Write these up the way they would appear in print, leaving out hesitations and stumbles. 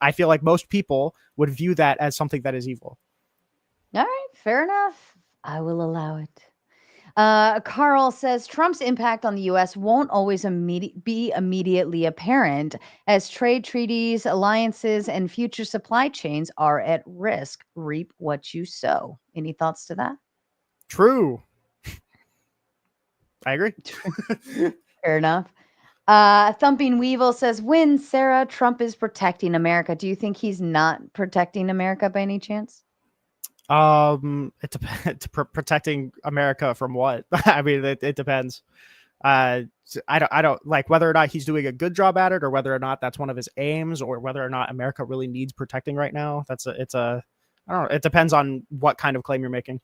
I feel like most people would view that as something that is evil. All right, fair enough. I will allow it. Carl says Trump's impact on the U.S. won't always be immediately apparent as trade treaties, alliances, and future supply chains are at risk. Reap what you sow. Any thoughts to that? True. I agree. Fair enough. Thumping Weevil says, when Sarah Trump is protecting America, do you think he's not protecting America by any chance? It depends. Protecting America from what? I mean, it depends. I don't like whether or not he's doing a good job at it, or whether or not that's one of his aims, or whether or not America really needs protecting right now. I don't know. It depends on what kind of claim you're making.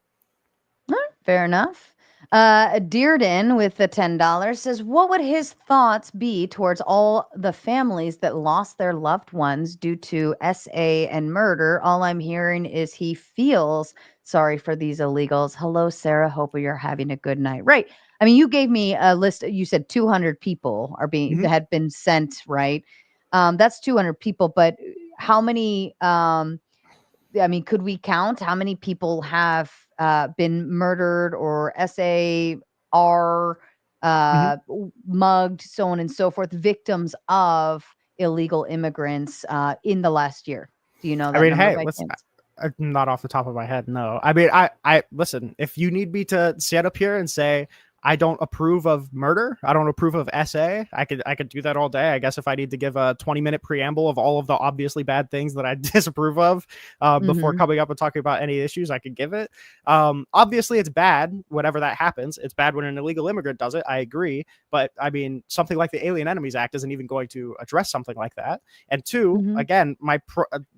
Fair enough. Dearden with the $10 says, what would his thoughts be towards all the families that lost their loved ones due to SA and murder? All I'm hearing is he feels sorry for these illegals. Hello, Sarah. Hope you're having a good night. Right. I mean, you gave me a list. You said 200 people had been sent, right? That's 200 people, but how many? I mean, could we count how many people have been murdered or SAR mugged, so on and so forth, victims of illegal immigrants in the last year? Do you know I that mean, number hey, by let's chance? not off the top of my head. No, I mean, I listen. If you need me to stand up here and say I don't approve of murder, I don't approve of SA, I could do that all day. I guess if I need to give a 20-minute preamble of all of the obviously bad things that I disapprove of before Mm-hmm. coming up and talking about any issues, I could give it. Obviously, it's bad whenever that happens. It's bad when an illegal immigrant does it. I agree, but I mean, something like the Alien Enemies Act isn't even going to address something like that. And two, Mm-hmm. again,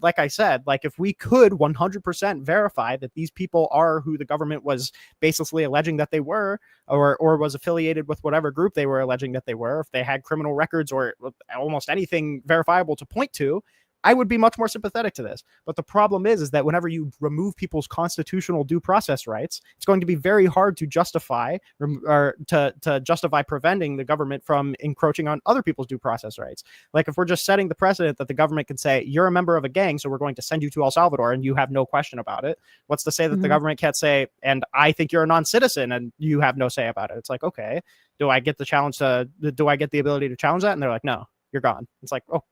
like I said, like if we could 100% verify that these people are who the government was basically alleging that they were, or was affiliated with whatever group they were alleging that they were, if they had criminal records or almost anything verifiable to point to, I would be much more sympathetic to this. But the problem is that whenever you remove people's constitutional due process rights, it's going to be very hard to justify or to justify preventing the government from encroaching on other people's due process rights. Like if we're just setting the precedent that the government can say, you're a member of a gang, so we're going to send you to El Salvador and you have no question about it. What's to say that the Mm-hmm. government can't say, and I think you're a non-citizen and you have no say about it? It's like, okay, do I get the ability to challenge that? And they're like, no, you're gone. It's like, oh,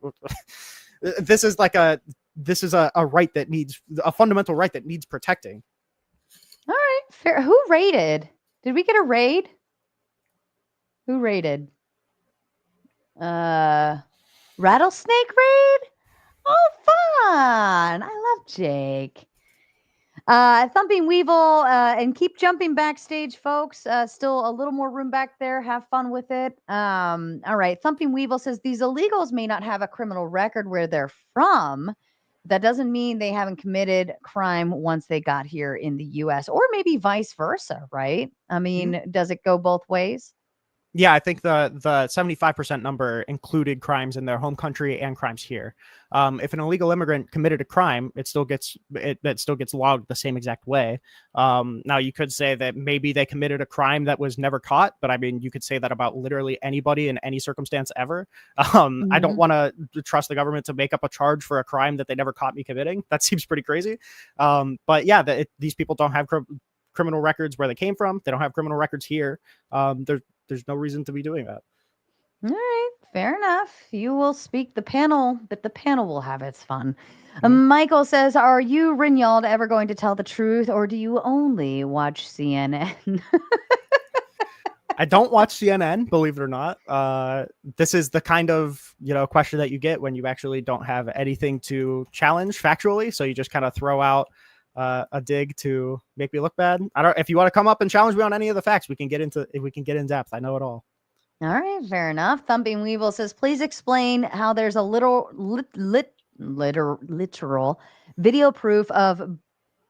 this is a right that needs a fundamental right that needs protecting. All right, fair. Who raided? Did we get a raid? Who raided? Rattlesnake raid? Oh, fun! I love Jake. Thumping Weevil, and keep jumping backstage, folks. Still a little more room back there. Have fun with it. All right. Thumping Weevil says these illegals may not have a criminal record where they're from. That doesn't mean they haven't committed crime once they got here in the US, or maybe vice versa, right? I Mm-hmm. mean, does it go both ways? Yeah, I think the 75% number included crimes in their home country and crimes here. If an illegal immigrant committed a crime, it still gets logged the same exact way. Now you could say that maybe they committed a crime that was never caught, but I mean you could say that about literally anybody in any circumstance ever. I don't Mm-hmm. want to trust the government to make up a charge for a crime that they never caught me committing. That seems pretty crazy. But yeah, these people don't have criminal records where they came from. They don't have criminal records here. There's no reason to be doing that. All right, fair enough. You will speak the panel, but the panel will have its fun. Mm-hmm. Michael says, are you, Rinyald, ever going to tell the truth, or do you only watch CNN? I don't watch CNN, believe it or not. This is the kind of question that you get when you actually don't have anything to challenge factually. So you just kind of throw out a dig to make me look bad. I don't. If you want to come up and challenge me on any of the facts, we can get in depth. I know it all. All right, fair enough. Thumping Weevil says, please explain how there's a literal video proof of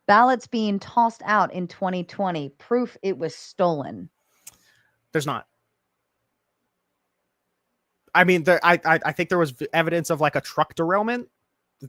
ballots being tossed out in 2020. Proof it was stolen. There's not. I mean, I think there was evidence of like a truck derailment,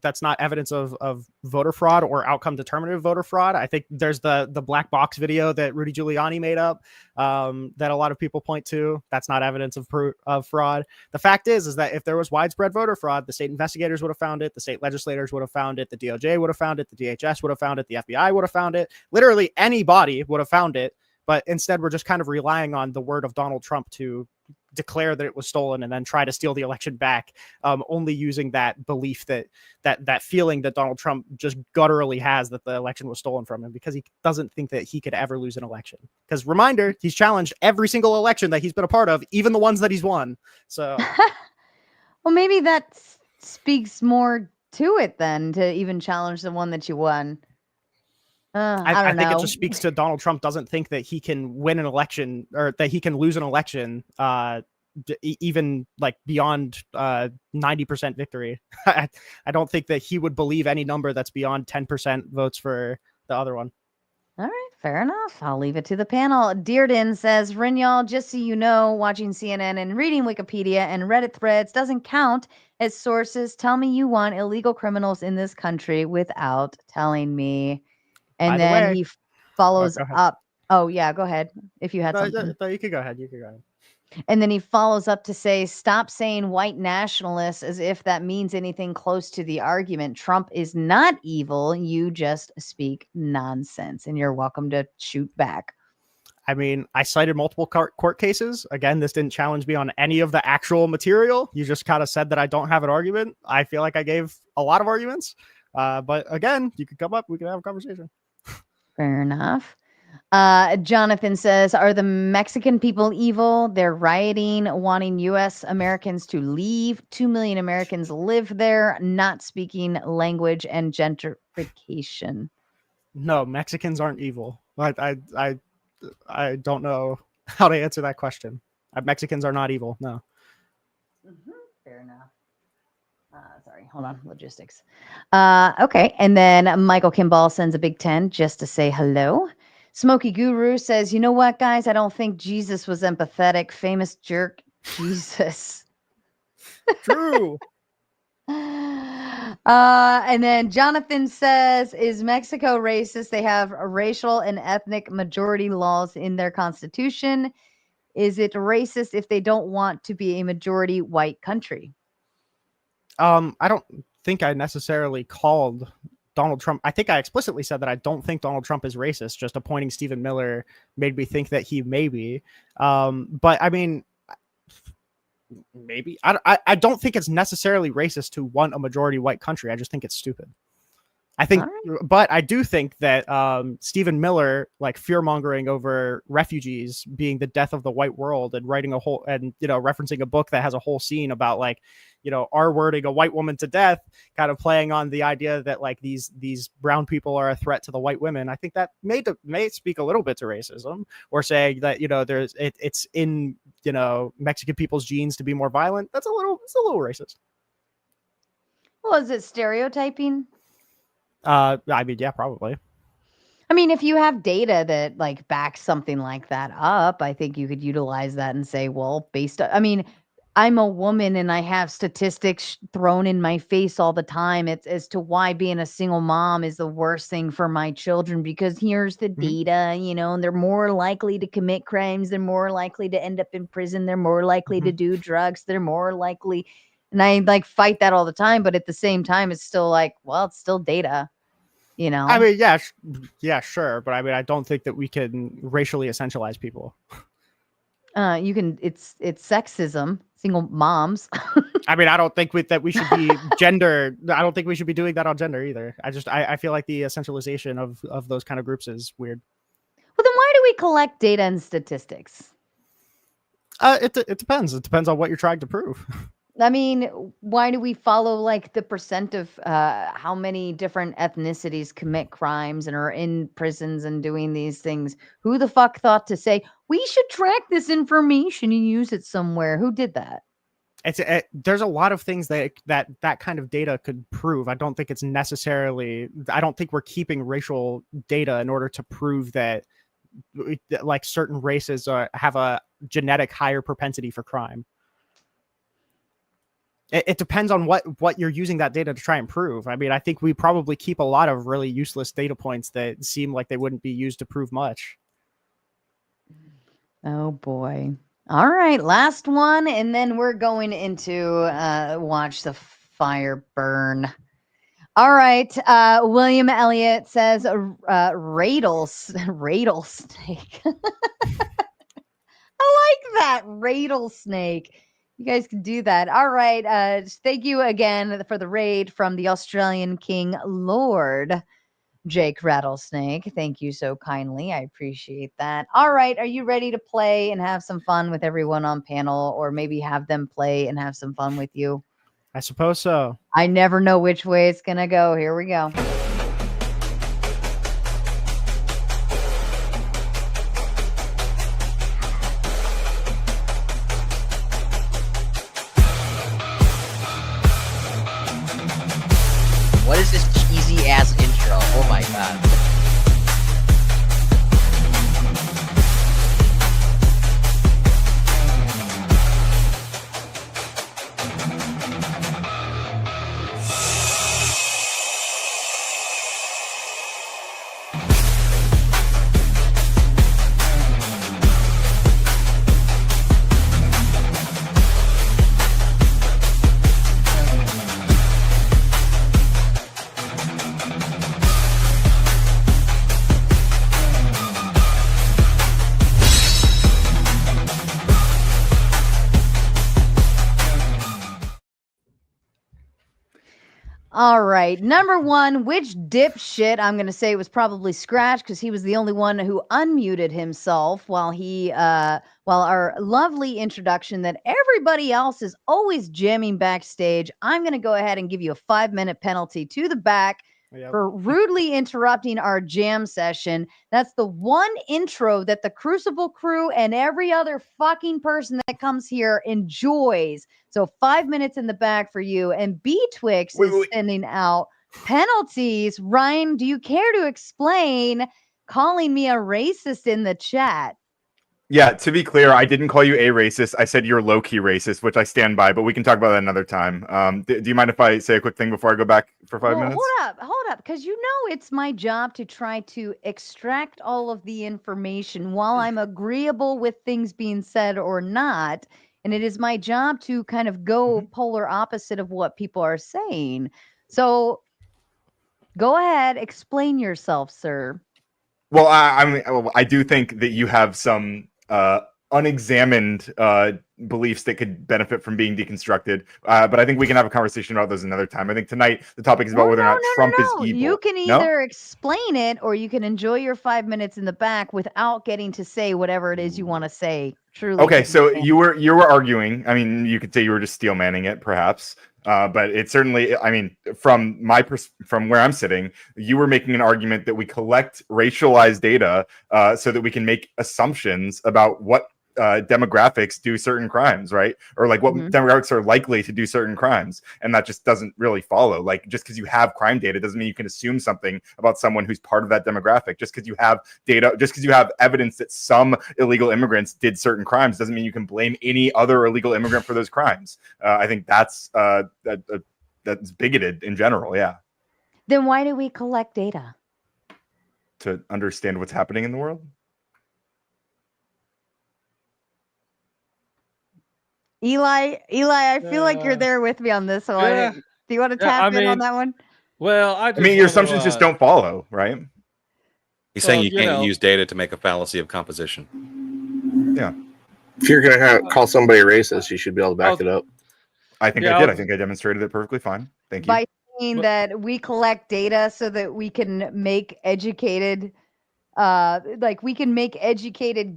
that's not evidence of voter fraud or outcome determinative voter fraud. I think there's the black box video that Rudy Giuliani made up, that a lot of people point to. That's not evidence of fraud. The fact is that if there was widespread voter fraud, the state investigators would have found it, the state legislators would have found it, the DOJ would have found it, the DHS would have found it, the FBI would have found it. Literally anybody would have found it. But instead, we're just kind of relying on the word of Donald Trump to declare that it was stolen and then try to steal the election back, only using that belief that feeling that Donald Trump just gutturally has that the election was stolen from him, because he doesn't think that he could ever lose an election. Because reminder, he's challenged every single election that he's been a part of, even the ones that he's won. So, well, maybe that speaks more to it then, to even challenge the one that you won. I think it just speaks to Donald Trump doesn't think that he can win an election, or that he can lose an election, even like beyond 90% victory. I don't think that he would believe any number that's beyond 10% votes for the other one. All right, fair enough. I'll leave it to the panel. Dearden says, Rinyal, just so you know, watching CNN and reading Wikipedia and Reddit threads doesn't count as sources. Tell me you want illegal criminals in this country without telling me. And then he follows up. Oh, yeah, go ahead. If you had something. No, you could go ahead. And then he follows up to say, stop saying white nationalists as if that means anything close to the argument. Trump is not evil. You just speak nonsense. And you're welcome to shoot back. I mean, I cited multiple court cases. Again, this didn't challenge me on any of the actual material. You just kind of said that I don't have an argument. I feel like I gave a lot of arguments. But again, you could come up. We can have a conversation. Fair enough. Jonathan says, are the Mexican people evil? They're rioting, wanting U.S. Americans to leave. 2 million Americans live there, not speaking language and gentrification. No, Mexicans aren't evil. I don't know how to answer that question. Mexicans are not evil. No. Mm-hmm. Fair enough. Sorry, hold on. Logistics. Okay. And then Michael Kimball sends a big 10 just to say hello. Smokey Guru says, you know what, guys? I don't think Jesus was empathetic. Famous jerk, Jesus. True. And then Jonathan says, is Mexico racist? They have racial and ethnic majority laws in their constitution. Is it racist if they don't want to be a majority white country? I don't think I necessarily called Donald Trump. I think I explicitly said that I don't think Donald Trump is racist. Just appointing Stephen Miller made me think that he may be. But I mean, maybe. I don't think it's necessarily racist to want a majority white country. I just think it's stupid. I think, but I do think that Stephen Miller, like fear mongering over refugees being the death of the white world, and writing a whole, and referencing a book that has a whole scene about like, R-wording a white woman to death, kind of playing on the idea that like these brown people are a threat to the white women. I think that may speak a little bit to racism, or saying that it's in Mexican people's genes to be more violent. It's a little racist. Well, is it stereotyping? I mean, yeah, probably. I mean, if you have data that like backs something like that up, I think you could utilize that and say, well, I'm a woman and I have statistics thrown in my face all the time. It's as to why being a single mom is the worst thing for my children, because here's the data, and they're more likely to commit crimes. They're more likely to end up in prison. They're more likely to do drugs. They're more likely. And I like fight that all the time. But at the same time, it's still like, well, it's still data. I mean, yeah, sure. But I mean, I don't think that we can racially essentialize people. You can, it's sexism, single moms. I mean, I don't think that we should be gender. I don't think we should be doing that on gender either. I feel like the essentialization of those kind of groups is weird. Well, then why do we collect data and statistics? It depends. It depends on what you're trying to prove. I mean, why do we follow like the percent of how many different ethnicities commit crimes and are in prisons and doing these things? Who the fuck thought to say we should track this information and use it somewhere? Who did that? There's a lot of things that kind of data could prove. I don't think it's necessarily. I don't think we're keeping racial data in order to prove that like certain races have a genetic higher propensity for crime. it depends on what you're using that data to try and prove. I mean, I think we probably keep a lot of really useless data points that seem like they wouldn't be used to prove much. Oh boy. All right, last one, and then we're going into watch the fire burn. All right, William Elliott says radle snake. I like that, radle snake. You guys can do that. All right. Thank you again for the raid from the Australian King Lord Jake Rattlesnake. Thank you so kindly. I appreciate that. All right. Are you ready to play and have some fun with everyone on panel, or maybe have them play and have some fun with you? I suppose so. I never know which way it's going to go. Here we go. What is this cheesy ass intro? Oh my god. All right. Number one, which dipshit, I'm going to say it was probably Scratch, because he was the only one who unmuted himself while while our lovely introduction that everybody else is always jamming backstage. I'm going to go ahead and give you a 5-minute penalty to the back for rudely interrupting our jam session. That's the one intro that the Crucible crew and every other fucking person that comes here enjoys. So 5 minutes in the back for you. And B-Twix is sending out penalties. Ryan, do you care to explain calling me a racist in the chat? Yeah, to be clear, I didn't call you a racist. I said you're low-key racist, which I stand by, but we can talk about that another time. Do you mind if I say a quick thing before I go back for 5 minutes? Hold up, because you know it's my job to try to extract all of the information while I'm agreeable with things being said or not. And it is my job to kind of go polar opposite of what people are saying. So go ahead, explain yourself, sir. Well, I do think that you have some unexamined beliefs that could benefit from being deconstructed. But I think we can have a conversation about those another time. I think tonight the topic is about whether or not Trump is evil. You can either explain it, or you can enjoy your 5 minutes in the back without getting to say whatever it is you want to say. Truly. Okay, so you were arguing. I mean, you could say you were just steel manning it, perhaps. But it certainly, I mean, from where I'm sitting, you were making an argument that we collect racialized data so that we can make assumptions about what demographics do certain crimes, right? Or like what demographics are likely to do certain crimes. And that just doesn't really follow. Like, just because you have crime data doesn't mean you can assume something about someone who's part of that demographic. Just because you have data, just because you have evidence that some illegal immigrants did certain crimes doesn't mean you can blame any other illegal immigrant for those crimes. I think that's bigoted in general. Yeah. Then why do we collect data? To understand what's happening in the world. Eli, I feel like you're there with me on this one. Yeah. Do you want to tap in on that one? Well, I mean, your assumptions just don't follow, right? He's saying you can't use data to make a fallacy of composition. Yeah. If you're going to call somebody racist, you should be able to back it up. I think I did. I think I demonstrated it perfectly fine. Thank you. By saying that we collect data so that we can make educated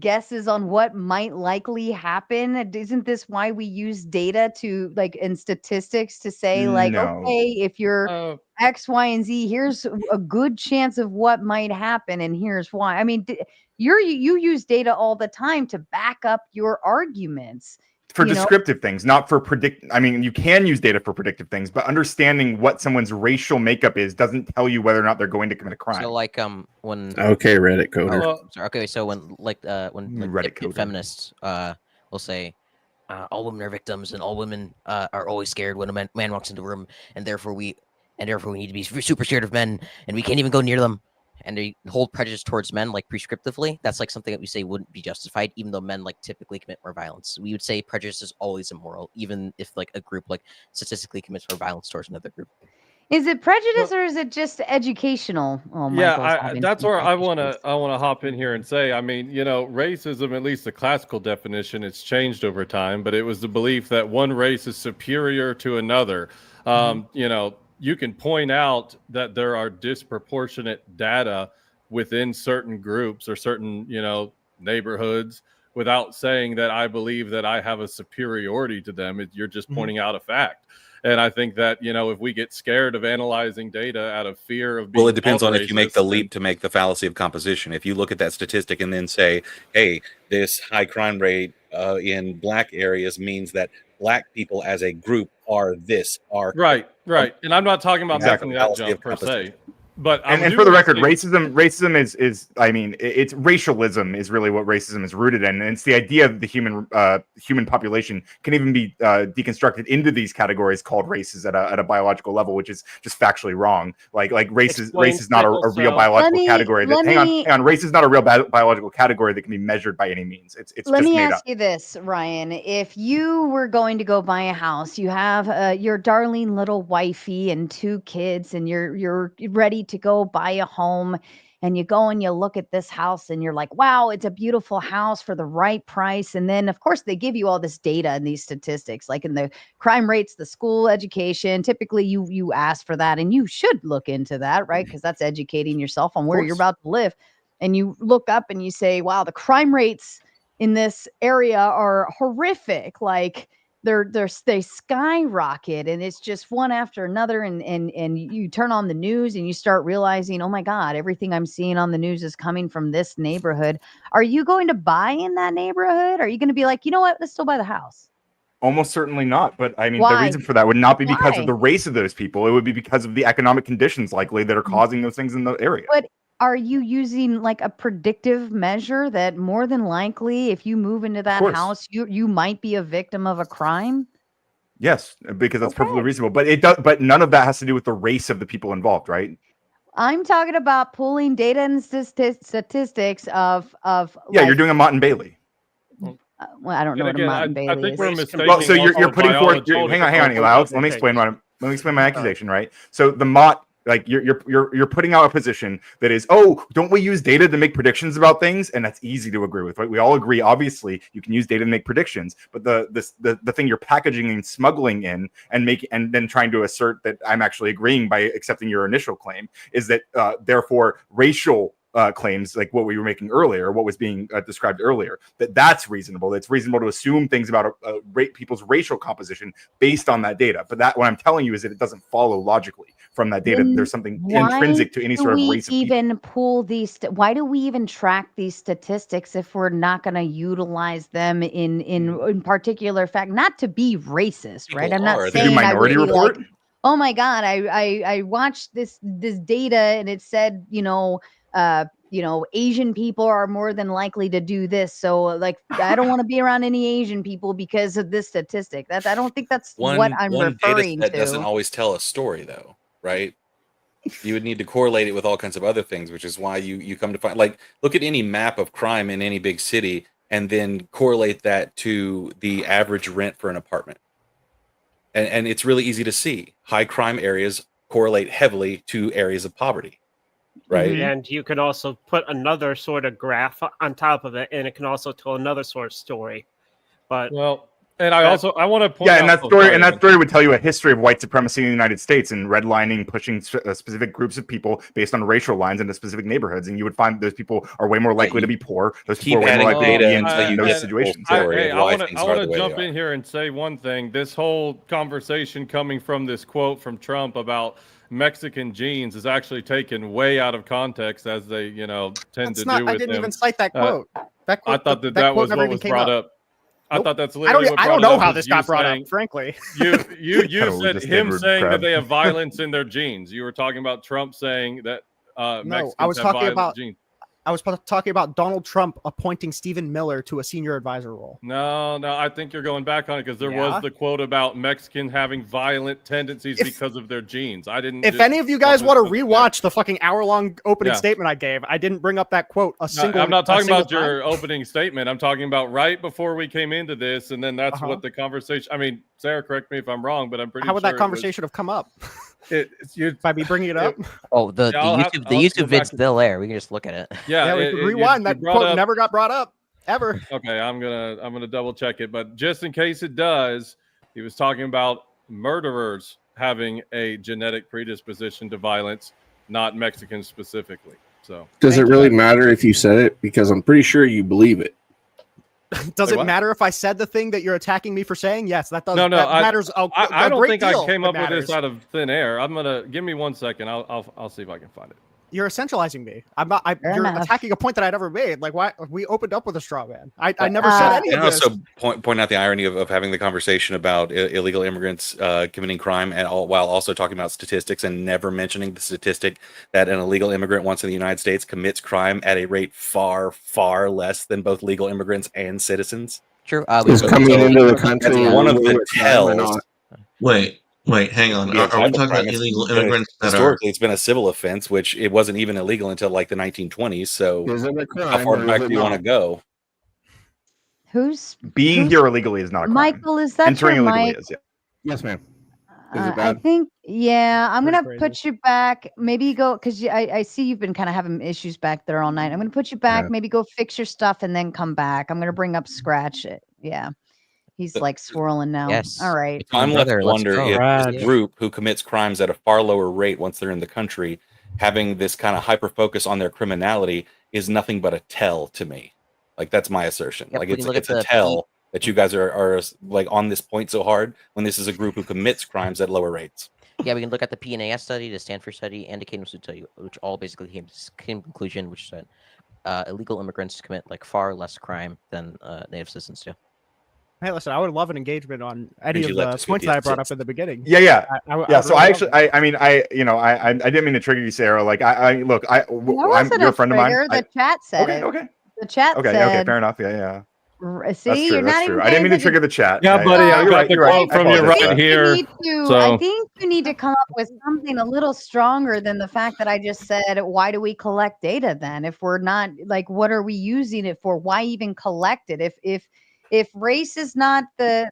guesses on what might likely happen. Isn't this why we use data to and statistics to say okay, if you're X, Y, and Z, here's a good chance of what might happen, and here's why. I mean, you use data all the time to back up your arguments. For descriptive things, not for I mean, you can use data for predictive things, but understanding what someone's racial makeup is doesn't tell you whether or not they're going to commit a crime. So when okay, Reddit coder. Sorry, okay, so when Reddit feminists will say all women are victims and all women are always scared when a man walks into a room, and therefore we need to be super scared of men, and we can't even go near them. And they hold prejudice towards men like prescriptively. That's like something that we say wouldn't be justified, even though men like typically commit more violence. We would say prejudice is always immoral, even if like a group like statistically commits more violence towards another group. Is it prejudice or is it just educational? Oh, yeah, that's where I want to hop in here and say, I mean, you know, racism, at least the classical definition, it's changed over time, but it was the belief that one race is superior to another. You know, you can point out that there are disproportionate data within certain groups or certain, you know, neighborhoods without saying that I believe that I have a superiority to them. You're just pointing out a fact. And I think that, you know, if we get scared of analyzing data out of fear of being well, it depends on if you make the racist, leap to make the fallacy of composition. If you look at that statistic and then say, hey, this high crime rate in black areas means that black people as a group are right. And I'm not talking about exactly. making that jump per se. But and for the record, racism is I mean, it's racialism is really what racism is rooted in, and it's the idea that the human population can even be deconstructed into these categories called races at a biological level, which is just factually wrong. Like race is not a real biological category. Hang on, race is not a real biological category that can be measured by any means. It's let just me made ask up. you this, Ryan. If you were going to go buy a house, you have your darling little wifey and 2 kids, and you're ready to go buy a home, and you go and you look at this house and you're like, wow, it's a beautiful house for the right price. And then of course they give you all this data and these statistics, like in the crime rates, the school education. Typically you ask for that, and you should look into that, right? Because that's educating yourself on where you're about to live. And you look up and you say, wow, the crime rates in this area are horrific. Like they skyrocket, and it's just one after another. And you turn on the news and you start realizing, oh my God, everything I'm seeing on the news is coming from this neighborhood. Are you going to buy in that neighborhood? Are you going to be like, you know what, let's still buy the house? Almost certainly not. But I mean, Why? the reason for that would not be because Why? of the race of those people. It would be because of the economic conditions likely that are causing those things in the area. But are you using like a predictive measure that more than likely, if you move into that house, you might be a victim of a crime? Yes, because that's perfectly reasonable. But it does. But none of that has to do with the race of the people involved, right? I'm talking about pulling data and statistics of. Yeah, like, you're doing a Mott and Bailey. Well, I don't know what a Mott and Bailey I think is. we're mistaking. Well, so you're putting forth. Hang on, Eli. Let me explain my accusation. Right. So the Mott. Like you're putting out a position that is, oh, don't we use data to make predictions about things? And that's easy to agree with, right? We all agree, obviously, you can use data to make predictions, but the thing you're packaging and smuggling in and then trying to assert that I'm actually agreeing by accepting your initial claim is that therefore racial claims, like what we were making earlier, what was being described earlier, that's reasonable. It's reasonable to assume things about people's racial composition based on that data. But what I'm telling you is that it doesn't follow logically from that data. There's something intrinsic to any sort of race. Why do we even track these statistics if we're not going to utilize them in particular fact, not to be racist, right? I'm not saying Minority Report. Like, oh my God, I watched this data and it said, Asian people are more than likely to do this. So like, I don't want to be around any Asian people because of this statistic. I don't think that's what I'm referring to. That doesn't always tell a story though, right? You would need to correlate it with all kinds of other things, which is why you come to find, like, look at any map of crime in any big city and then correlate that to the average rent for an apartment. And it's really easy to see. High crime areas correlate heavily to areas of poverty. Right. And you can also put another sort of graph on top of it, and it can also tell another sort of story. But and I want to point out, and that story would tell you a history of white supremacy in the United States and redlining, pushing specific groups of people based on racial lines into specific neighborhoods, and you would find those people are way more likely to be poor. Those people are way more likely to be in those situations. I want to jump in here and say one thing. This whole conversation coming from this quote from Trump about Mexican genes is actually taken way out of context, as they tend to do with him. I didn't even cite that quote. I thought that was what was brought up. I thought that's literally I don't know how this got brought up, frankly. You said him saying that they have violence in their genes. You were talking about Trump saying that Mexicans I was have talking violent about genes. I was talking about Donald Trump appointing Stephen Miller to a senior advisor role. No, I think you're going back on it because there Yeah. was the quote about Mexican having violent tendencies because of their genes. I didn't. If just any of you guys jump want to into that. rewatch the fucking hour-long opening Yeah. statement I gave, I didn't bring up that quote a No, single. I'm not a talking single about your opening statement. I'm talking about right before we came into this, and then that's Uh-huh. what the conversation. I mean, Sarah, correct me if I'm wrong, but I'm pretty. How would sure that conversation have come up? You, By me bringing it up? Oh, the Yeah, I'll have- YouTube I'll the have to YouTube go back vid's still there. We can just look at it. Yeah, we could rewind. That brought quote up- never got brought up ever. Okay, I'm gonna double check it, but just in case it does, he was talking about murderers having a genetic predisposition to violence, not Mexicans specifically. So Does Thank it you. really matter if you said it? Because I'm pretty sure you believe it. Does Wait, it what? matter if I said the thing that you're attacking me for saying? Yes, that does. No, that I- matters. I don't think I came up with matters. this out of thin air. I'm gonna give me 1 second. I'll see if I can find it. You're essentializing me. I'm not. Fair You're enough. attacking a point that I never made. Like, why we opened up with a straw man? I never Uh, said any And of this. also point out the irony of having the conversation about illegal immigrants committing crime and while also talking about statistics and never mentioning the statistic that an illegal immigrant once in the United States commits crime at a rate far, far less than both legal immigrants and citizens. True. Is coming into the country That's one of illegal the or crime or tells. not? Wait, hang on. Yeah, Are we cyber talking crime about is- illegal it's been- immigrants that are? Historically, it's been a civil offense, which it wasn't even illegal until like the 1920s. So Is it a crime? how far or back is do it you want to not? go? Who's Being who's- here illegally is not a crime. Michael? Is that Entering your illegally mic? is. Yeah. Yes, ma'am. Is it I bad? think, yeah, I'm Pretty gonna crazy. put you back. Maybe you go because I see you've been kind of having issues back there all night. I'm gonna put you back. Yeah. Maybe go fix your stuff and then come back. I'm gonna bring up Scratch. Yeah, he's But- like swirling now. Yes. All right. It's my I'm left brother, to let's wonder go. if Right. a group who commits crimes at a far lower rate once they're in the country, having this kind of hyper focus on their criminality is nothing but a tell to me. Like that's my assertion. Yep, Like we it's can look at it's a the tell that you guys are like on this point so hard when this is a group who commits crimes at lower rates. Yeah, we can look at the PNAS study, the Stanford study, and the Cadence study, which all basically came to the same conclusion, which said illegal immigrants commit like far less crime than native citizens do. Hey, listen, I would love an engagement on any Would of you like the to see points what that I the brought up evidence in the beginning. Yeah. I So really I love actually, it. I mean, I didn't mean to trigger you, Sarah. Like, I look, That I'm wasn't you're a a friend of mine. trigger. The chat said it. Okay. The chat Okay, said. fair enough. Yeah. See, That's true. you're not That's even true. I didn't mean to paying trigger the chat. Yeah, buddy, I you're got right, the you're right. quote I from you apologize for right that. here. I So- think you need to come up with something a little stronger than the fact that I just said, why do we collect data then? If we're not like, what are we using it for? Why even collect it? If race is not the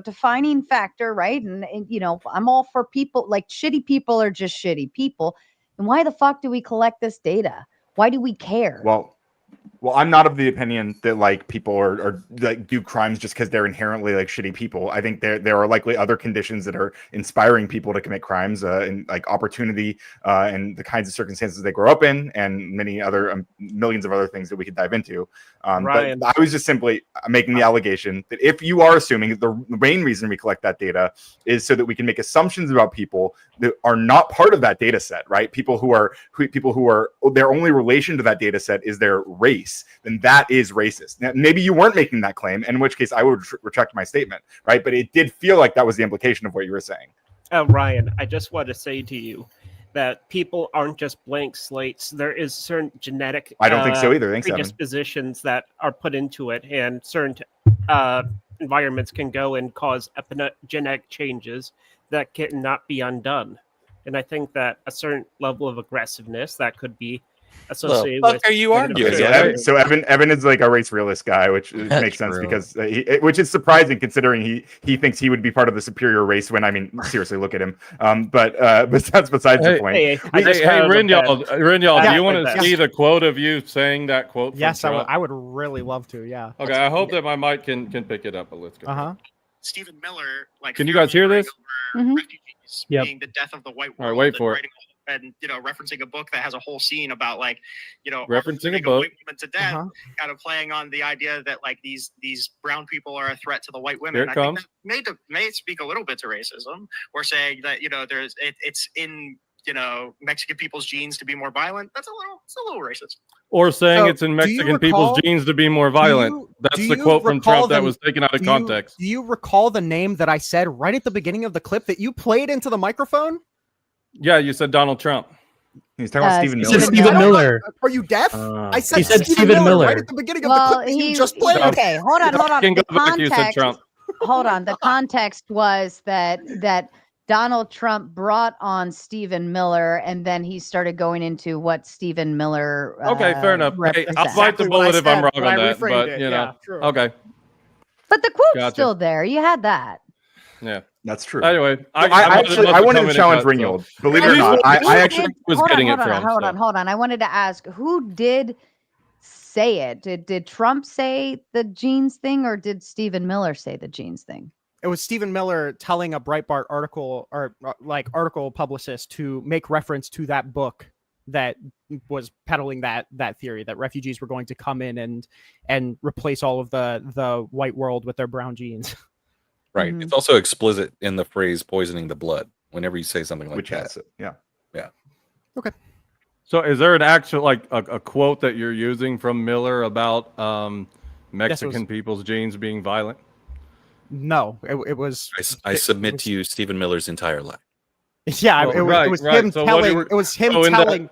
defining factor, right? And you know, I'm all for people, like shitty people are just shitty people. And why the fuck do we collect this data? Why do we care? Well, I'm not of the opinion that like people are like do crimes just because they're inherently like shitty people. I think there are likely other conditions that are inspiring people to commit crimes, and like opportunity, and the kinds of circumstances they grow up in, and many other millions of other things that we could dive into. Ryan. But I was just simply making the allegation that if you are assuming that the main reason we collect that data is so that we can make assumptions about people that are not part of that data set, right? People who are their only relation to that data set is their race, then that is racist. Now, maybe you weren't making that claim, in which case I would retract my statement, right? But it did feel like that was the implication of what you were saying. Ryan, I just want to say to you that people aren't just blank slates. There is certain genetic I don't think so either. Thanks, Evan. predispositions that are put into it, and certain environments can go and cause epigenetic changes that cannot be undone. And I think that a certain level of aggressiveness that could be associated fuck with are you arguing? Okay, so Evan is like a race realist guy, which makes sense True. because which is surprising considering he thinks he would be part of the superior race. When I mean, seriously, look at him. But that's besides the point. Hey, I Hey, just hey, have a Rinyal, do Yeah, you want like to that. see the quote of you saying that quote? From Yes, Trump? I would really love to. Yeah. Okay, I hope that my mic can pick it up. But let's go. Stephen Miller, like, Can you guys hear this? Mhm. refugees Yep. being the death of the white All right, world. wait and for it. writing- And referencing a book that has a whole scene about like, Referencing a putting book. white women to death, kind of playing on the idea that like these brown people are a threat to the white women. Here it I comes. think that may speak a little bit to racism, or saying that it's in Mexican people's genes to be more violent. It's a little racist. Or saying So, it's in do you Mexican people's recall- genes to be more violent. That's do the you quote from recall Trump that the- was taken out of Do context. you recall the name that I said right at the beginning of the clip that you played into the microphone? Yeah, you said Donald Trump. He's talking about Stephen He Miller. said Stephen Miller. Are you deaf? I said He said Stephen Stephen Miller right Miller. at the beginning of Well, the clip that you just played. okay, hold on. Can go The back, you said context, Trump. hold on. The context was that Donald Trump brought on Stephen Miller, and then he started going into what Stephen Miller. Okay, fair enough. Hey, I'll represents. bite the bullet if I'm wrong but on I that, reframed but it. you Yeah, know, true. okay, But the quote's Gotcha. still there. You had that. yeah. That's true. Anyway, I might as well wanted come to in challenge and cut, Ringgold. so- Believe it or Who not, did- I who actually did- was hold getting on, it from. so- hold on. I wanted to ask, who did say it? Did Trump say the jeans thing, or did Stephen Miller say the jeans thing? It was Stephen Miller telling a Breitbart article or article publicist to make reference to that book that was peddling that theory that refugees were going to come in and replace all of the white world with their brown genes. Right. Mhm. It's also explicit in the phrase "poisoning the blood" whenever you say something like which that. has it. Yeah. So, is there an actual like a quote that you're using from Miller about Mexican people's genes being violent? No, it was. I submit to you Stephen Miller's entire life. Yeah, Well, it right, was right. him So what do telling. you- It was him so in that- telling.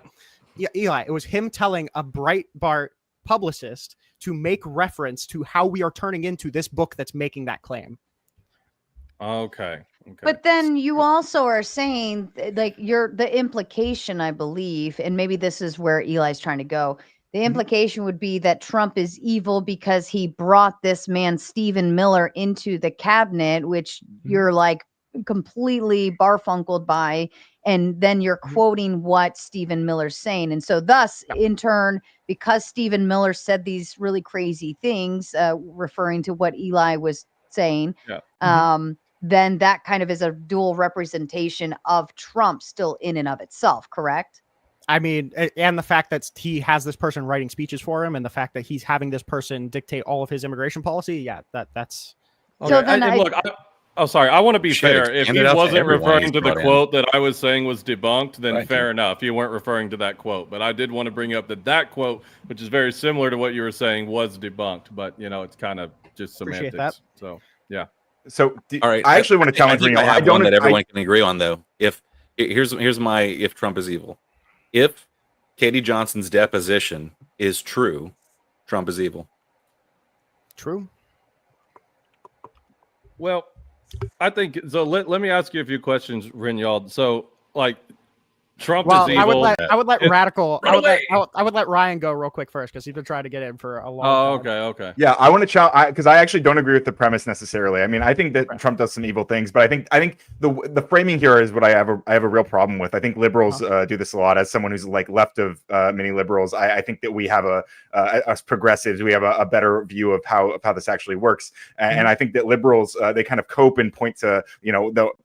Yeah, Eli. It was him telling a Breitbart publicist to make reference to how we are turning into this book that's making that claim. Okay. But then you also are saying like the implication, I believe, and maybe this is where Eli's trying to go. The implication would be that Trump is evil because he brought this man Stephen Miller into the cabinet, which you're like completely barfunkled by, and then you're quoting what Stephen Miller's saying, and so thus in turn, because Stephen Miller said these really crazy things, referring to what Eli was saying, then that kind of is a dual representation of Trump still in and of itself, correct? I mean, and the fact that he has this person writing speeches for him, and the fact that he's having this person dictate all of his immigration policy. Yeah, that's. Okay. So then sorry. I want to be Should fair. If expand he it out to wasn't everyone referring he's to the brought in. quote that I was saying was debunked, then Right. fair enough. You weren't referring to that quote, but I did want to bring up that quote, which is very similar to what you were saying, was debunked. But you know, it's kind of just Appreciate semantics. So yeah. So All right. I actually want to challenge I think Ringgold. I have don't. one that everyone can agree on, though. Here's my if Trump is evil. If Katie Johnson's deposition is true, Trump is evil. True. Well, I think so. Let me ask you a few questions, Rinald. So, like, Trump Well, is evil. I would let If- Radical. Run away. I would let Ryan go real quick first because he's been trying to get in for a long Oh, time. okay. Yeah, I want to challenge because I actually don't agree with the premise necessarily. I mean, I think that Trump does some evil things, but I think the framing here is what I have a real problem with. I think liberals do this a lot. As someone who's like left of many liberals, I think that we have us progressives, we have a better view of how this actually works. And I think that liberals they kind of cope and point to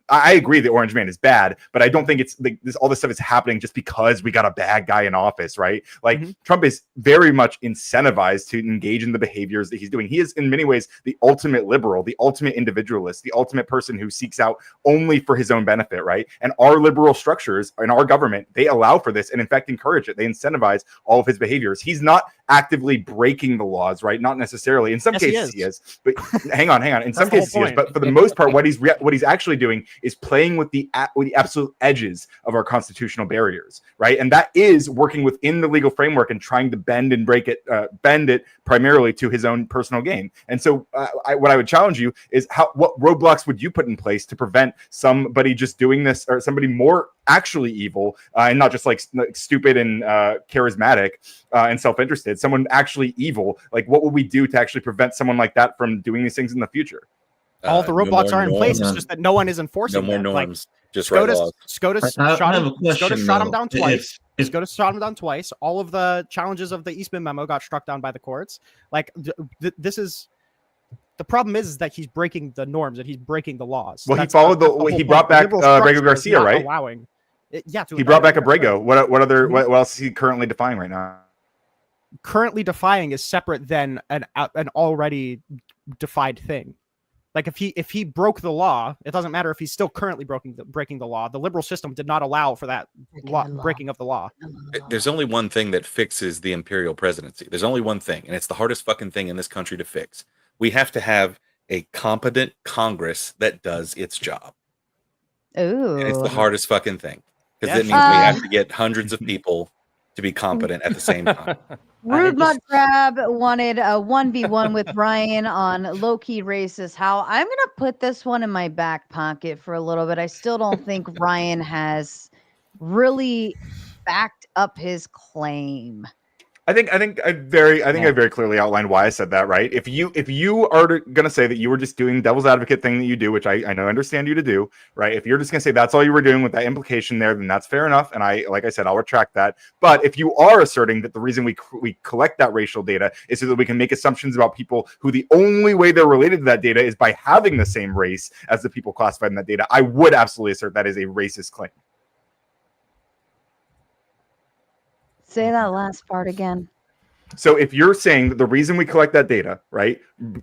I agree that Orange Man is bad, but I don't think it's like all this stuff is happening just because we got a bad guy in office, right? Like Trump is very much incentivized to engage in the behaviors that he's doing. He is in many ways the ultimate liberal, the ultimate individualist, the ultimate person who seeks out only for his own benefit, right? And our liberal structures in our government, they allow for this and in fact encourage it. They incentivize all of his behaviors. He's not actively breaking the laws, right? Not necessarily. In some cases he is. But hang on. In some cases he is. But for the most part, what he's actually doing is playing with the absolute edges of our constitutional barriers, right? And that is working within the legal framework and trying to bend and break it, bend it primarily to his own personal gain. And so what I would challenge you is what roadblocks would you put in place to prevent somebody just doing this, or somebody more actually evil and not just like stupid and charismatic and self-interested, someone actually evil? Like, what would we do to actually prevent someone like that from doing these things in the future? All the roadblocks are in place. It's just that no one is enforcing No more them. norms. Just write laws. SCOTUS I shot have him. a question, SCOTUS shot him though. down twice. SCOTUS shot him down twice. All of the challenges of the Eastman memo got struck down by the courts. Like this is the problem is that he's breaking the norms and he's breaking the laws. Well, That's he followed the whole he point. brought The back liberal Abrego structure is Garcia, not right? Allowing. He brought back Abrego. What else is he currently defying right now? Currently defying is separate than an already defied thing. Like if he broke the law, it doesn't matter if he's still currently breaking the law. The liberal system did not allow for that breaking of the law. There's only one thing that fixes the imperial presidency. There's only one thing, and it's the hardest fucking thing in this country to fix. We have to have a competent Congress that does its job. Ooh. And it's the hardest fucking thing. because Yeah, that means sure. we have to get hundreds of people to be competent at the same time. Rude just- Mud Crab wanted a 1v1 with Ryan on low-key racist. How I'm gonna put this one in my back pocket for a little bit. I still don't think Ryan has really backed up his claim. I think I very clearly outlined why I said that, right? If you are gonna say that you were just doing devil's advocate thing that you do, which I understand you to do, right? If you're just gonna say that's all you were doing with that implication there, then that's fair enough. And like I said, I'll retract that. But if you are asserting that the reason we collect that racial data is so that we can make assumptions about people who the only way they're related to that data is by having the same race as the people classified in that data, I would absolutely assert that is a racist claim. Say that last part again. So if you're saying that the reason we collect that data, right,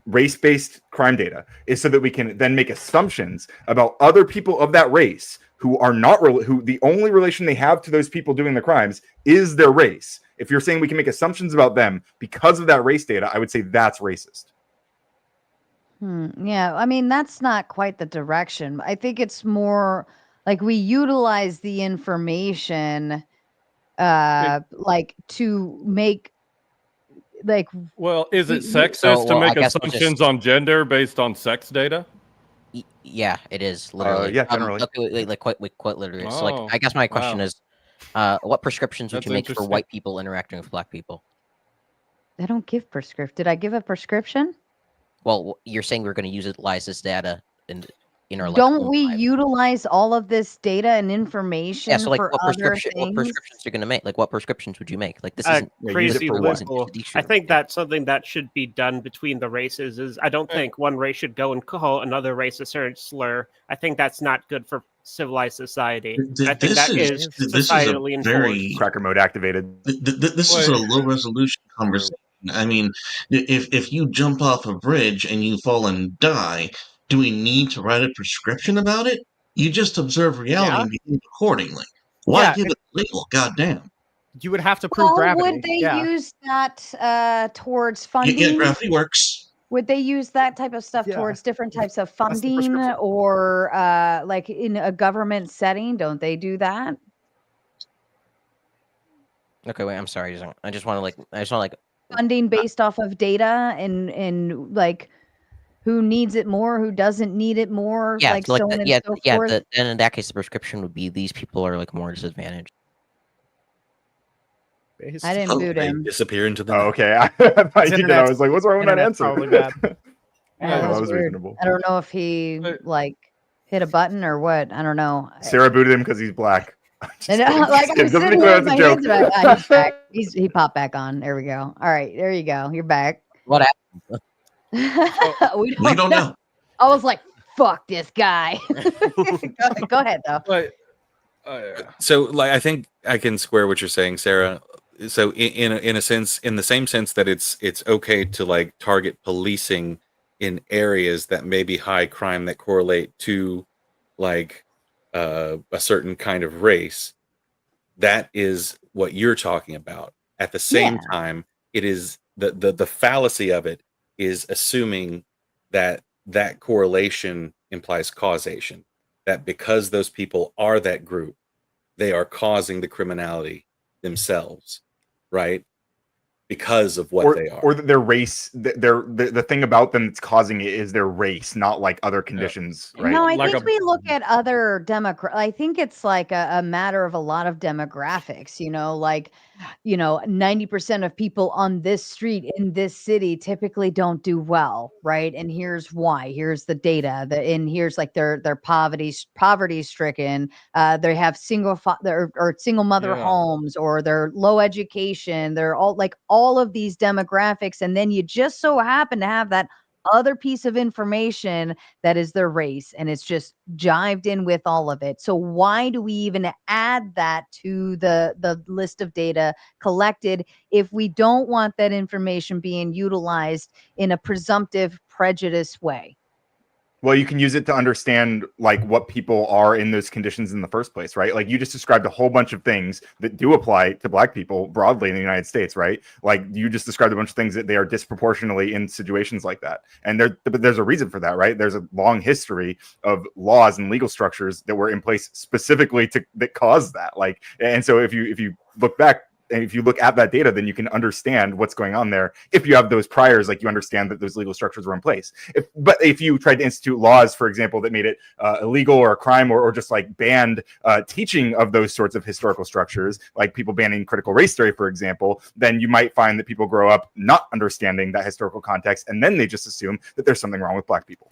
race-based crime data, is so that we can then make assumptions about other people of that race who are not who the only relation they have to those people doing the crimes is their race. If you're saying we can make assumptions about them because of that race data, I would say that's racist. Yeah, I mean, that's not quite the direction. I think it's more like we utilize the information like to make like Well, is it we- sexist to well, I make guess we'll assumptions on gender based on sex data? Yeah, it is literally. Yeah, generally. Quite literally. So, Oh, I guess my question wow. is, what prescriptions would That's you make for interesting. white people interacting with black people? I don't give prescription. Did I give a prescription? Well, you're saying we're going to utilize this data in our Don't we lives. utilize all of this data and information Yeah, so for what other prescriptions things? you're going to make? Like, what prescriptions would you make? Like, this isn't use it Crazy for what? loophole. I think that's something that should be done between the races. Is I don't think one race should go and call another race a certain slur. I think that's not good for civilized society. I think that is societally enforced. Cracker mode activated. This is a low resolution conversation. I mean, if you jump off a bridge and you fall and die, do we need to write a prescription about it? You just observe reality and behave accordingly. Why Yeah, give it a label? Goddamn. You would have to prove Well, gravity. would they yeah. use that towards Yeah, funding? gravity works. Would they use that type of stuff Yeah. towards different types of the funding prescription. or like in a government setting? Don't they do that? Okay, wait. I'm sorry. I just want to Funding based off of data and like who needs it more, who doesn't need it more, yeah, like so, so on and so yeah. forth. Then in that case, the prescription would be these people are more disadvantaged. I didn't boot They him. disappear into the Oh, night. okay. I thought you did. I was like, what's wrong with that Internet's answer? probably bad. Yeah, that that was was weird. reasonable. I don't know if he like hit a button or what. I don't know. Sarah booted him because he's black. And, like I'm Doesn't sitting think there with that's my a hands joke. about he's back. He popped back on. There we go. All right, there you go. You're back. What happened? we We don't know. I was like, "Fuck this guy." Go ahead though. But So, like, I think I can square what you're saying, Sarah. So, in a sense, in the same sense that it's okay to like target policing in areas that may be high crime that correlate to like a certain kind of race. That is what you're talking about. At the same time, it is the fallacy of it is assuming that correlation implies causation. That because those people are that group, they are causing the criminality themselves, right? Because of what they are. Or their race. The thing about them that's causing it is their race, not like other conditions, right? No, I Like think a- we look at other I think it's like a matter of a lot of demographics, like, 90% of people on this street in this city typically don't do well, right? And here's why. Here's the data. And here's like they're poverty stricken. They have single mother Yeah. homes, or they're low education. They're all of these demographics, and then you just so happen to have that other piece of information that is their race, and it's just jived in with all of it. So why do we even add that to the list of data collected if we don't want that information being utilized in a presumptive prejudice way? Well, you can use it to understand like what people are in those conditions in the first place, right? Like you just described a whole bunch of things that do apply to Black people broadly in the United States, right? Like you just described a bunch of things that they are disproportionately in situations like that. And but there's a reason for that, right? There's a long history of laws and legal structures that were in place specifically that caused that. Like, and so if you look back, and if you look at that data, then you can understand what's going on there. If you have those priors, like you understand that those legal structures were in place. But if you tried to institute laws, for example, that made it illegal or a crime or just like banned teaching of those sorts of historical structures, like people banning critical race theory, for example, then you might find that people grow up not understanding that historical context. And then they just assume that there's something wrong with Black people.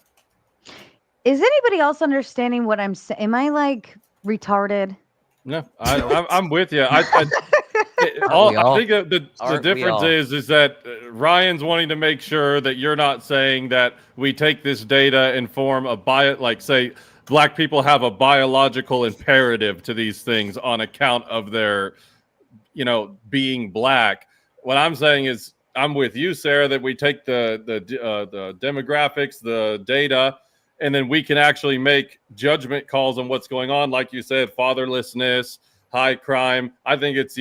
Is anybody else understanding what I'm saying? Am I like retarded? No, I'm with you. I think the difference is that Ryan's wanting to make sure that you're not saying that we take this data and form a say Black people have a biological imperative to these things on account of their, being Black. What I'm saying is I'm with you, Sarah, that we take the demographics, the data, and then we can actually make judgment calls on what's going on. Like you said, fatherlessness, high crime. I think it's,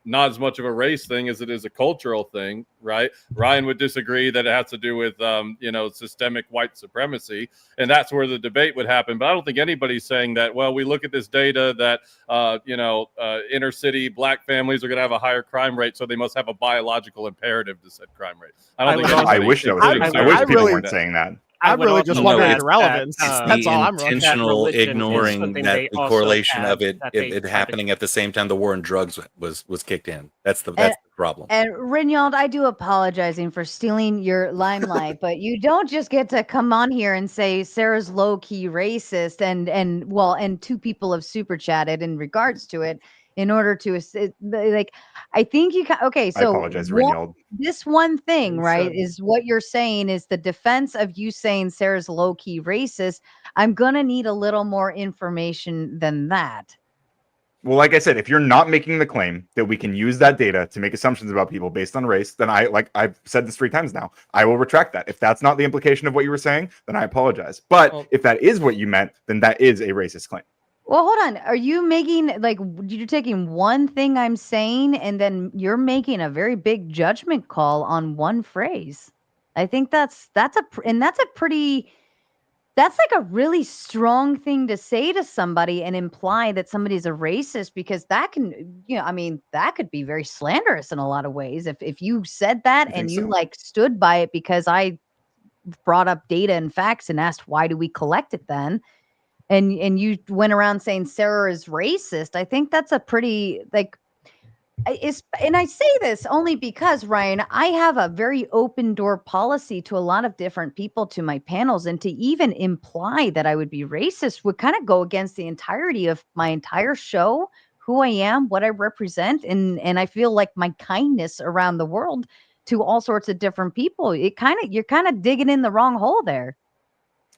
not as much of a race thing as it is a cultural thing, right? Ryan would disagree that it has to do with, systemic white supremacy. And that's where the debate would happen. But I don't think anybody's saying that, well, we look at this data that, inner city Black families are going to have a higher crime rate, so they must have a biological imperative to set crime rate. I wish that was. I wish people weren't saying that. I really just want that relevance. That's all I'm intentional ignoring that the correlation of it happening at the same time the war on drugs was kicked in. That's the problem. And Rinyald, I do apologizing for stealing your limelight, but you don't just get to come on here and say Sarah's low key racist and two people have super chatted in regards to it. In order to I think you can. Okay, so I apologize, Rinyald. This one thing, right, is what you're saying is the defense of you saying Sarah's low key racist. I'm gonna need a little more information than that. Well, like I said, if you're not making the claim that we can use that data to make assumptions about people based on race, then I've said this 3 times now. I will retract that. If that's not the implication of what you were saying, then I apologize. But if that is what you meant, then that is a racist claim. Well, hold on. Are you making you're taking one thing I'm saying and then you're making a very big judgment call on one phrase? I think that's like a really strong thing to say to somebody and imply that somebody's a racist, because that can, that could be very slanderous in a lot of ways. If you said that and you stood by it because I brought up data and facts and asked, why do we collect it then? And you went around saying Sarah is racist. I think that's a pretty and I say this only because, Ryan, I have a very open door policy to a lot of different people to my panels, and to even imply that I would be racist would kind of go against the entirety of my entire show, who I am, what I represent, and I feel like my kindness around the world to all sorts of different people. You're kind of digging in the wrong hole there.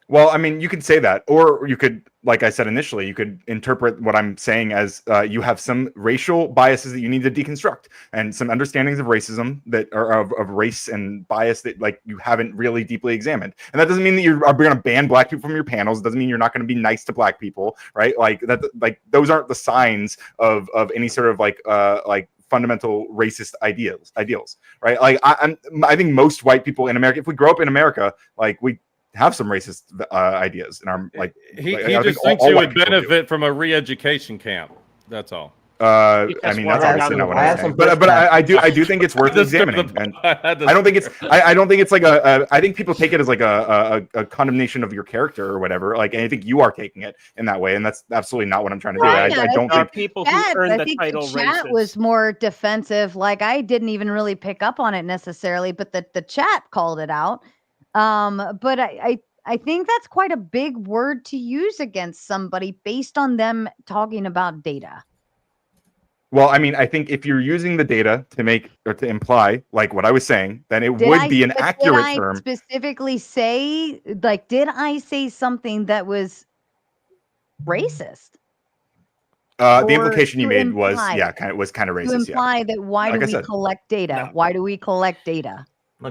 Well, I mean, you could say that, or you could, like I said initially, you could interpret what I'm saying as you have some racial biases that you need to deconstruct, and some understandings of racism that are of race and bias that you haven't really deeply examined. And that doesn't mean that you're going to ban Black people from your panels. It doesn't mean you're not going to be nice to Black people, right? Like that, those aren't the signs of any sort of fundamental racist ideals, right? Like I think most white people in America, if we grow up in America, we have some racist ideas in our he just thinks you would benefit from a re-education camp. That's all. I mean, that's obviously not what I'm saying. But I do think it's worth examining. And I don't think it's like I think people take it as like a condemnation of your character or whatever. And I think you are taking it in that way, and that's absolutely not what I'm trying to do. Right, I don't think people who earn the title the chat racist was more defensive. I didn't even really pick up on it necessarily, but the chat called it out. But I think that's quite a big word to use against somebody based on them talking about data. Well, I mean, I think if you're using the data to make or to imply what I was saying, then it would be an accurate term. Did I specifically say, did I say something that was racist? The implication you made was, kind of racist. To imply that why do we collect data? No. Why do we collect data?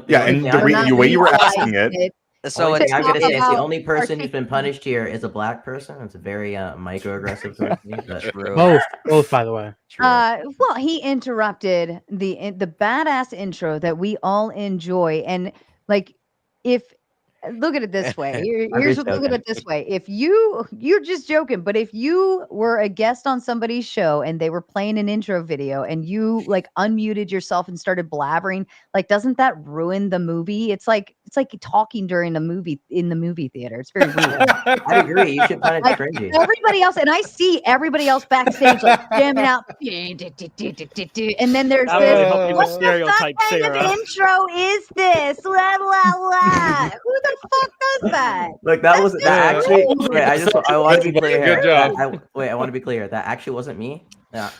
Yeah, and the way you were asking it. So Only it's thing I'm gonna say is the about only person who's been articulating- punished here is a black person. It's a very microaggressive towards me, but true. Both, by the way. True. Well, he interrupted the badass intro that we all enjoy, and like, if look at it this way, here's just what, look at joking. it this way: if you're just joking, but if you were a guest on somebody's show and they were playing an intro video and you like unmuted yourself and started blabbering, like, doesn't that ruin the movie? It's like talking during a movie in the movie theater. It's very rude. I agree. You should punish Like, cringy. everybody else, and I see everybody else backstage like jamming out, and then there's That would this. help you What with the stereotype, fuck kind of Sarah. intro is this? Blah blah blah. Who the fuck does that? Look, that was that Yeah. actually. Wait, I want to be clear. Good here. job. I want to be clear. That actually wasn't me. Yeah.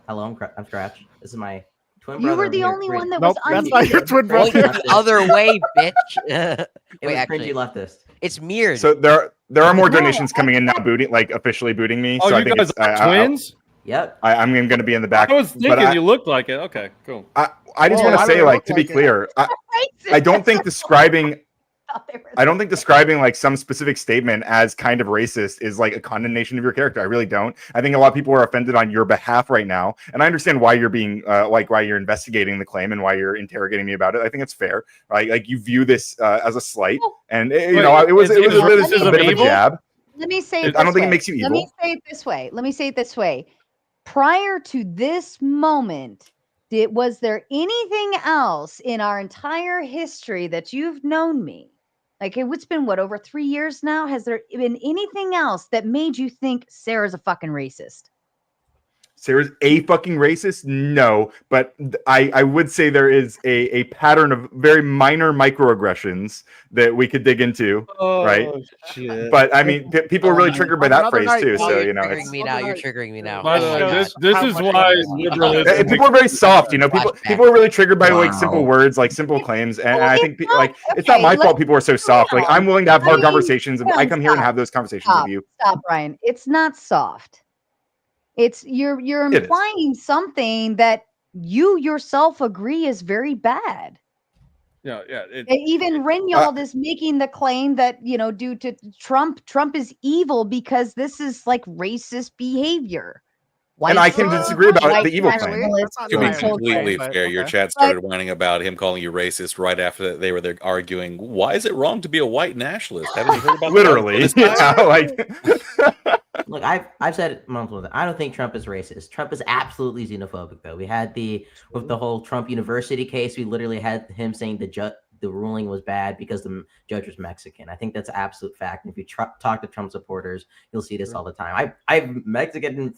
Hello, I'm Scratch. This is my twin You brother. were the We were only cringe- one that Nope, was that's not your unmuted. twin Point brother. the other way, bitch. It Wait, was actually, cringy leftist. it's mirrored. So there are more No, donations coming in now, booting like officially booting me. Oh, so I you think guys it's, are twins? Yep. I'm going to be in the back. I was but thinking you looked like it. Okay, cool. I just Oh, want why to do say, they like, look to be like it? clear, I don't think describing like some specific statement as kind of racist is like a condemnation of your character. I really don't. I think a lot of people are offended on your behalf right now, and I understand why you're being why you're investigating the claim and why you're interrogating me about it. I think it's fair. Like you view this as a slight, and it was is a bit of racism a evil? jab. Let me say it I this don't think it way. makes you Let me evil. say it this way. Prior to this moment, was there anything else in our entire history that you've known me? Like, it's been what, over 3 years now? Has there been anything else that made you think Sarah's a fucking racist? Sarah's a fucking racist? No, but I would say there is a pattern of very minor microaggressions that we could dig into, right? Shit. But I mean, people are really triggered by that Another phrase night, too. oh, So you're you know, triggering it's, me now. You're triggering me now. By the Oh way, my this God. this How is much why is it? liberalism. people are very soft. You know, people Flashback. are really triggered by like simple Wow. words, like simple claims, and Well, I it's think not- like it's not okay, my let's fault. People are so soft. Like I'm willing to have I hard mean, conversations. I come here and stop. have those conversations Stop. with you. Stop, Brian. It's not soft. It's you're It is. implying something that you yourself agree is very bad. Yeah. Even Ringwald is making the claim that, due to Trump is evil because this is like racist behavior. And I can White disagree about white the evil claim. nationalists, That's To be not so completely but fair, your okay. chat started whining about him calling you racist right after they were there arguing. Why is it wrong to be a white nationalist? Haven't you heard about Literally, that? yeah, like Look, I've said it multiple times. I don't think Trump is racist. Trump is absolutely xenophobic, though. We had with the whole Trump University case. We literally had him saying the ruling was bad because the judge was Mexican. I think that's an absolute fact. And if you talk to Trump supporters, you'll see this all the time. I have Mexican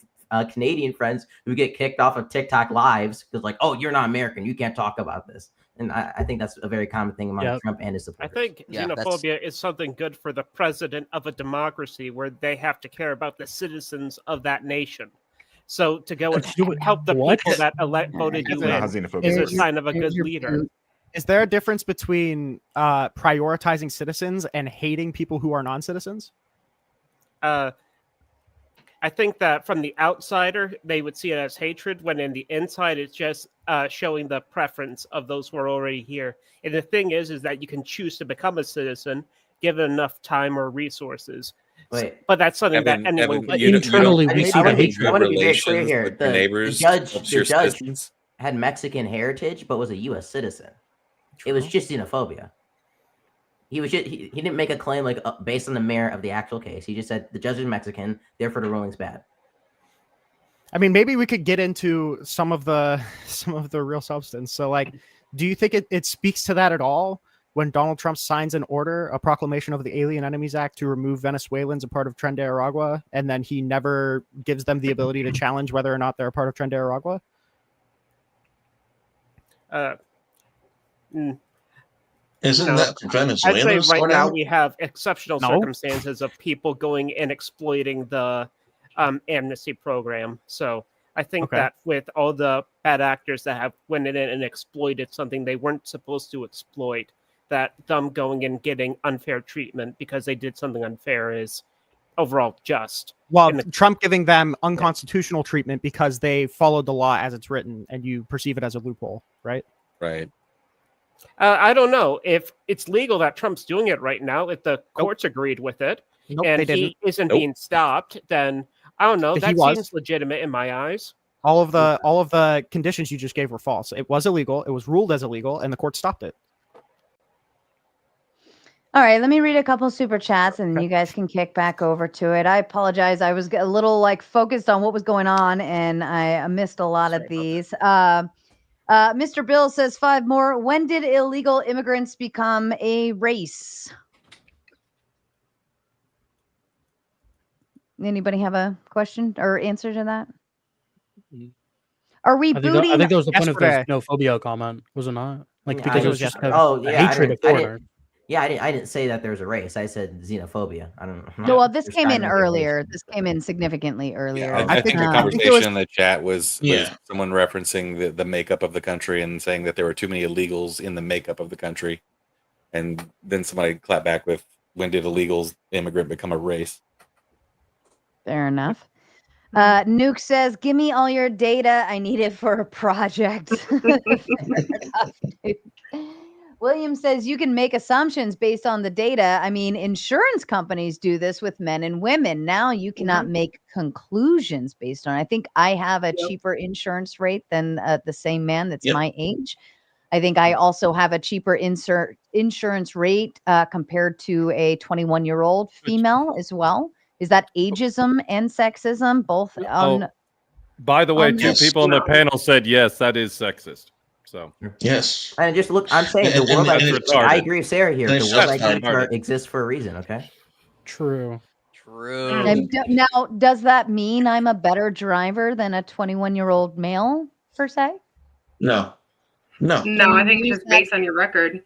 Canadian friends who get kicked off of TikTok lives because, like, oh, you're not American, you can't talk about this. And I think that's a very common thing among Trump and his I supporters. think Yeah, xenophobia is something good for the president of a democracy where they have to care about the citizens of that nation. So to go and help the What? people that voted you That's not how in xenophobia is a works. sign of a good leader. Is there a difference between prioritizing citizens and hating people who are non-citizens? I think that from the outsider, they would see it as hatred, when in the inside, it's just showing the preference of those who are already here. And the thing is that you can choose to become a citizen given enough time or resources. Wait. But that's something Evan, that anyone Evan, can you don't- Internally, you we don't see the have hatred. good I want to be very clear relations here. with your The neighbors, judge, helps the your judge citizens. had Mexican heritage, but was a U.S. citizen. It was just xenophobia. He didn't make a claim like based on the merit of the actual case. He just said the judge is Mexican, therefore the ruling's bad. I mean, maybe we could get into some of the real substance. So, like, do you think it speaks to that at all when Donald Trump signs an order, a proclamation of the Alien Enemies Act to remove Venezuelans a part of Tren de Aragua, and then he never gives them the ability to challenge whether or not they're a part of Tren de Aragua? Isn't No. that for I'd Venezuela? say right now we have exceptional No. circumstances of people going and exploiting the amnesty program. So I think Okay. that with all the bad actors that have went in and exploited something they weren't supposed to exploit, that them going and getting unfair treatment because they did something unfair is overall just. Well, And the- Trump giving them unconstitutional treatment because they followed the law as it's written, and you perceive it as a loophole, right? Right. I don't know if it's legal that Trump's doing it right now. If the courts agreed with it Nope, and they didn't. he isn't Nope. being stopped, then I don't know. He That was. seems legitimate in my eyes. All of the conditions you just gave were false. It was illegal. It was ruled as illegal, and the court stopped it. All right, let me read a couple super chats and you guys can kick back over to it. I apologize. I was a little like focused on what was going on and I missed a lot of these. Mr. Bill says 5 more. When did illegal immigrants become a race? Anybody have a question or answer to that? Are we I think, booting? I think that was the point of Yesterday. the xenophobia comment, was it not? Like Yeah, because I it was think just it was Oh, a yeah, hatred of foreigners. I didn't say that there's a race. I said xenophobia. I don't know. No, well, this came in describing the race. earlier. This came in significantly earlier. I think the I think conversation it was- in the chat was Yeah. someone referencing the makeup of the country and saying that there were too many illegals in the makeup of the country. And then somebody clapped back with, when did illegals immigrant become a race? Fair enough. Nuke says, "Give me all your data. I need it for a project." Fair enough, Nuke. William says, "You can make assumptions based on the data. I mean, insurance companies do this with men and women. Now you cannot make conclusions based on. I think I have a cheaper insurance rate than the same man that's my age. I think I also have a cheaper insurance rate compared to a 21-year-old female as well. Is that ageism and sexism both on?" By the way, on two this? people on the panel said yes, that is sexist. So Yes. And just look, I'm saying the And- world and I, it's I retarded. agree with Sarah here. And The it's world I justified. think are, exists for a reason. Okay. True. True. And now, does that mean I'm a better driver than a 21-year-old male per se? No. No. No, I think it's Use just that- based on your record.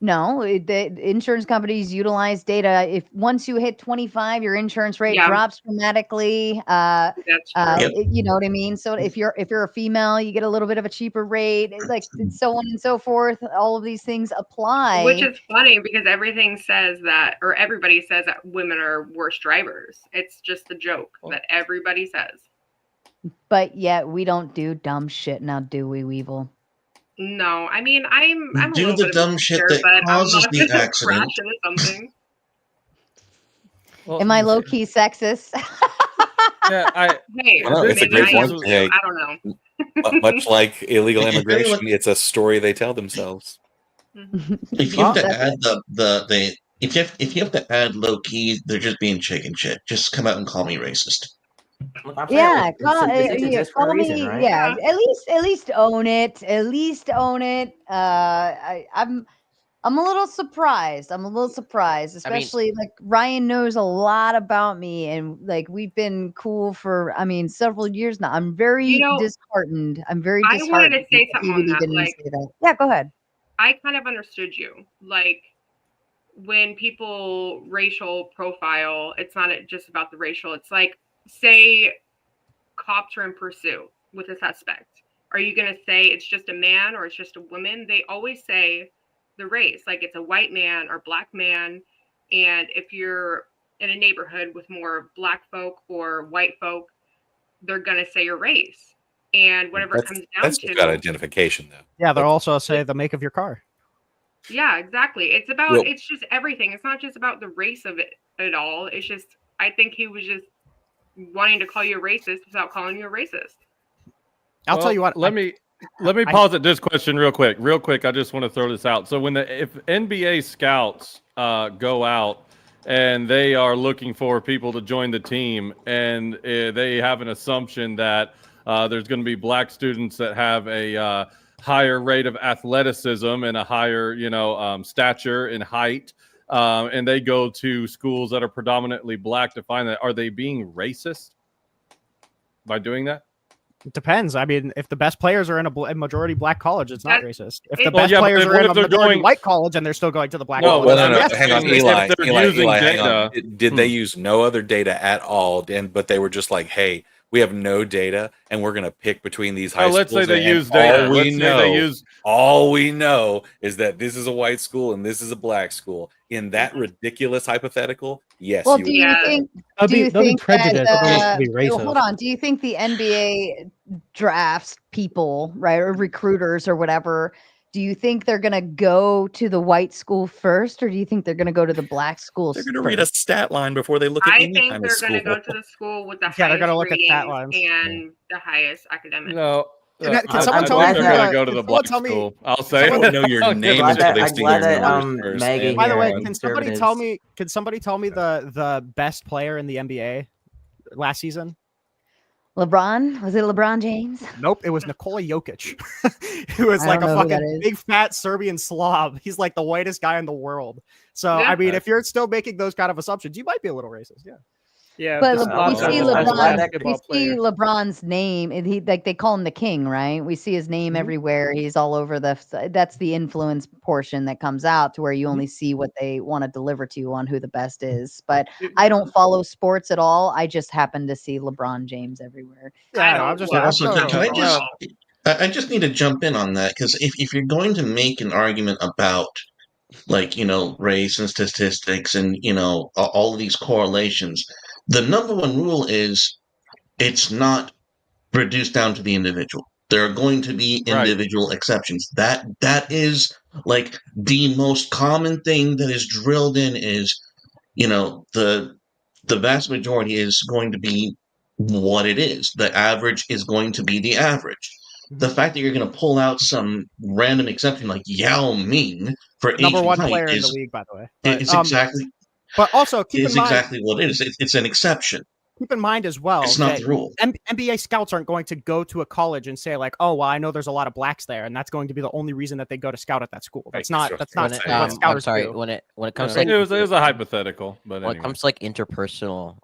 No, the insurance companies utilize data. If once you hit 25, your insurance rate Yeah. drops dramatically. That's true. You know what I mean. So if you're a female, you get a little bit of a cheaper rate, like so on and so forth. All of these things apply. Which is funny because everything says that, or everybody says that women are worse drivers. It's just a joke that everybody says. But yet we don't do dumb shit now, do we, Weevil? No, I mean I'm a Do little the bit dumb of a shit teacher, that but I'm causes not the gonna accident. crash into something. Am I low key sexist? Yeah, Hey, Well, no, it's a maybe great I am point. too. Hey, I don't know. much like illegal I tell you immigration, what- it's a story they tell themselves. If you have to Well, add the if you have to add low key, they're just being chicken shit. Just come out and call me racist. Look, I'm saying Yeah, statistics exist for a call reason, me. right? Yeah, at least own it. At least own it. I'm a little surprised. Especially like Ryan knows a lot about me, and like we've been cool for several years now. I'm very disheartened. I'm very I wanted disheartened. to say that he something on really that, didn't like- say that. Yeah, go ahead. I kind of understood you. Like when people racial profile, it's not just about the racial. It's like, say cops are in pursuit with a suspect. Are you going to say it's just a man or it's just a woman? They always say the race, like it's a white man or black man. And if you're in a neighborhood with more black folk or white folk, they're going to say your race. And whatever it comes down That's to. just about identification, though. Yeah, they'll also say the make of your car. Yeah, exactly. It's about Well- it's just everything. It's not just about the race of it at all. It's just I think he was just wanting to call you a racist without calling you a racist. I'll tell you what. Let me pause at this question real quick. Real quick, I just want to throw this out. So when if NBA scouts go out and they are looking for people to join the team, and they have an assumption that there's going to be black students that have a higher rate of athleticism and a higher, stature and height, and they go to schools that are predominantly black to find that, are they being racist by doing that? It depends. I mean, if the best players are in a majority black college, it's not racist. If the Well, best yeah, but players what are in if a they're majority going- white college and they're still going to the black No, college, Well, then no, yes, hang on, it's racist. Eli. If they're Eli, using hang on. data- Did they use no other data at all? But they were just like, hey, we have no data, and we're going to pick between these high Oh, let's schools. say they and use data. All we Let's say know, they use- all we know is that this is a white school and this is a black school. In that ridiculous hypothetical, yes. Well, you do would. you think? That'd Do be- you that'd be think prejudice. that? That'd be racist. Hold on. Do you think the NBA drafts people, right, or recruiters or whatever, Do you think they're gonna go to the white school first, or do you think they're gonna go to the black schools? They're going to read a stat line before they look at I any think kind of they're school. going to go to the school with the Yeah, they're highest gonna look at stat ratings lines. and the highest academic. No. Can someone I tell think me? they're going to go to can the someone black tell me? school. I'll say. someone- know your I'll name give it until to they you. see your numbers first. Megan By the way, here, can somebody conservatives- tell me? Can somebody tell me the best player in the NBA last season? LeBron? Was it LeBron James? Nope, it was Nikola Jokic. Who was I like a don't know who that fucking is. big fat Serbian Slav. He's like the whitest guy in the world. So Yeah. I mean, if you're still making those kind of assumptions, you might be a little racist. Yeah. Yeah, But the we Slavs are see the best LeBron. basketball We see players. LeBron's name. And he like they call him the king, right? We see his name everywhere. He's all over that's the influence portion that comes out to where you only see what they want to deliver to you on who the best is. But I don't follow sports at all. I just happen to see LeBron James everywhere. Yeah, no, I'm just. I'm Also, throwing can I it just out. I just need to jump in on that because if you're going to make an argument about like race and statistics and all of these correlations, the number one rule is it's not reduced down to the individual. There are going to be Right. individual exceptions. That is like the most common thing that is drilled in is the vast majority is going to be what it is. The average is going to be the average. The fact that you're going to pull out some random exception like Yao Ming for Number Asian one height player in the is league, by the way. But, it's exactly But also keep is in mind. exactly what it is. It's an exception. Keep in mind as well. It's not that the rule. NBA scouts aren't going to go to a college and say like, "Oh, well, I know there's a lot of blacks there," and that's going to be the only reason that they go to scout at that school. That's not. That's not When it, what I'm scouters sorry. do. When it comes Yeah. to It was a hypothetical, but when anyway. it comes to like interpersonal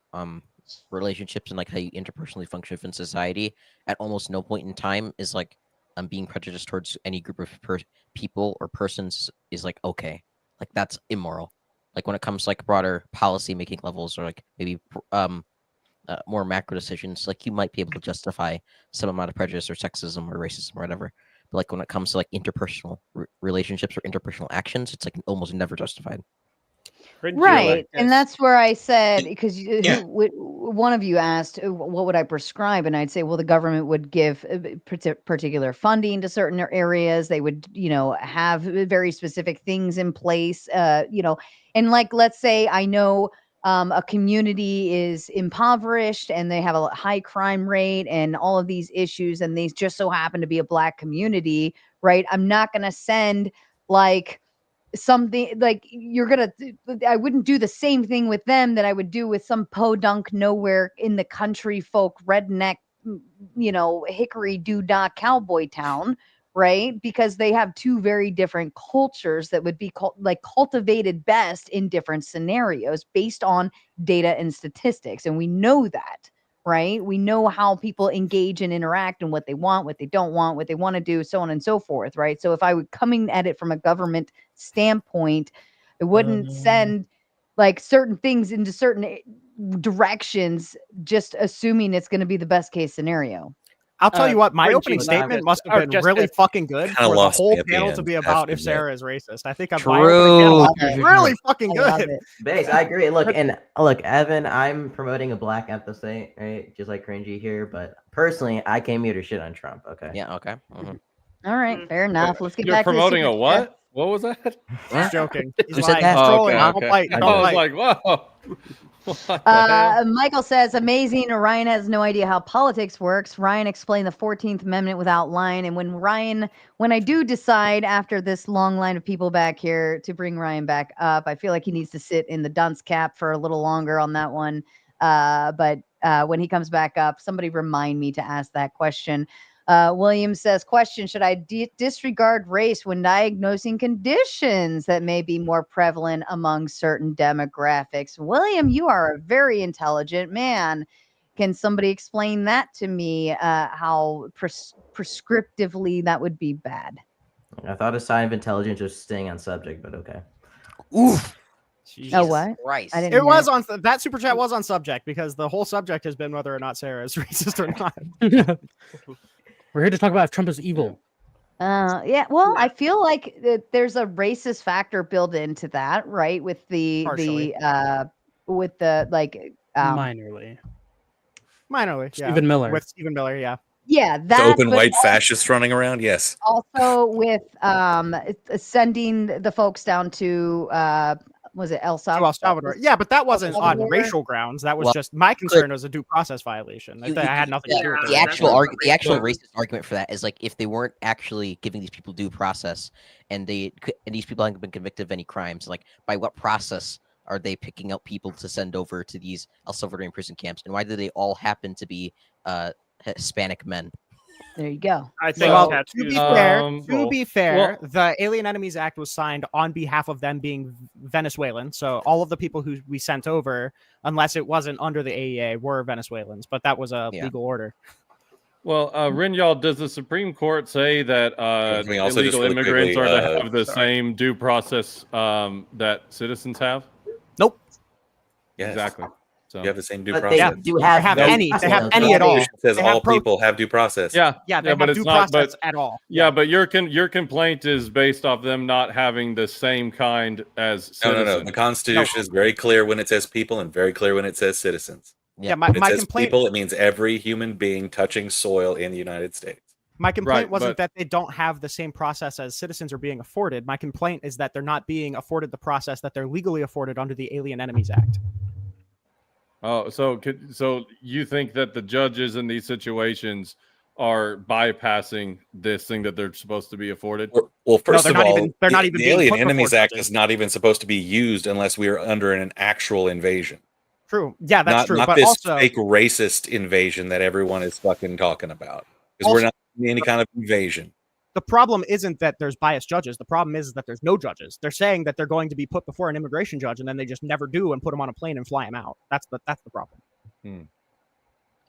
relationships and like how you interpersonally function within society, at almost no point in time is like being prejudiced towards any group of people or persons is like okay, like that's immoral. Like when it comes to like broader policy making levels or like maybe more macro decisions, like you might be able to justify some amount of prejudice or sexism or racism or whatever. But like when it comes to like interpersonal relationships or interpersonal actions, it's like almost never justified. Right. And that's where I said, because Yeah. one of you asked, what would I prescribe? And I'd say, well, the government would give particular funding to certain areas. They would, have very specific things in place, and like, let's say I know a community is impoverished and they have a high crime rate and all of these issues, and they just so happen to be a Black community, right? I'm not going to send like something like I wouldn't do the same thing with them that I would do with some podunk nowhere in the country folk redneck, hickory doodah cowboy town, right? Because they have two very different cultures that would be cultivated best in different scenarios based on data and statistics. And we know that, right? We know how people engage and interact and what they want, what they don't want, what they want to do, so on and so forth, right? So if I were coming at it from a government standpoint, I wouldn't send like certain things into certain directions, just assuming it's going to be the best case scenario. I'll tell you what, my Reggie, opening statement must have been just really as- fucking good Kinda for the lost me whole at the panel to end, be I have about to if admit. Sarah is racist. I think my True. opening panel was Okay. really fucking I love good. it. Base, I agree. Look, Evan, I'm promoting a Black empathy, right? Just like Cringy here, but personally, I came here to shit on Trump. Okay. Yeah. Okay. Mhm. All right, fair enough. Let's get You're back promoting to a the super what? chat. What was that? He's joking. He's Who said lying. that? He's Oh, trolling. okay, Don't okay. fight. I Don't was fight. like, whoa. What the hell? Michael says, amazing. Ryan has no idea how politics works. Ryan explained the 14th Amendment without line. And when I do decide after this long line of people back here to bring Ryan back up, I feel like he needs to sit in the dunce cap for a little longer on that one. But when he comes back up, somebody remind me to ask that question. William says, question, should I disregard race when diagnosing conditions that may be more prevalent among certain demographics? William, you are a very intelligent man. Can somebody explain that to me, how prescriptively that would be bad? I thought a sign of intelligence was staying on subject, but okay. Oof. Oh, what? Christ. I didn't It hear was on that super chat was on subject because the whole subject has been whether or not Sarah is racist or not. We're here to talk about if Trump is evil. Yeah, well, I feel like there's a racist factor built into that, right? With Partially. with the like Minorly. Minorly, yeah. Stephen Miller. With Stephen Miller, yeah. Yeah, The that open but white al- fascists running around. Yes. also with sending the folks down to was it El To El Salvador. Yeah, but that wasn't on Salvador. racial grounds. That was Well, just my you could- concern was a due process violation. You I had could- nothing to do with the it. actual the actual But- racist argument for that is like if they weren't actually giving these people due process and these people haven't been convicted of any crimes, like by what process are they picking out people to send over to these El Salvadorian prison camps, and why do they all happen to be Hispanic men? There you go. I think Well, that's to be useful. fair, well- the Alien Enemies Act was signed on behalf of them being Venezuelan. So all of the people who we sent over, unless it wasn't under the AEA, were Venezuelans. But that was a legal order. Well, Rinyal, does the Supreme Court say that Can we also just illegal really immigrants quickly, are to have the same due process that citizens have? Nope. Yes. Exactly. So You have the same due But process. they do have any at all. It says They have all people have due process. Yeah, Yeah, they but have it's due not. process But at all. yeah, but your complaint is based off them not having the same kind as No, citizens. The Constitution is very clear when it says people and very clear when it says citizens. Yeah, my When it says complaint. people, it means every human being touching soil in the United States. My complaint Right, wasn't but- that they don't have the same process as citizens are being afforded. My complaint is that they're not being afforded the process that they're legally afforded under the Alien Enemies Act. Oh, so you think that the judges in these situations are bypassing this thing that they're supposed to be afforded? Well, first they're of not all, even- they're not even the being Alien put before Enemies Act judges. is not even supposed to be used unless we are under an actual invasion. True. Yeah, that's not, true. Not But this also, fake racist invasion that everyone is fucking talking about. Because we're not in any kind of invasion. the problem isn't that there's biased judges. The problem is that there's no judges. They're saying that they're going to be put before an immigration judge, and then they just never do and put them on a plane and fly them out. That's the problem.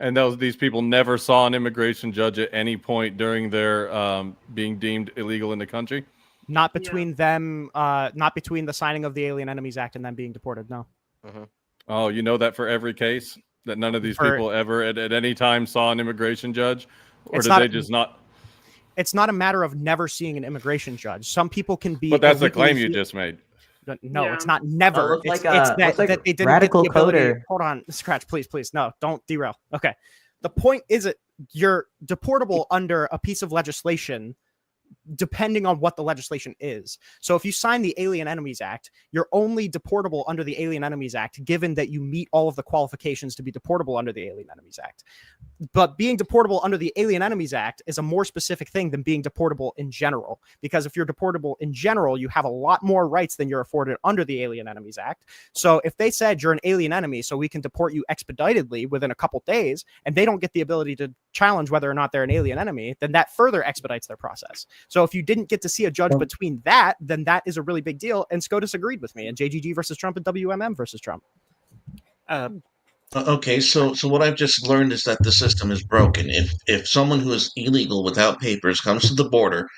And these people never saw an immigration judge at any point during their being deemed illegal in the country? Not between them, not between the signing of the Alien Enemies Act and them being deported. No. Oh, you know that for every case? That none of these For- people ever at any time saw an immigration judge? Or It's did not- they just not? It's not a matter of never seeing an immigration judge. Some people can be. But that's the illegally claim you here- just made. No, Yeah. it's not never. looks It's, like it's a- that, looks like that they didn't Radical get the ability. Coder. Hold on, Scratch, please. No, don't derail. Okay. The point is that you're deportable under a piece of legislation depending on what the legislation is. So if you sign the Alien Enemies Act, you're only deportable under the Alien Enemies Act, given that you meet all of the qualifications to be deportable under the Alien Enemies Act. But being deportable under the Alien Enemies Act is a more specific thing than being deportable in general. Because if you're deportable in general, you have a lot more rights than you're afforded under the Alien Enemies Act. So if they said you're an alien enemy, so we can deport you expeditedly within a couple days, and they don't get the ability to challenge whether or not they're an alien enemy, then that further expedites their process. So if you didn't get to see a judge between that, then that is a really big deal. And SCOTUS agreed with me, and JGG versus Trump and WMM versus Trump. Okay, so what I've just learned is that the system is broken. If someone who is illegal without papers comes to the border,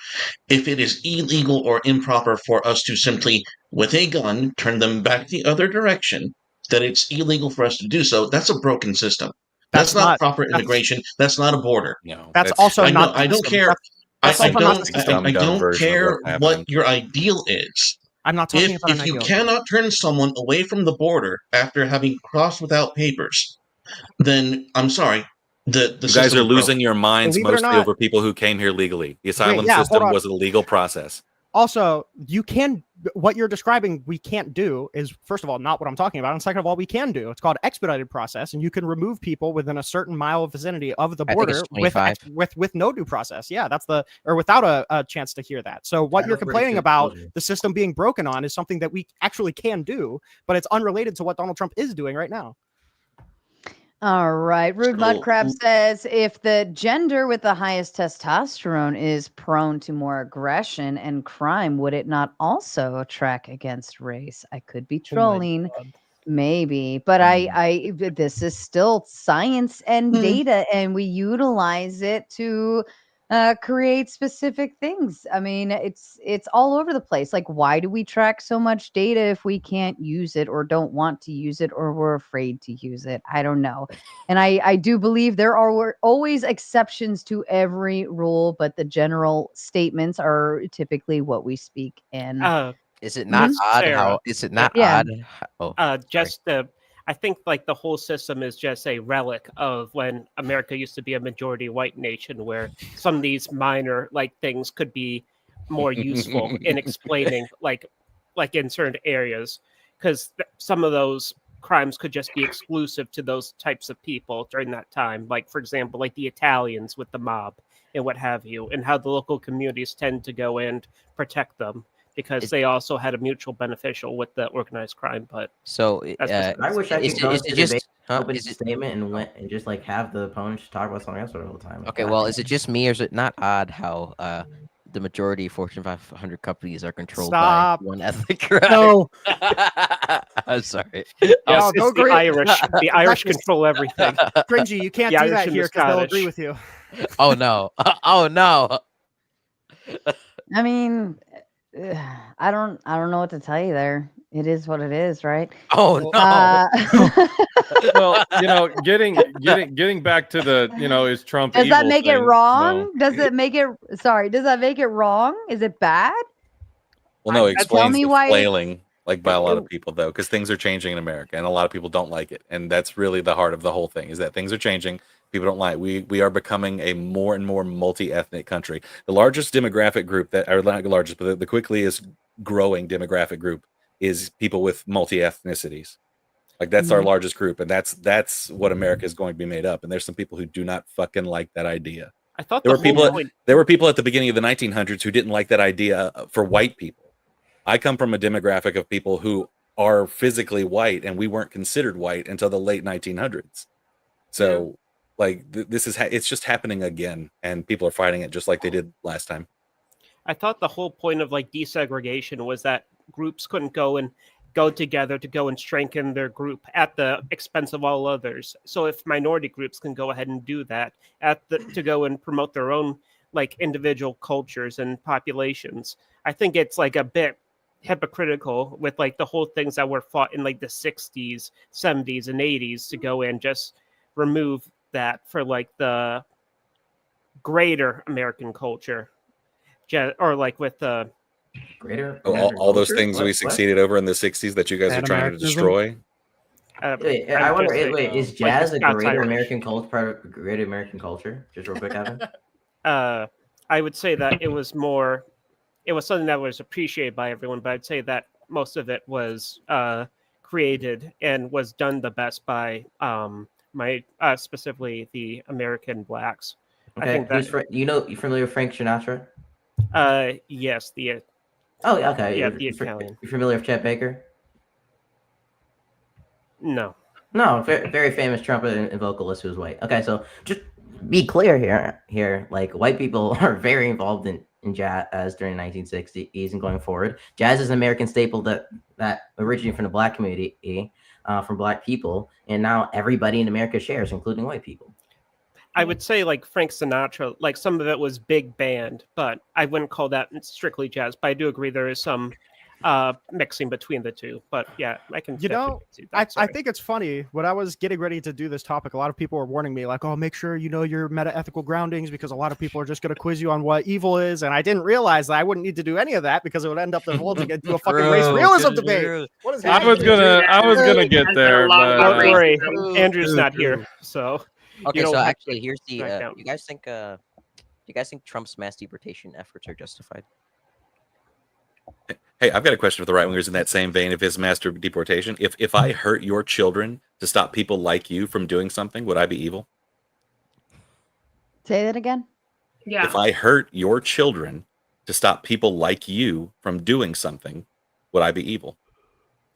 if it is illegal or improper for us to simply, with a gun, turn them back the other direction, that it's illegal for us to do so, that's a broken system. That's not proper immigration. That's not a border. No, That's also I know, not the I don't system. care. That's I also not the system. don't version of care what's what happening. your ideal is. I'm not talking about an If you ideal. cannot turn someone away from the border after having crossed without papers, then I'm sorry. The You system guys are is broken. losing your minds Believe it or mostly not- over people who came here legally. The asylum yeah, hold system on. was a legal process. Also, what you're describing we can't do is, first of all, not what I'm talking about, and second of all, we can do. It's called expedited process, and you can remove people within a certain mile vicinity of the I think it's border 25. with no due process. Yeah, that's or without a chance to hear that. So what Yeah, you're that's pretty complaining good about, closure. the system being broken on, is something that we actually can do, but it's unrelated to what Donald Trump is doing right now. All right. Rude So- Mudcrab says if the gender with the highest testosterone is prone to more aggression and crime, would it not also track against race? I could be trolling, maybe, but this is still science and data, and we utilize it to create specific things. I mean, it's all over the place. Like, why do we track so much data if we can't use it or don't want to use it or we're afraid to use it? I don't know. And I do believe there are always exceptions to every rule, but the general statements are typically what we speak in. Is it not odd Sarah. how? Is it not Yeah. odd? Oh, Just I think like the whole system is just a relic of when America used to be a majority white nation, where some of these minor like things could be more useful in explaining like in certain areas, because some of those crimes could just be exclusive to those types of people during that time. Like, for example, like the Italians with the mob and what have you, and how the local communities tend to go and protect them because they also had a mutual beneficial with the organized crime. But So I wish I is, could go is into it debate, just open is it, statement, and just like have the opponents talk about something else all the time. okay? Well, is it just me, or is it not odd how the majority of Fortune 500 companies are controlled Stop. by one ethnic group? No. I'm sorry. yes, Oh, it's don't the agree. Irish. The Irish That's- control everything. Cringy, you can't The do Irish that and here the because they'll Scottish. agree with you. Oh no! Oh no! I mean, I don't know what to tell you there. It is what it is, right? Oh no! Well, getting back to the, is Trump Does that evil make it thing, wrong? Does it make it? Sorry, does that make it wrong? Is it bad? Well, no, it Tell explains me the why it's- flailing like by a lot of people though, because things are changing in America, and a lot of people don't like it, and that's really the heart of the whole thing: is that things are changing. People don't like. We are becoming a more and more multi-ethnic country. The largest demographic group that, or not the largest, but the quickest growing demographic group is people with multi-ethnicities. Like that's our largest group, and that's what America is going to be made up. And there's some people who do not fucking like that idea. I thought There the were people. whole point. There were people at the beginning of the 1900s who didn't like that idea for white people. I come from a demographic of people who are physically white, and we weren't considered white until the late 1900s. So, like, this is it's just happening again, and people are fighting it just like they did last time. I thought the whole point of like desegregation was that groups couldn't go together to go and strengthen their group at the expense of all others. So if minority groups can go ahead and do that to go and promote their own like individual cultures and populations, I think it's like a bit hypocritical with like the whole things that were fought in like the 60s, 70s, and 80s to go and just remove that for like the greater American culture, or like with the greater all those things we succeeded over in the 60s that you guys are trying to destroy. Wait, I wonder. Is jazz like a the greater Scots-Irish. American culture? Part of greater American culture? Just real quick, Evan. I would say that it was something that was appreciated by everyone, but I'd say that most of it was created and was done the best by specifically the American blacks. I Okay, think that you familiar with Frank Sinatra? yes, the Oh, okay. yeah, You're- the you're fa- Italian. You familiar with Chet Baker? No. No, very famous trumpet and vocalist who was white. Okay, so just be clear here, like white people are very involved in jazz during the 1960s and going forward. Jazz is an American staple that originated from the black community, from black people, and now everybody in America shares, including white people. I would say like Frank Sinatra, like some of it was big band, but I wouldn't call that strictly jazz. But I do agree there is some mixing between the two. But yeah, I can. definitely see that. I think it's funny. When I was getting ready to do this topic, a lot of people were warning me, like, "Oh, make sure you know your meta-ethical groundings because a lot of people are just going to quiz you on what evil is." And I didn't realize that I wouldn't need to do any of that because it would end up divulging into a fucking race realism debate. What is I was gonna get there, but Don't worry, Andrew's not here, so. Okay, you don't so have actually, to here's the. back down. You guys think Trump's mass deportation efforts are justified? Hey, I've got a question for the right wingers in that same vein of his master deportation. If I hurt your children to stop people like you from doing something, would I be evil? Say that again. Yeah. If I hurt your children to stop people like you from doing something, would I be evil?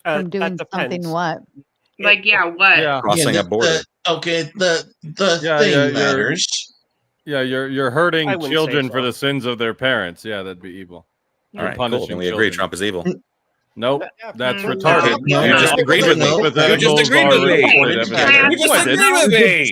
From doing something what? Like, yeah, what? Crossing a border. The Yeah, thing yeah, matters. Yeah, you're hurting I wouldn't say children for so. the sins of their parents. Yeah, that'd be evil. All right, Punishing cool. Then we agree children. Trump is evil. Nope, that's No. retarded. No, You just agreed with me. You just agreed with me. You just agreed with me.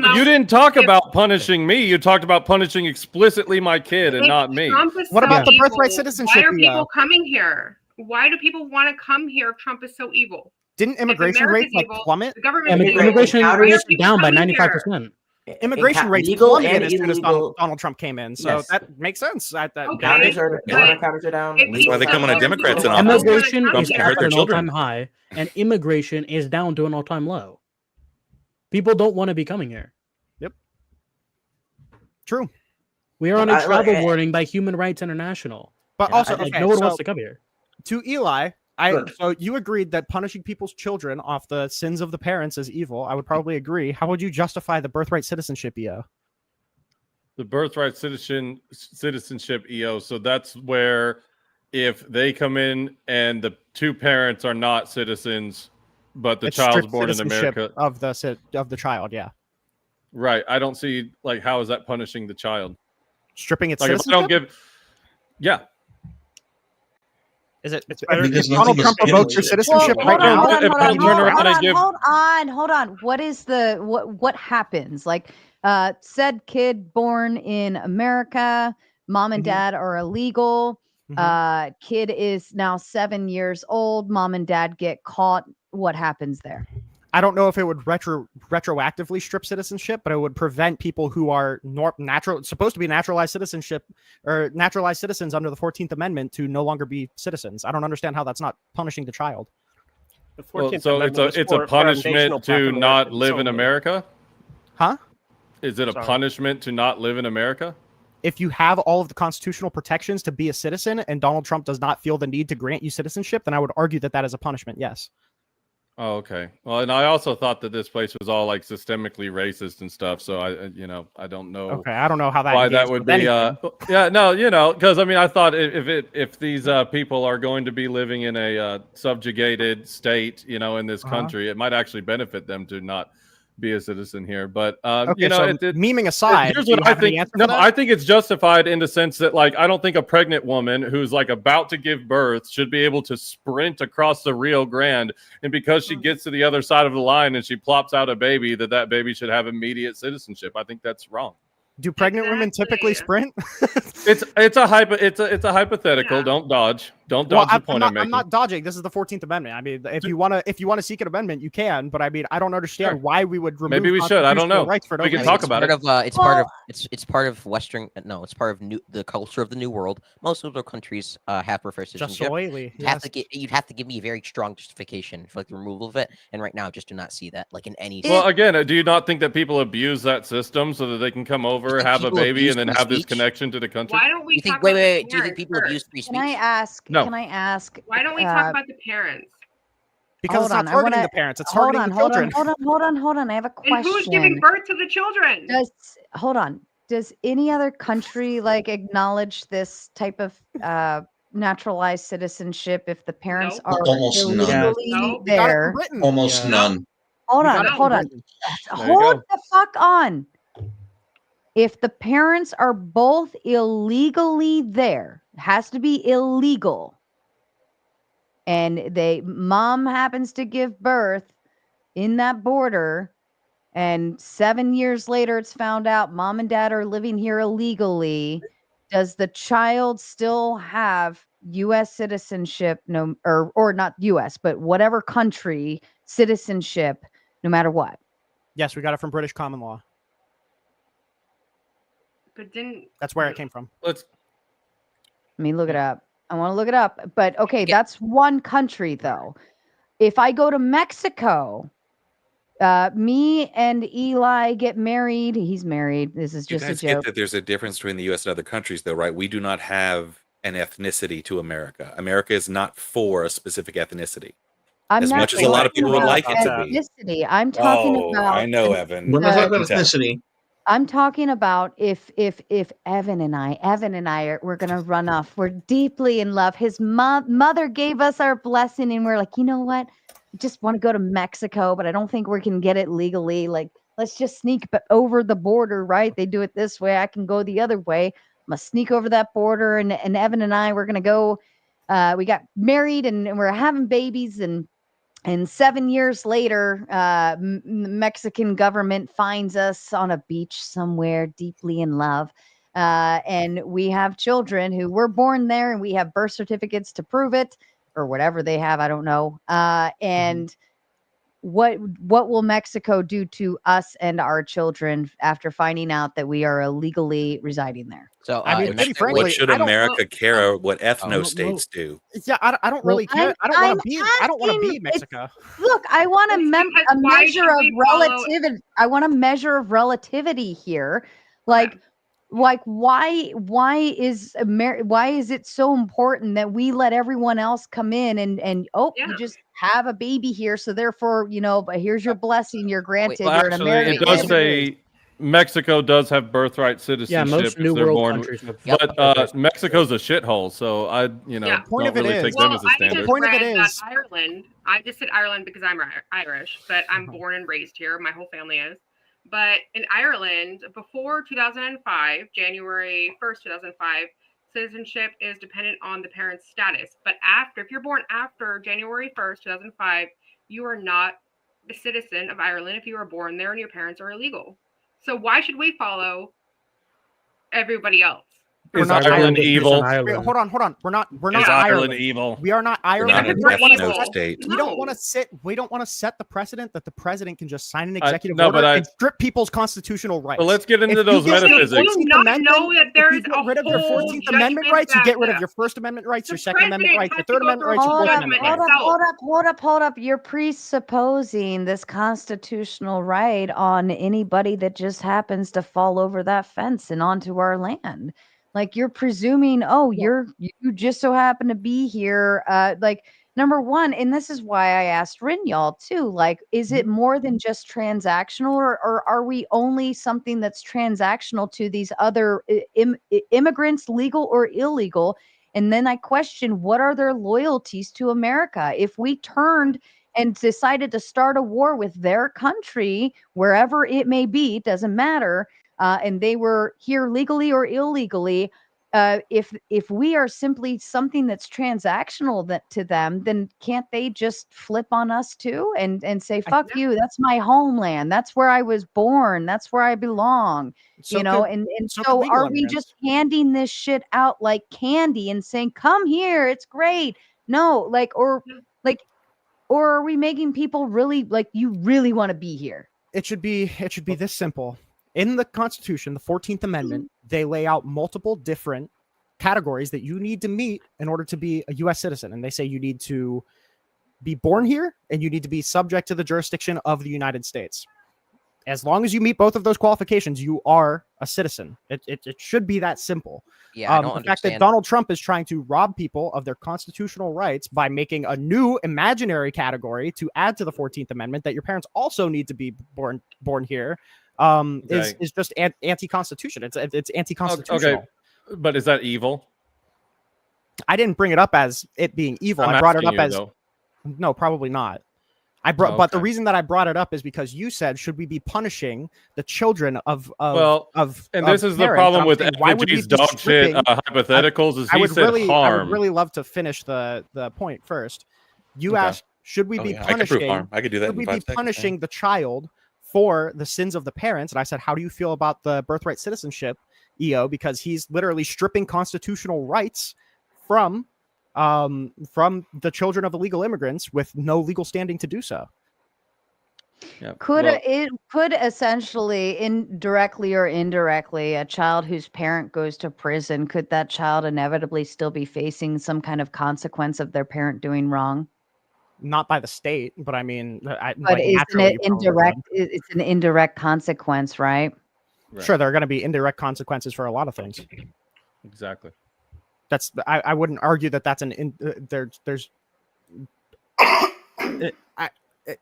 No, you didn't talk about punishing me. You talked about punishing explicitly my kid and If not me. Trump is What so about the evil, birthright citizenship? Why are people coming here? Why do people want to come here if Trump is so evil? Didn't If immigration America's rates like evil, plummet? the government is evil. Immigration Why are is people down by coming here? 95%. Immigration rates legal plummeted and as soon as illegal. Donald Trump came in, so Yes. that makes sense. That Encounters are down. That's why they come on a Democrats in office. Immigration Trump's is gonna hurt at their an children. all-time high, and immigration is down to an all-time low. People don't want to be coming here. Yep. True. We are on a I- travel I- warning by Human Rights International. But also, Like, okay, no one so wants to come here. to Eli, so you agreed that punishing people's children off the sins of the parents is evil. I would probably agree. How would you justify the birthright citizenship, EO? The birthright citizenship EO. So that's where if they come in and the two parents are not citizens, but the It's child's strict born in citizenship America, of the child. Yeah, right? I don't see like how is that punishing the child? stripping its Like if I citizenship. don't give, yeah. Is it? It's better- if Because Donald nothing Trump is revokes your given. citizenship Well, right hold on, now, hold on, how hold do you on, interact? hold on. Hold on. What is the what happens? Like said kid born in America, mom and Mhm. dad are illegal. Mhm. Kid is now 7 years old, mom and dad get caught. What happens there? I don't know if it would retroactively strip citizenship, but it would prevent people who are supposed to be naturalized citizenship or naturalized citizens under the 14th Amendment to no longer be citizens. I don't understand how that's not punishing the child. The Well, 14th so Amendment was it's a for foundational punishment Black to not Americans live in only. America. Huh? Is it a Sorry. punishment to not live in America? If you have all of the constitutional protections to be a citizen and Donald Trump does not feel the need to grant you citizenship, then I would argue that that is a punishment. Yes. Oh, okay. Well, and I also thought that this place was all like systemically racist and stuff. So I don't know. Okay. I don't know how that Why that engages would with be? anything. Yeah, no, because I mean, I thought if these people are going to be living in a subjugated state, in this Uh-huh. country, it might actually benefit them to not be a citizen here. But Okay, so memeing aside, here's do what you I have any think. answer for No, that? I think it's justified in the sense that, like, I don't think a pregnant woman who's like about to give birth should be able to sprint across the Rio Grande, and because she gets to the other side of the line and she plops out a baby, that baby should have immediate citizenship. I think that's wrong. Do pregnant women typically sprint? It's a hypothetical. Yeah. Don't dodge. Don't Well, dodge the point I'm I'm making. not dodging. This is the 14th Amendment. I mean, if you want to seek an amendment, you can. But I mean, I don't understand Sure. why we would remove. Maybe we should. I don't constitutional know. Rights for no We can reason. talk about it. It's part of it's part of Western. No, it's part of the culture of the New World. Most of the countries have preferred Just citizenship. oily. You'd have to give me a very strong justification for like the removal of it. And right now, I just do not see that like in any. Well, again, do you not think that people abuse that system so that they can come over, think have a people baby, abuse and then free have this speech? connection to the country? Why don't we You think? talk Wait, about the wait. Do you think parents people first? abuse free speech? Can I ask? No. Can I ask? Why don't we talk about the parents? Because it's not targeting the parents. It's targeting the children. Hold on. I have a question. And who's giving birth to the children? Hold on. Does any other country like acknowledge this type of naturalized citizenship if the parents Nope. are Almost none. illegally Nope. We got it from there? Britain. Almost Yeah. none. Hold We on, got it from hold on. Britain. There you Hold go. the fuck on. If the parents are both illegally there, it has to be illegal. And mom happens to give birth in that border, and 7 years later it's found out mom and dad are living here illegally. Does the child still have U.S. citizenship? No, or not U.S., but whatever country citizenship, no matter what. Yes, we got it from British common law. But didn't That's where it came from. Let's. Let me look it up. I want to look it up. But okay, that's one country though. If I go to Mexico, me and Eli get married. He's married. This is You just a guys get joke. that there's a difference between the U.S. and other countries, though, right? We do not have an ethnicity to America. America is not for a specific ethnicity. I'm as not much as a lot of talking people would about like it to be. ethnicity. I'm talking Oh, about. I know, Evan. We're not talking Uh, about ethnicity. I'm talking about if Evan and I we're gonna run off. We're deeply in love. His mother gave us our blessing, and we're like, you know what? I just want to go to Mexico, but I don't think we can get it legally. Like, let's just sneak over the border, right? They do it this way. I can go the other way. I'm gonna sneak over that border, and Evan and I we're gonna go. We got married, and we're having babies, and 7 years later, the Mexican government finds us on a beach somewhere deeply in love. And we have children who were born there, and we have birth certificates to prove it, or whatever they have. I don't know. And what will Mexico do to us and our children after finding out that we are illegally residing there? So I mean, pretty frankly, What should I don't- America care what no. ethno-states do? Yeah, I don't really care. I don't want to be. I don't want to be Mexico. Look, I want It's a because why measure should of we follow- relativity. I want a measure of relativity here. Like why is why is it so important that we let everyone else come in and you just have a baby here, so therefore, but here's your blessing, you're granted, Well, you're an actually, American. it does say Mexico does have birthright citizenship. most if New they're World born countries with- have- But Mexico's a shithole, so I, Point of don't it really is- take them Well, as a I standard. just Point of it read that is- Ireland. I just said Ireland because I'm Irish, but I'm born and raised here. My whole family is. But in Ireland, before 2005, January 1st, 2005, citizenship is dependent on the parent's status. But if you're born after January 1st, 2005, you are not a citizen of Ireland if you were born there and your parents are illegal. So why should we follow everybody else? We're Is not Ireland Ireland. evil? Wait, hold on. We're not Is Ireland. Ireland evil? We are not Ireland. not an We don't wanna ethno set- state. We don't want to sit. We don't want to set the precedent that the president can just sign an I- executive no, order but and strip people's constitutional rights. But let's get into If you those get rid of metaphysics. the Do you 14th not Amendment, know that if there's you get rid of your a whole 14th Amendment judgment rights, you get rid that of your First Amendment rights, your the Second Amendment president rights, your has to Third go Amendment through rights, your all Fourth that Amendment judgment rights. itself. Hold up. You're presupposing this constitutional right on anybody that just happens to fall over that fence and onto our land. Like, you're presuming, you just so happen to be here. Like, number one, and this is why I asked Y'all too, like, is it more than just transactional, or are we only something that's transactional to these other immigrants, legal or illegal? And then I question, what are their loyalties to America? If we turned and decided to start a war with their country, wherever it may be, doesn't matter, and they were here legally or illegally, if we are simply something that's transactional to them, then can't they just flip on us too and say, fuck you, that's my homeland, that's where I was born, that's where I belong, So and so so could legal are we immigrants. just handing this shit out like candy and saying, come here, it's great? No, or are we making people really, like, you really want to be here? It should be this simple. In the Constitution, the 14th Amendment, they lay out multiple different categories that you need to meet in order to be a U.S. citizen. And they say you need to be born here and you need to be subject to the jurisdiction of the United States. As long as you meet both of those qualifications, you are a citizen. It should be that simple. Yeah, I don't the fact that understand. Donald Trump is trying to rob people of their constitutional rights by making a new imaginary category to add to the 14th Amendment that your parents also need to be born here is just anti-constitution. It's anti-constitutional. Okay, but is that evil? I didn't bring it up as it being evil. I'm I brought it asking up as though. no, probably not. But the okay. reason that I brought it up is because you said, should we be punishing the children of and this is the parents? problem I'm with saying, why would we FG's be dog shit stripping- hypotheticals. Is I he would said really, I harm? would really love to finish the point first. You Okay. asked, should we be I can prove punishing? harm. I could do that Should in we 5 be seconds. punishing the child for the sins of the parents? And I said, how do you feel about the birthright citizenship, EO? Because he's literally stripping constitutional rights from the children of illegal immigrants with no legal standing to do so. Yeah. Could well, it could essentially, directly or indirectly, a child whose parent goes to prison, could that child inevitably still be facing some kind of consequence of their parent doing wrong? Not by the state, but I mean, But isn't naturally it you probably indirect? would. It's an indirect consequence, right? right. Sure, there are going to be indirect consequences for a lot of things. Exactly. That's I wouldn't argue that that's there's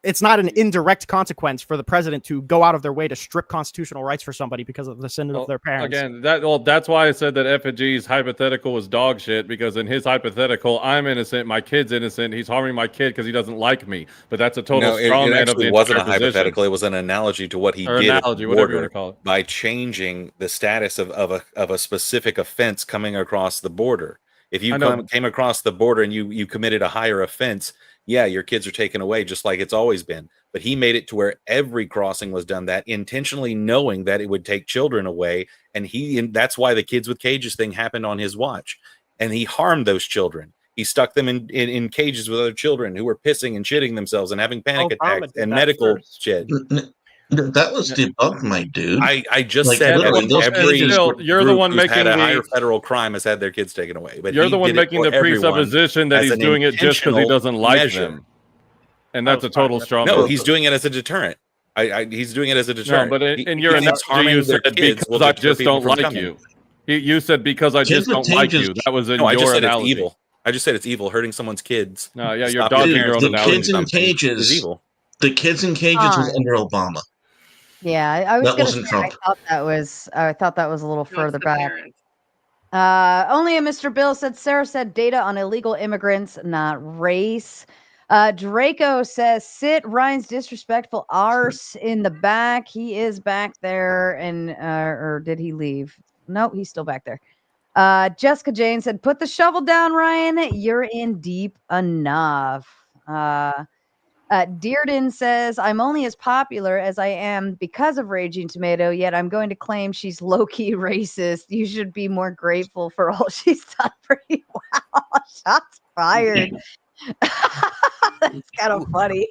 it's not an indirect consequence for the president to go out of their way to strip constitutional rights for somebody because of the sin of their parents. Again, that's why I said that FG's hypothetical was dog shit, because in his hypothetical, I'm innocent, my kid's innocent, he's harming my kid because he doesn't like me. But that's a total No, straw it man of actually the wasn't a entire position. hypothetical. It was an analogy to what he Or did at analogy, the whatever you border want to call it. by changing the status of a specific offense coming across the border. If you I know. came across the border and you committed a higher offense, yeah, your kids are taken away just like it's always been. But he made it to where every crossing was done that, intentionally knowing that it would take children away. And that's why the kids with cages thing happened on his watch. And he harmed those children. He stuck them in cages with other children who were pissing and shitting themselves and having panic Obama attacks did and that medical first. shit. That was debunked, my dude. I just Like, said literally, that those every cages still, you're the group one who's had making a higher the federal crime has had their kids taken away. But you're he the one did it making for the everyone presupposition that as he's an doing it just because he intentional doesn't like measure. them, and that's a total straw No, man. he's doing it as a deterrent. He's doing it as a No, deterrent. but in your he thinks analogy, you said kids will because I deter just people don't from like coming. you. You said because I Kids just with don't like cages- you. That was in No, I just your said analogy. it's evil. I just said it's evil hurting someone's kids. No, yeah, you're Stop dodging their your own The parents from kids in analogy. something cages. is evil. The kids in cages was Fine. under Obama. Yeah, I was That gonna wasn't say Trump. I thought that was a little No, it's further the back. parents. Only a Mr. Bill said Sarah said data on illegal immigrants, not race. Draco says sit Ryan's disrespectful arse in the back. He is back there, and or did he leave? No, he's still back there. Jessica Jane said, "Put the shovel down, Ryan. You're in deep enough." Dearden says, "I'm only as popular as I am because of Raging Tomato, yet I'm going to claim she's low-key racist. You should be more grateful for all she's done for you." Wow, shots fired. That's kind of funny.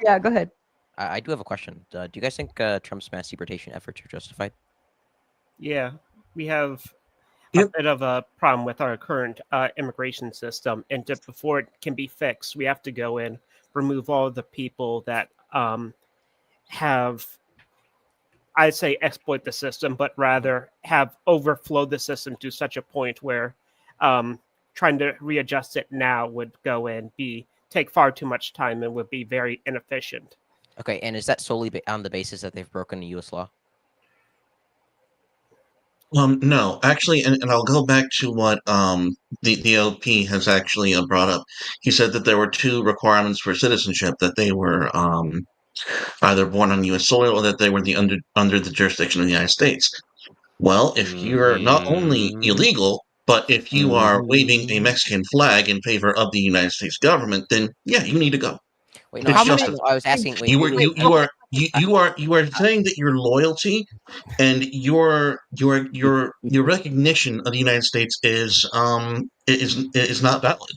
Yeah, go ahead. I do have a question. Do you guys think Trump's mass deportation efforts are justified? Yeah, we have a bit of a problem with our current immigration system, and before it can be fixed, we have to go in, remove all the people that have, I'd say, exploit the system, but rather have overflowed the system to such a point where trying to readjust it now would go and take far too much time and would be very inefficient. Okay, and is that solely on the basis that they've broken the U.S. law? No, actually, and I'll go back to what the LP has actually brought up. He said that there were two requirements for citizenship: that they were either born on U.S. soil or that they were under the jurisdiction of the United States. Well, if you're not only illegal, but if you are waving a Mexican flag in favor of the United States government, then yeah, you need to go. Wait, no, It's I justified. was asking. Wait, You are saying that your loyalty and your recognition of the United States is not valid.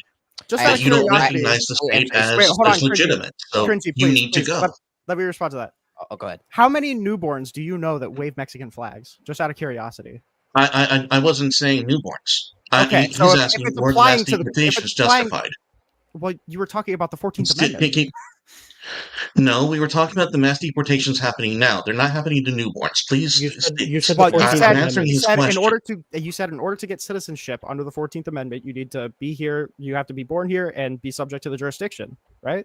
Just That out of you don't curiosity- recognize the state as, Wait, hold on, as legitimate. So Trinity, you please, need to please, go. Let me respond to that. Oh, go ahead. How many newborns do you know that wave Mexican flags? Just out of curiosity. I wasn't saying newborns. Okay, He's so if asking it's were applying mass to the if deportations it's applying, justified. well, you were talking about the 14th Amendment. No, we were talking about the mass deportations happening now. They're not happening to newborns. Please. You said Well, the 14th I'm Amendment. you his said question. you said in order to get citizenship under the 14th Amendment, you need to be here. You have to be born here and be subject to the jurisdiction, right?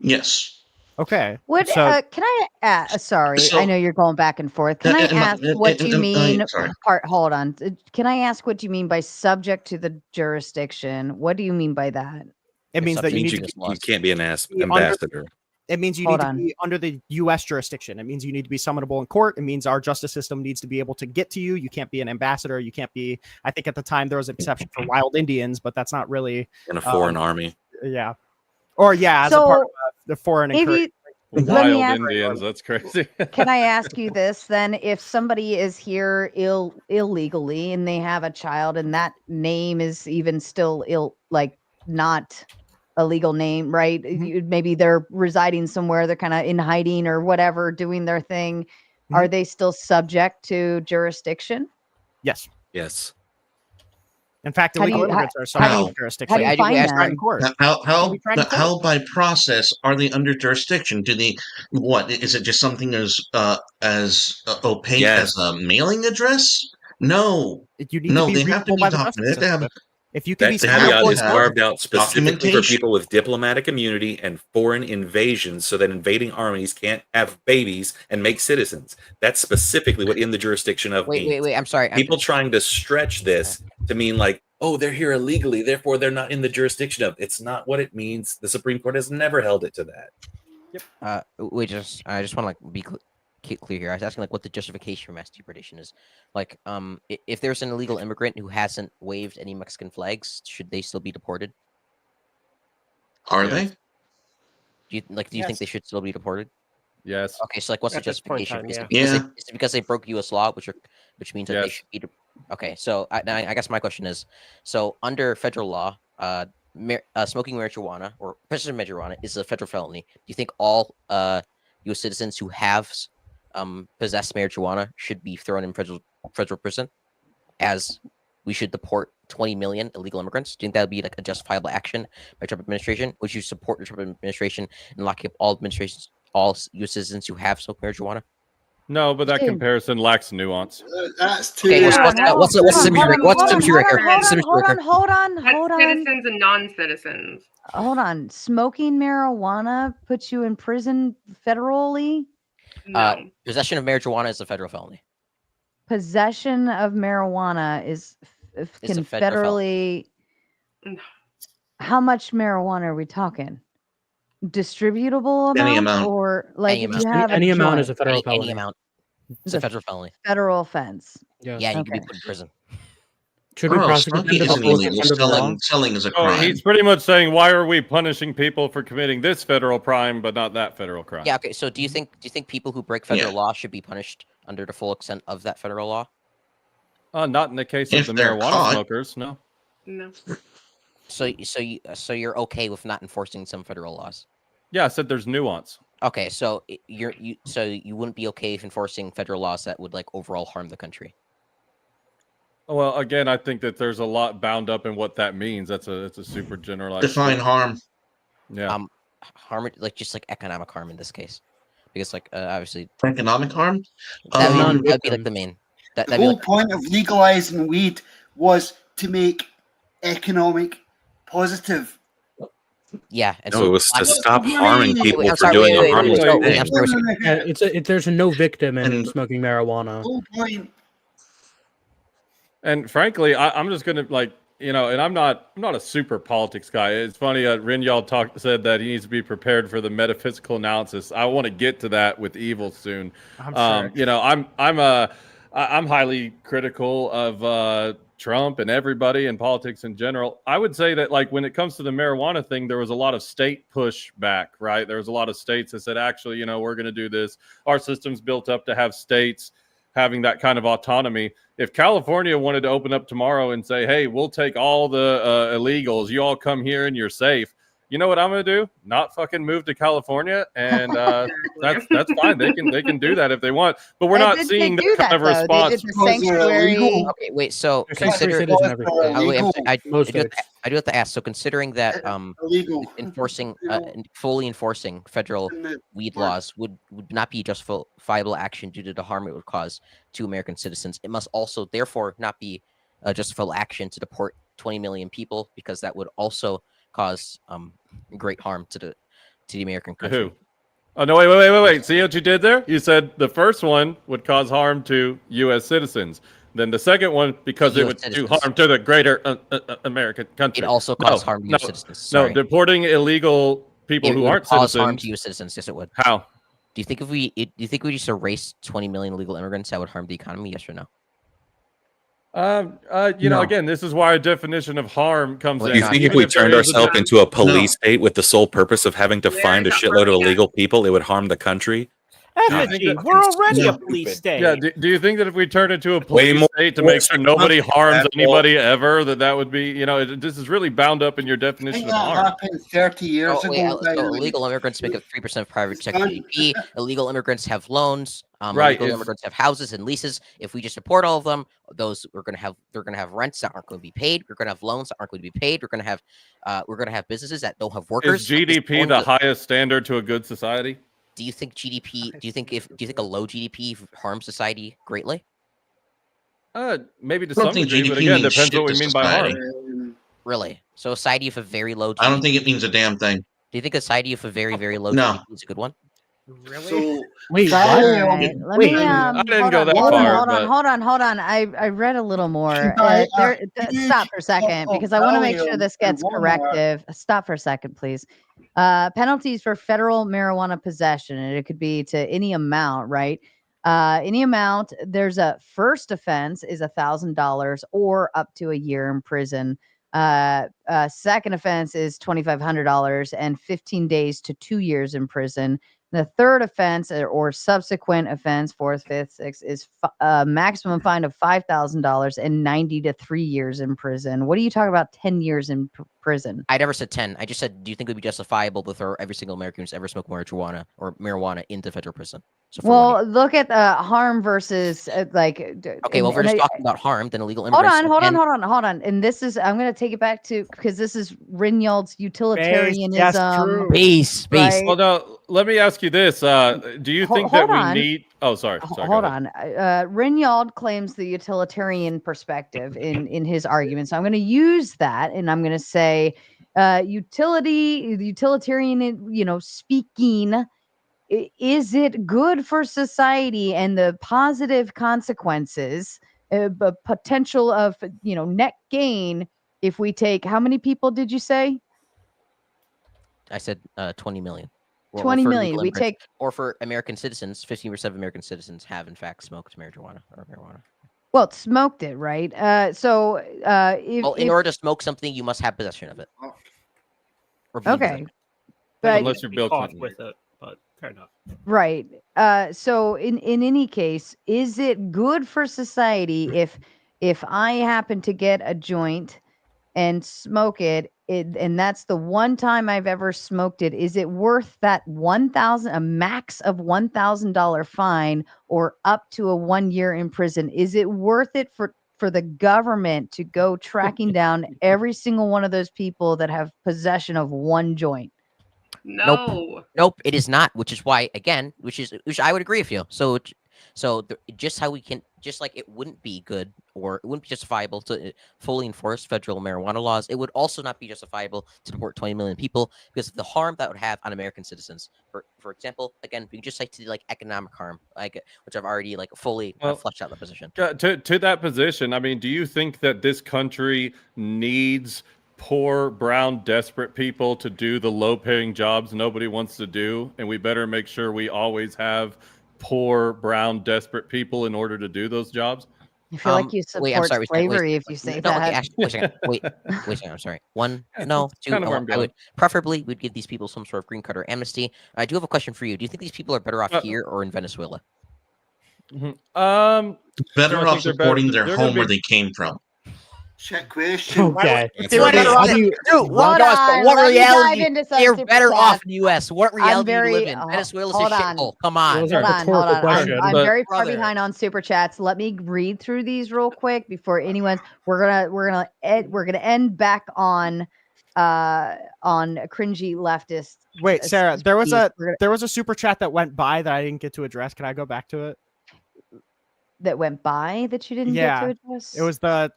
Yes. Okay. What so, can I sorry, So- I know you're going back and forth. Can I ask what you mean sorry. hold on. Can I ask what you mean by subject to the jurisdiction? What do you mean by that? it means that you need you, to you can't be an be under- ambassador. It means you Hold need to on. be under the U.S. jurisdiction. It means you need to be summonable in court. It means our justice system needs to be able to get to you. You can't be an ambassador. You can't be. I think at the time there was an exception for wild Indians, but that's not really In a foreign army. Yeah, or yeah, as a part of the foreign. If you- Wild ask- Indians, that's crazy. Can I ask you this then? If somebody is here illegally and they have a child and that name is even still not a legal name, right? Maybe they're residing somewhere, they're kind of in hiding or whatever, doing their thing. Are they still subject to jurisdiction? Yes. Yes. In fact, How do illegal you- immigrants are how subject do to you- jurisdiction. how do you find It's not them? in court. How by process are they under jurisdiction? Do they what is it just something as opaque Yes. as a mailing address? No. You need no, to be they have to reachable be by the justice documented. They have system. If you can be That caveat summonable is in court, carved out specifically for documentation. people with diplomatic immunity and foreign invasions so that invading armies can't have babies and make citizens. That's specifically what in the jurisdiction of means. Wait. I'm sorry. People trying to stretch this to mean like, oh, they're here illegally, therefore they're not in the jurisdiction of. It's not what it means. The Supreme Court has never held it to that. I just want to be clear here. I was asking like what the justification for mass deportation is. Like, if there's an illegal immigrant who hasn't waved any Mexican flags, should they still be deported? Are they? Do you think they should still be deported? Yes. Okay, so like, what's the At this point in justification? time, Is yeah. it because they broke U.S. law, which means that they Yes. should be? Okay, so now I guess my question is, so under federal law, smoking marijuana or possession of marijuana is a federal felony. Do you think all U.S. citizens who have possessed marijuana should be thrown in federal prison, as we should deport 20 million illegal immigrants? Do you think that would be like a justifiable action by Trump administration? Would you support the Trump administration and lock up all U.S. citizens who have smoked marijuana? No, but that Dude. comparison lacks nuance. That's too. Okay, what's the symmetry record? Hold on. That's citizens and non-citizens. Hold on. Smoking marijuana puts you in prison federally? No. Possession of marijuana is a federal felony. Possession of marijuana is It's can a federal federally. How much marijuana are we talking? Distributable amount, Any amount. or like Any if amount. you have Any a amount joint, is a federal Any felony. amount. It's The a federal felony. federal offense. Yes. Yeah, you can Okay. be put in prison. Should we Bro, prosecute smoking them to the isn't fullest illegal. extent of the law? Selling is a Oh, crime. he's pretty much saying, why are we punishing people for committing this federal crime but not that federal crime? Yeah. Okay. So do you think people who break federal law should be punished under the full extent of that federal law? Not in the case of If the they're marijuana caught. smokers. No. No. So you're okay with not enforcing some federal laws? Yeah, I said there's nuance. Okay. So you wouldn't be okay with enforcing federal laws that would like overall harm the country? Well, again, I think that there's a lot bound up in what that means. It's a super generalized. Define harm. Yeah. Harm, like just like economic harm in this case, because like obviously Economic harm? that'd be like the main. The That'd be whole like, point of legalizing weed was to make economic positive. yeah. And No, so it was to black- stop harming people I'm for sorry, doing wait, a harmless wait, thing. I'm sorry. Yeah, there's no victim in And- smoking marijuana. The whole point. And frankly, I'm just gonna and I'm not a super politics guy. It's funny. Rinyal said that he needs to be prepared for the metaphysical analysis. I want to get to that with evil soon. I'm sure. I'm highly critical of Trump and everybody in politics in general. I would say that like when it comes to the marijuana thing, there was a lot of state pushback, right? There was a lot of states that said, actually, we're going to do this. Our system's built up to have states having that kind of autonomy. If California wanted to open up tomorrow and say, hey, we'll take all the illegals, you all come here and you're safe. You know what I'm going to do? Not fucking move to California, and that's fine. They can do that if they want, but we're not seeing that kind of response. Okay, wait. So consider. cities and everything. I Most do states. have to ask. So considering that Illegal. fully enforcing federal weed laws would not be justifiable action due to the harm it would cause to American citizens, it must also therefore not be a justifiable action to deport 20 million people, because that would also cause great harm to the American country. Who? Oh no! Wait! See what you did there? You said the first one would cause harm to U.S. citizens. Then the second one, because it US would do citizens. harm to the greader American country. It also caused harm to U.S. citizens. No, Sorry. deporting illegal people It who would aren't cause citizens. harm to U.S. citizens. Yes, it would. How? Do you think if we just erase 20 million illegal immigrants, that would harm the economy? Yes or no? No. Again, this is why a definition of harm comes in. Do you think if Even we there turned is a ourselves into a No. police state with the sole purpose of having to find a shitload of illegal people, it would harm the country? Effigy, we're already a police state. Yeah. Do you think that if we turn into a Way police more state to make sure nobody harms that anybody ever, that would be, this is really bound up in your I definition think of that harm. happened 30 years Oh, ago. wait, so illegal immigrants make up 3% of private sector GDP. Illegal immigrants have loans. Right, Illegal immigrants have houses and leases. If we just deport all of them, they're going to have rents that aren't going to be paid. We're going to have loans that aren't going to be paid. We're going to have businesses that don't have workers. Is GDP the highest standard to a good society? Do you think GDP? Do you think a low GDP harms society greatly? Maybe to I don't some think degree, but GDP again, means depends shit what we to mean by harm. society. Really? So a society with a very low GDP. I don't think it means a damn thing. Do you think a society with a very, very low No. GDP is a good one? Really? So, Wait, Saturday, what? Right, let Wait, me, I didn't hold go on, that hold far, on, but- hold on. I read a little more. buy a Stop for a second, because I want to make sure Valium this at gets Walmart. corrective. Stop for a second, please. Penalties for federal marijuana possession, and it could be to any amount, right? Any amount. There's a first offense is $1,000 or up to a year in prison. Second offense is $2,500 and 15 days to 2 years in prison. The third offense or subsequent offense, fourth, fifth, sixth, is a maximum fine of $5,000 and 90 to 3 years in prison. What are you talking about? 10 years in prison? I never said 10. I just said, do you think it would be justifiable to throw every single American who's ever smoked marijuana into federal prison? So well, look at harm versus okay, well, if we're just talking about harm, then illegal immigrants. Hold on. And this is, I'm going to take it back to, because this is Rinald's utilitarianism. Base. Right? Well, no, let me ask you this. Do you think that we need... Oh, sorry. Hold on. Rinald claims the utilitarian perspective in his argument. So I'm going to use that, and I'm going to say utilitarian, speaking, is it good for society and the positive consequences, potential of, net gain if we take, how many people did you say? I said 20 million. 20 million. We take, or for American citizens, 15% of American citizens have in fact smoked marijuana. Well, smoked it, right? In order to smoke something, you must have possession of it. Okay, but unless you're Bill Clinton with it, but fair enough. Right. So in any case, is it good for society if I happen to get a joint and smoke it, and that's the one time I've ever smoked it, is it worth that a max of $1,000 fine or up to a 1 year in prison? Is it worth it for the government to go tracking down every single one of those people that have possession of one joint? Nope, it is not. Which is why, again, which I would agree with you. Just like it wouldn't be good or it wouldn't be justifiable to fully enforce federal marijuana laws, it would also not be justifiable to deport 20 million people because of the harm that would have on American citizens. For example, again, we just to economic harm, which I've already fully fleshed out the position. To that position, I mean, do you think that this country needs poor, brown, desperate people to do the low-paying jobs nobody wants to do, and we better make sure we always have poor, brown, desperate people in order to do those jobs? I feel like you support slavery if you say that. Okay, actually, wait a second. I'm sorry. One, no, two. I would preferably would give these people some sort of green card or amnesty. I do have a question for you. Do you think these people are better off here or in Venezuela? Better off supporting their home where they came from. Check question. Okay. What reality? They're better off in the U.S. What reality do you live in? Venezuela's a shithole. Come on. Hold on. I'm very far behind on super chats. Let me read through these real quick before anyone's. We're gonna end back on cringy leftist. Wait, Sarah, there was a super chat that went by that I didn't get to address. Can I go back to it? That went by that you didn't get to address? It was the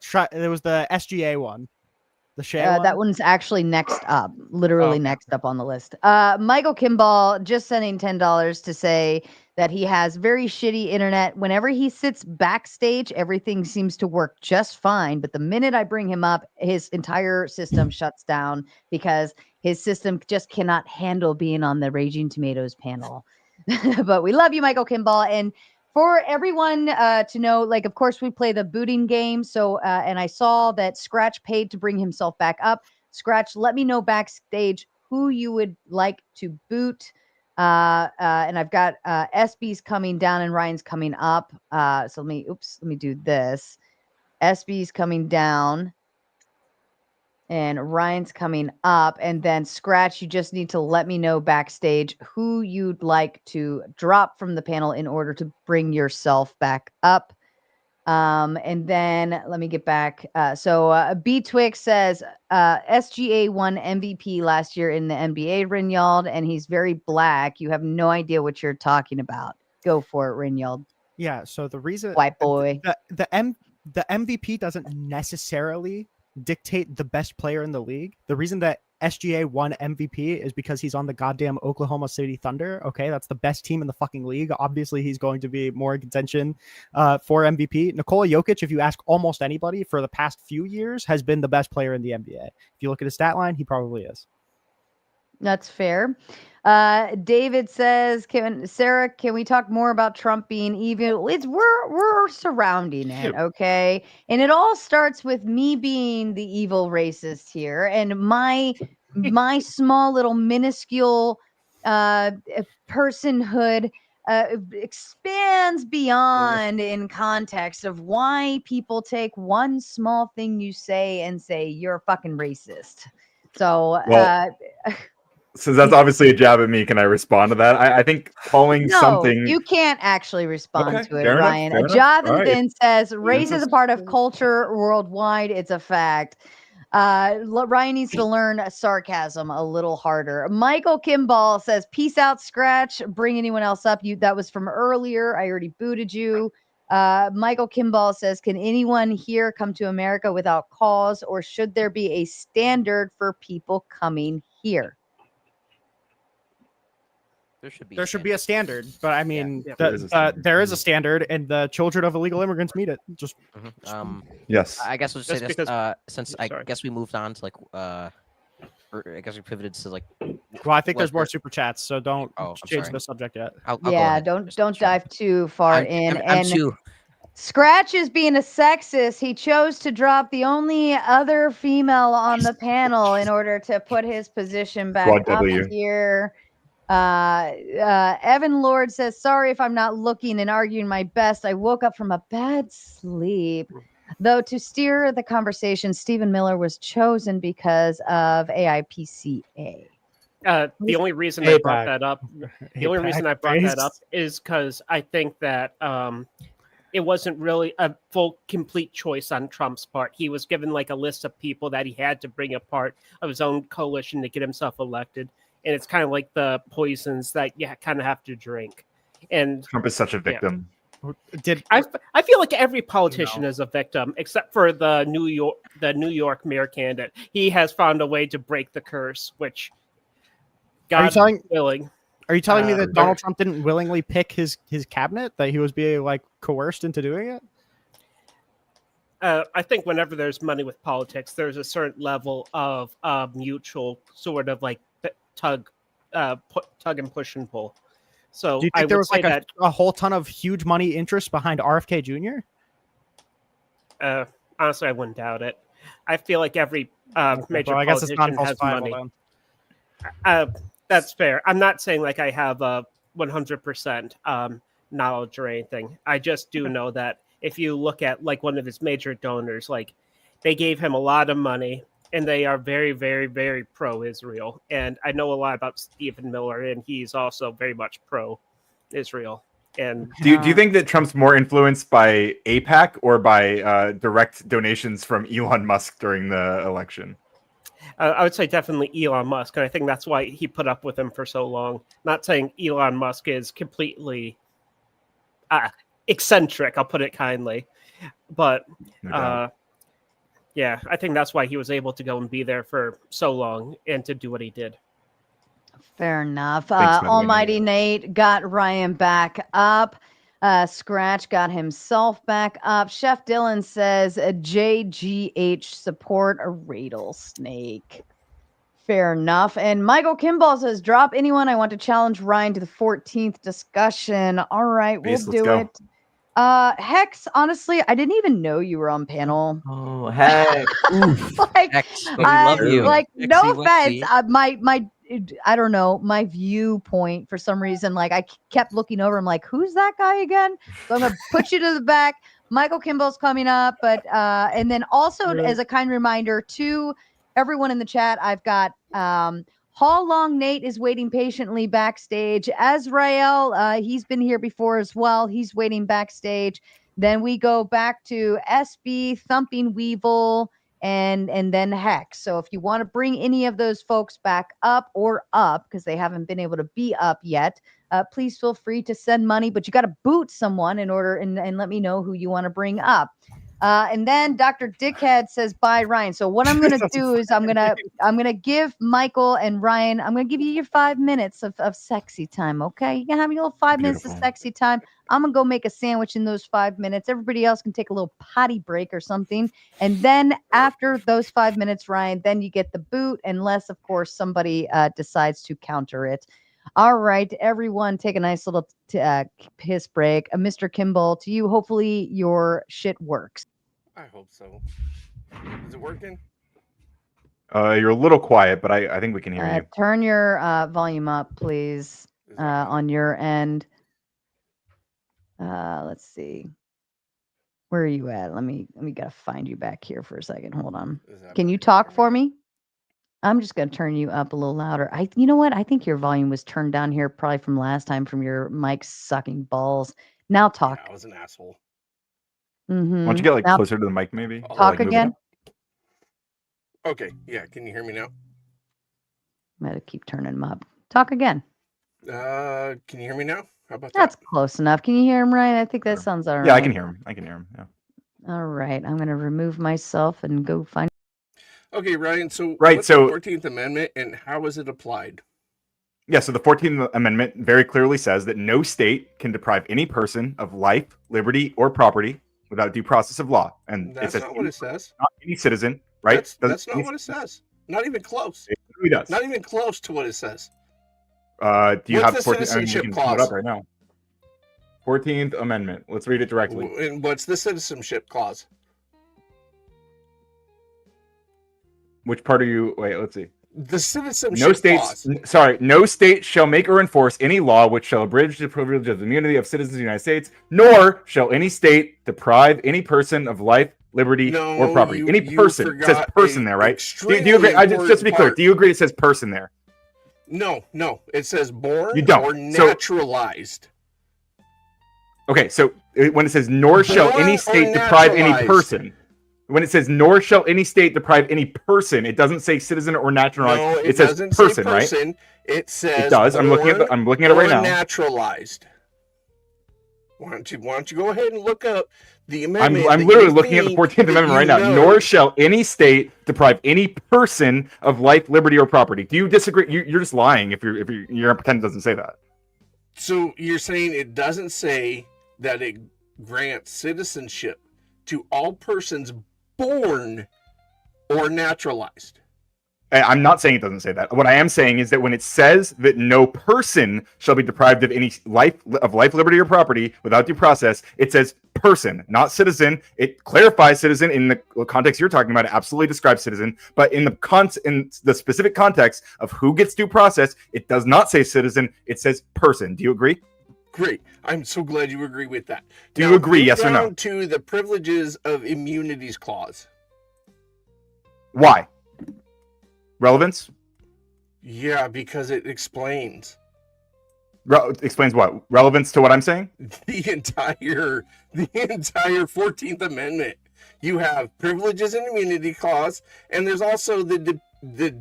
SGA one. The share one? That one's actually next up, literally next up on the list. Michael Kimball just sending $10 to say that he has very shitty internet. Whenever he sits backstage, everything seems to work just fine. But the minute I bring him up, his entire system shuts down because his system just cannot handle being on the Raging Tomatoes panel. But we love you, Michael Kimball. And for everyone to know, of course, we play the booting game. So, and I saw that Scratch paid to bring himself back up. Scratch, let me know backstage who you would like to boot. And I've got SB's coming down and Ryan's coming up. So let me do this. SB's coming down and Ryan's coming up, and then Scratch, you just need to let me know backstage who you'd like to drop from the panel in order to bring yourself back up. And then let me get back. So B-Twix says SGA won MVP last year in the NBA, Rinald, and he's very black. You have no idea what you're talking about. Go for it, Rinald. Yeah, so the reason white boy. The MVP doesn't necessarily dictate the best player in the league. The reason that SGA won MVP is because he's on the goddamn Oklahoma City Thunder. Okay, that's the best team in the fucking league. Obviously, he's going to be more in contention for MVP. Nikola Jokic, if you ask almost anybody for the past few years, has been the best player in the NBA. If you look at his stat line, he probably is. That's fair. David says, Sarah, can we talk more about Trump being evil? We're surrounding it, okay? And it all starts with me being the evil racist here, and my small little minuscule personhood expands beyond in context of why people take one small thing you say and say you're a fucking racist. So, Well, since that's obviously a jab at me, can I respond to that? I think calling no, something. you can't actually respond Okay, to it, fair enough, Ryan. fair enough. All right. Jonathan says race is a part of culture worldwide. It's a fact. Ryan needs to learn sarcasm a little harder. Michael Kimball says, "Peace out, Scratch. Bring anyone else up." That was from earlier. I already booted you. Michael Kimball says, "Can anyone here come to America without cause, or should there be a standard for people coming here?" There should be a standard, but I mean, There is a standard. there is a standard, and the children of illegal immigrants meet it. Just Yes. I guess we'll just say Just this. because- Since Sorry. I guess we moved on to like or I guess we pivoted to like. well, I think there's more super chats, so don't Oh, I'm change sorry. the subject yet. I'll go Yeah, ahead. don't dive too far I'm, in. I'm and too. Scratch is being a sexist. He chose to drop the only other female on the panel in order to put his position back Squad up W. here. Evan Lord says, "Sorry if I'm not looking and arguing my best. I woke up from a bad sleep." Though to steer the conversation, Stephen Miller was chosen because of AIPCA. The only reason I brought APAC. that up, the only reason I brought that up is because I think that it wasn't really a full, complete choice on Trump's part. He was given like a list of people that he had to bring a part of his own coalition to get himself elected, and it's kind of like the poisons that you kind of have to drink. And Trump is such a victim. I feel like every politician is a victim, except for the New York mayor candidate. He has found a way to break the curse, which God willing. Are you telling me that Donald Trump didn't willingly pick his cabinet? That he was being like coerced into doing it? I think whenever there's money with politics, there's a certain level of mutual sort of like tug and push and pull. So Do you I think there would was say like a whole ton of huge money interest behind RFK Jr.? Honestly, I wouldn't doubt it. I feel like every major well, I guess it's politician has non-falsifiable money. That's fair. I'm not saying like I have a 100% knowledge or anything. I just do know that if you look at like one of his major donors, like they gave him a lot of money and they are very, very, very pro-Israel. And I know a lot about Stephen Miller, and he's also very much pro-Israel. And Do you think that Trump's more influenced by AIPAC or by direct donations from Elon Musk during the election? I would say definitely Elon Musk, and I think that's why he put up with him for so long. Not saying Elon Musk is completely eccentric, I'll put it kindly, but yeah, I think that's why he was able to go and be there for so long and to do what he did. Fair enough. Thanks, Almighty Nate got Ryan back up. Scratch got himself back up. Chef Dylan says JGH support a rattlesnake. Fair enough. And Michael Kimball says, "Drop anyone. I want to challenge Ryan to the 14th discussion." All right, Peace, we'll do let's it. Hex, honestly, I didn't even know you were on panel. Oh, heck. Like, Hex, we love you. like, no Hexy offense. Wexy. I don't know, my viewpoint for some reason, like I kept looking over. I'm like, who's that guy again? So I'm gonna put you to the back. Michael Kimball's coming up, but and then also as a kind reminder to everyone in the chat, I've got Hall Long Nate is waiting patiently backstage. Azrael, he's been here before as well. He's waiting backstage. Then we go back to SB, Thumping Weevil, and then Hex. So if you want to bring any of those folks back up because they haven't been able to be up yet, please feel free to send money, but you got to boot someone in order and let me know who you want to bring up. And then Dr. Dickhead says, "Bye, Ryan." So what I'm going to do is I'm going to give Michael and Ryan, I'm going to give you your 5 minutes of sexy time. Okay. You can have your little 5 minutes of sexy time. I'm going to go make a sandwich in those 5 minutes. Everybody else can take a little potty break or something. And then after those 5 minutes, Ryan, then you get the boot, unless of course somebody decides to counter it. All right, everyone, take a nice little piss break. Mr. Kimball, to you, hopefully your shit works. I hope so. Is it working? You're a little quiet, but I think we can hear you. Turn your volume up, please, on your end. Let's see. Where are you at? Let me gotta find you back here for a second. Hold on. Can you talk for me? I'm just gonna turn you up a little louder. You know what? I think your volume was turned down here probably from last time from your mic sucking balls. Now talk. I was an asshole. Mm-hmm. Why don't you get like Now closer to the mic, maybe? Or, talk like, move it again. up? Okay, yeah. Can you hear me now? I'm gonna keep turning them up. Talk again. Can you hear me now? How about That's close enough. Can you hear him right? I think that sounds all right. Yeah, I can hear him. I can hear him. Yeah. All right. I'm gonna remove myself and go find. Okay, Ryan. So Right, what's so- the 14th Amendment and how is it applied? Yeah, so the 14th Amendment very clearly says that no state can deprive any person of life, liberty, or property without due process of law. And That's it says not what it says. not any citizen, right? That's not what it says. Not even close. It really does. Not even close to what it says. Do you What's have the 14th? I mean, you citizenship can pull it clause? up right now. 14th Amendment. Let's read it directly. And what's the citizenship clause? Which part are you? Wait, let's see. The citizenship No states, clause. no state shall make or enforce any law which shall abridge the privilege of the immunity of citizens of the United States, nor shall any state deprive any person of life, liberty, or property. Any person. It says person there, right? Do you agree? Just to be clear, do you agree it says person there? No. It says born You don't. or So- naturalized. Okay, so when it says nor shall Born any or state deprive any naturalized? person, when it says nor shall any state deprive any person, it doesn't say citizen or naturalized. No, it says doesn't person, say right? person. It says It does. I'm looking at born I'm looking at it right or now. Naturalized. Why don't you go ahead and look up the amendment? I'm that literally you looking at the think 14th that Amendment right you now. know. Nor shall any state deprive any person of life, liberty, or property. Do you disagree? You're just lying if you're gonna pretend it doesn't say that. So you're saying it doesn't say that it grants citizenship to all persons born or naturalized. I'm not saying it doesn't say that. What I am saying is that when it says that no person shall be deprived of any life, liberty, or property without due process, it says person, not citizen. It clarifies citizen in the context you're talking about. It absolutely describes citizen, but in the specific context of who gets due process, it does not say citizen. It says person. Do you agree? Great. I'm so glad you agree with that. Do you agree, move yes or no? down to the privileges of immunities clause. Why? Relevance? Yeah, because it explains Explains what? Relevance to what I'm saying? the entire 14th Amendment. You have privileges and immunity clause, and there's also the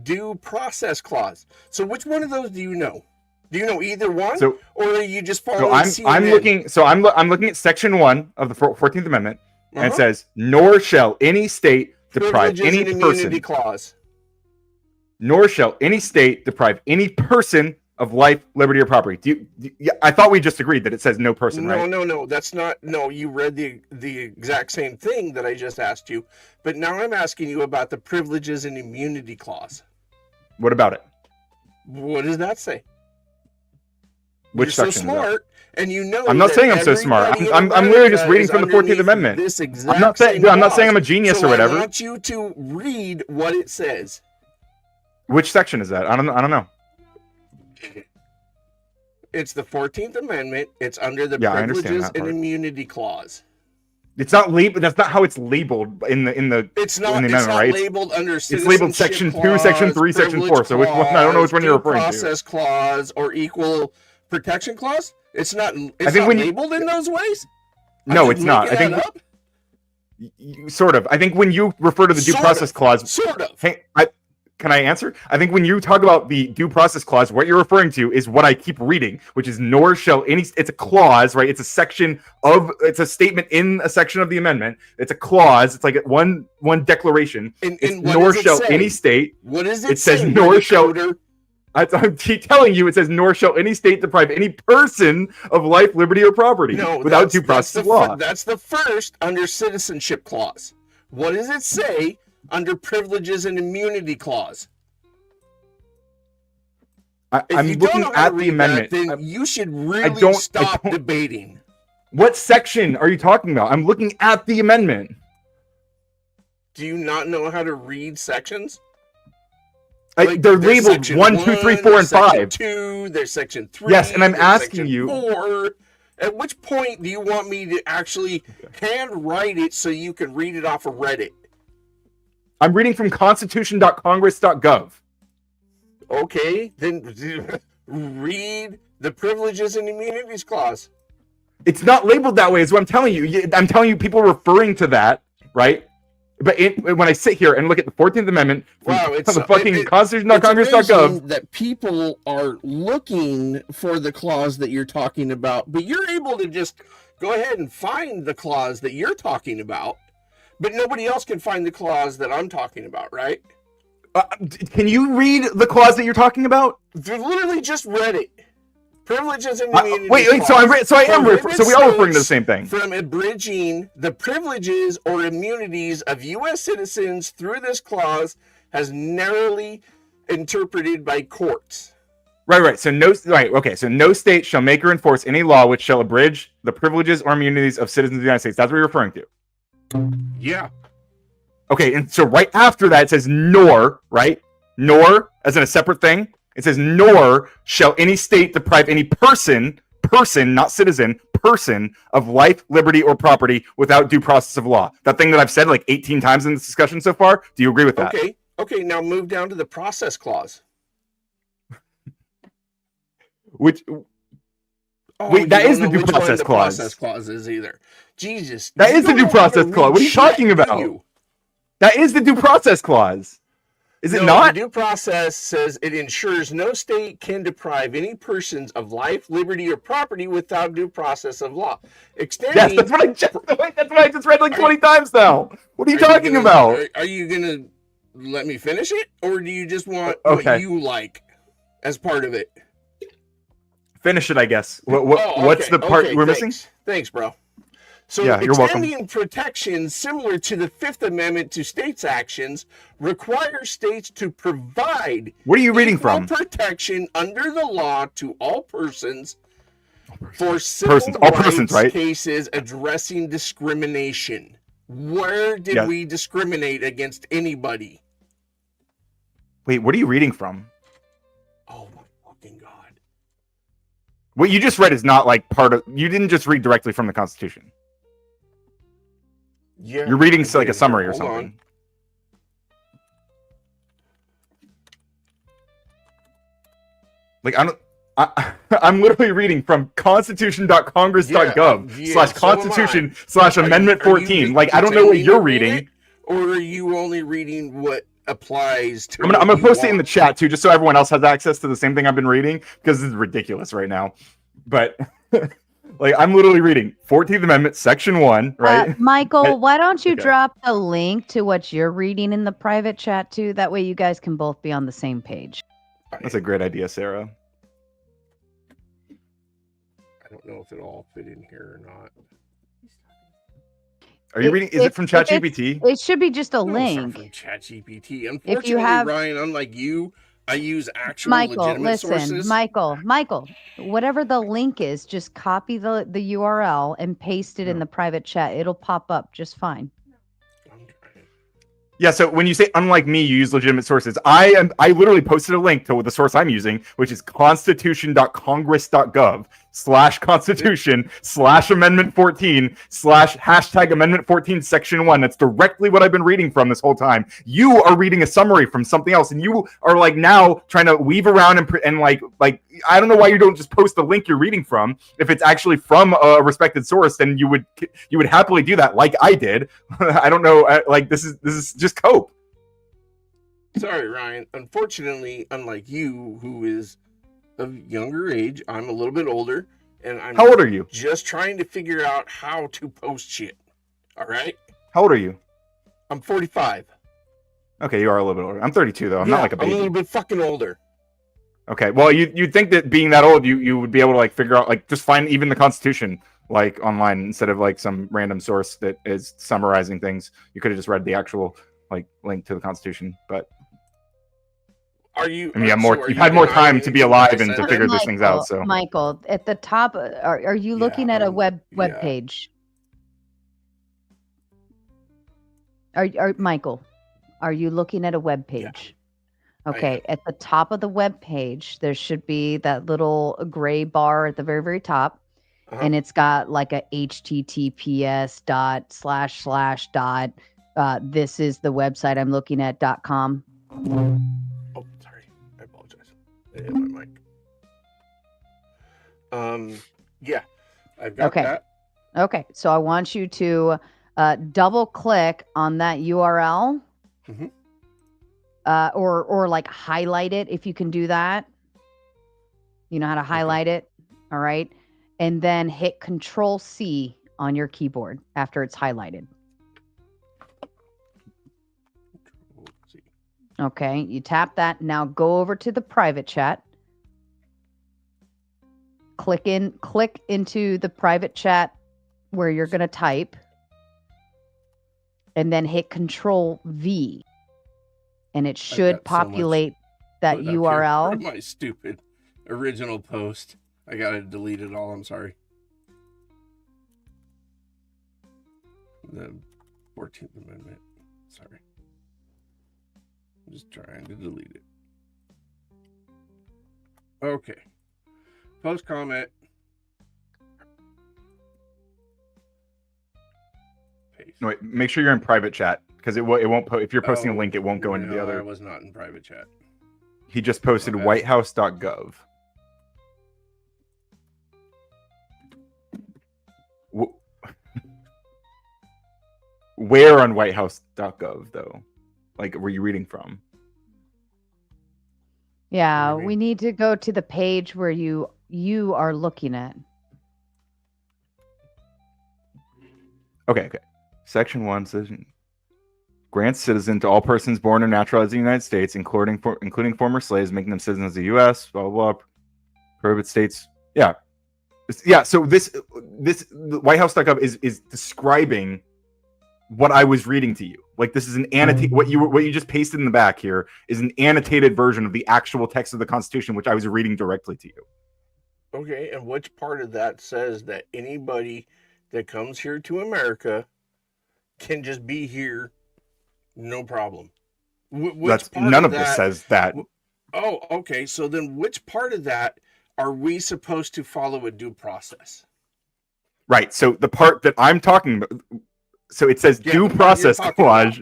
due process clause. So which one of those do you know? Do you know either one, or are you just following So I'm looking. So I'm looking at Section 1 of the 14th Amendment, and it says, "Nor shall any state deprive privileges any and immunity person." clause. Nor shall any state deprive any person of life, liberty, or property. I thought we just agreed that it says no person, right? No. That's not. No, you read the exact same thing that I just asked you, but now I'm asking you about the privileges and immunity clause. What about it? What does that say? Which You're section so is that? smart, and you know. I'm not that saying I'm so smart. everybody I'm in literally just America reading is from the 14th underneath Amendment. This I'm exact not saying. same I'm not saying laws. I'm a genius So or whatever. I want you to read what it says. Which section is that? I don't know. It's the 14th Amendment. It's under the Yeah, I understand privileges that and part. immunity clause. It's not labeled. That's not how it's labeled in the It's in not. the It's amendment, not right? labeled under. It's labeled Section 2, Section 3, Section 4. So which one? I don't know which one you're referring to. Process clause or equal protection clause. It's not. It's think not when you- labeled in those ways. No, I'm it's just not. I making think that up? sort of. I think when you refer to the due Sort process of. clause, Sort of. Hey, can I answer? I think when you talk about the due process clause, what you're referring to is what I keep reading, which is nor shall any. It's a clause, right? It's a section of. It's a statement in a section of the amendment. It's a clause. It's like one declaration. And It's what nor does it shall say? any state. What does it It says say, nor Mother shall. Coder? I'm telling you, it says nor shall any state deprive any person of life, liberty, or property without due process of law. That's the first under citizenship clause. What does it say under privileges and immunity clause? If I'm you don't looking know how at to the read amendment. that, then you should really stop debating. What section are you talking about? I'm looking at the amendment. Do you not know how to read sections? They're there's labeled section 1, 2, 3, 4, there's and section 5. 2, there's section 3. Yes, and I'm there's asking section you. 4. At which point do you want me to actually handwrite it so you can read it off of Reddit? I'm reading from constitution.congress.gov. Okay, then read the Privileges and Immunities Clause. It's not labeled that way, is what I'm telling you. I'm telling you, people are referring to that, right? But when I sit here and look at the 14th Amendment, Wow, it's the fucking it's constitution.congress.gov. amazing that people are looking for the clause that you're talking about, but you're able to just go ahead and find the clause that you're talking about, but nobody else can find the clause that I'm talking about, right? Can you read the clause that you're talking about? They literally just read it. Privileges and immunities. Wait, so we are referring to the same thing. From abridging the privileges or immunities of U.S. citizens through this clause has narrowly interpreted by courts. Right. So no state shall make or enforce any law which shall abridge the privileges or immunities of citizens of the United States. That's what you're referring to. Yeah. Okay, and so right after that it says nor, right? Nor, as in a separate thing. It says, nor shall any state deprive any person, not citizen, person of life, liberty, or property without due process of law. That thing that I've said like 18 times in this discussion so far. Do you agree with that? Okay, now move down to the process clause. Wait, that is the due process clause. Process clause is either. Jesus. That is the due process clause. What are you talking about? That is the due process clause. Is it not? The due process says it ensures no state can deprive any persons of life, liberty, or property without due process of law. Extending. Yes, that's what I just read like 20 times now. What are you talking about? Are you gonna let me finish it, or do you just want what you like as part of it? Finish it, I guess. What's the part we're missing? Thanks, bro. So yeah, you're welcome. Extending protections similar to the Fifth Amendment to states' actions requires states to provide what are you reading from? Protection under the law to all persons for civil rights right? cases addressing discrimination. Where did we discriminate against anybody? Wait, what are you reading from? Oh my fucking God. What you just read is not like part of. You didn't just read directly from the Constitution. Yeah, you're reading like a summary or something. Like I'm literally reading from constitution.congress.gov / constitution / amendment 14. Like I don't know what you're reading. Or are you only reading what applies to? I'm gonna post it in the chat too, just so everyone else has access to the same thing I've been reading, because this is ridiculous right now. But like I'm literally reading 14th Amendment, Section 1, right? Michael, why don't you drop the link to what you're reading in the private chat too? That way you guys can both be on the same page. That's a great idea, Sarah. I don't know if it all fit in here or not. Are you reading? Is it from ChatGPT? It should be just a No, link. it's not from ChatGPT. Unfortunately, Ryan, unlike you, I use actual legitimate sources. Michael, whatever the link is, just copy the URL and paste it in the private chat. It'll pop up just fine. Yeah, so when you say unlike me, you use legitimate sources. I literally posted a link to the source I'm using, which is constitution.congress.gov /constitution /amendment 14 # amendment 14 section 1. That's directly what I've been reading from this whole time. You are reading a summary from something else, and you are like now trying to weave around and like I don't know why you don't just post the link you're reading from. If it's actually from a respected source, then you would happily do that, like I did. I don't know, like this is just cope. Sorry, Ryan. Unfortunately, unlike you, who is of younger age, I'm a little bit older, and I'm How old are you? Just trying to figure out how to post shit. All right. How old are you? I'm 45. Okay, you are a little bit older. I'm 32 though. I'm not like a baby. I'm a little bit fucking older. Okay, well, you'd think that being that old, you would be able to like figure out, like, just find even the Constitution like online instead of like some random source that is summarizing things. You could have just read the actual like link to the Constitution. But are you? I mean, you've had more time to be alive and to figure these things out. So, Michael, at the top, are you looking at a web page? Michael, are you looking at a web page? Okay, at the top of the web page, there should be that little gray bar at the very, very top, and it's got like a HTTPS dot slash slash dot. This is the website I'm looking at .com. Oh, sorry. I apologize. I hit my mic. Yeah, I've got Okay. that. Okay, so I want you to double click on that URL, Mhm. or like highlight it if you can do that. You know how to highlight it, all right? And then hit Control C on your keyboard after it's highlighted. Okay, you tap that. Now go over to the private chat. Click into the private chat where you're going to type, and then hit Control V, and it should got so much populate that put up here URL. for my stupid original post. I gotta delete it all. I'm sorry. The 14th Amendment. Sorry. I'm just trying to delete it. Okay. Post comment. No, wait, make sure you're in private chat because it won't. If you're posting a link, it won't go into the No, other. I was not in private chat. He just posted whitehouse.gov. Where on whitehouse.gov though? Like, were you reading from? Yeah, we need to go to the page where you are looking at. Okay. Section 1 says grants citizen to all persons born or naturalized in the United States, including former slaves, making them citizens of the U.S. Blah blah blah. Prohibit states. Yeah. So this whitehouse.gov is describing what I was reading to you. Like, this is an annotate. What you just pasted in the back here is an annotated version of the actual text of the Constitution, which I was reading directly to you. Okay, and which part of that says that anybody that comes here to America can just be here, no problem? None of this says that. Oh, okay. So then, which part of that are we supposed to follow a due process? Right. So the part that I'm talking about. So it says due process clause.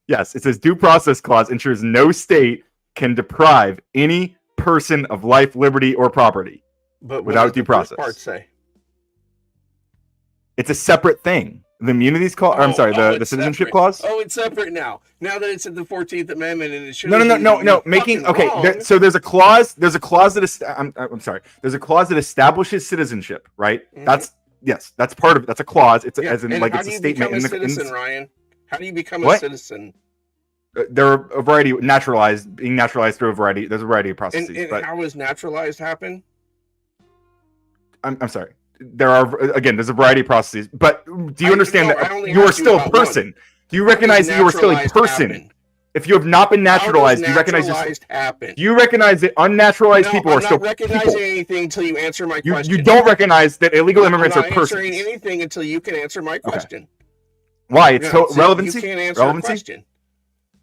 Yes, it says due process clause ensures no state can deprive any person of life, liberty, or property without due process. Part say? It's a separate thing. The immunities clause. I'm sorry, the citizenship separate. clause. Oh, it's separate now. Now that it's in the 14th Amendment, and it should. No. Making okay. So there's a clause. There's a clause that I'm sorry. There's a clause that establishes citizenship. Right. Mm-hmm. That's part of. That's a clause. It's as in and like how it's a do you statement become in a the. citizen, Ryan? How do you become a What? citizen? There are a variety being naturalized through a variety. There's a variety of processes. And but how does naturalized happen? I'm sorry. There's a variety of processes. But do you understand that you are asked you still a about one. person? Do you recognize that you are still a naturalized person? happen? If you have not been naturalized, do you recognize naturalized happen? Do you recognize that unnaturalized people are still I'm not recognizing people? anything until you answer my question. You don't recognize that illegal immigrants I'm are not persons. answering anything until you can answer my question. Why? It's Yeah, see, relevancy. You can't answer Relevancy. a question.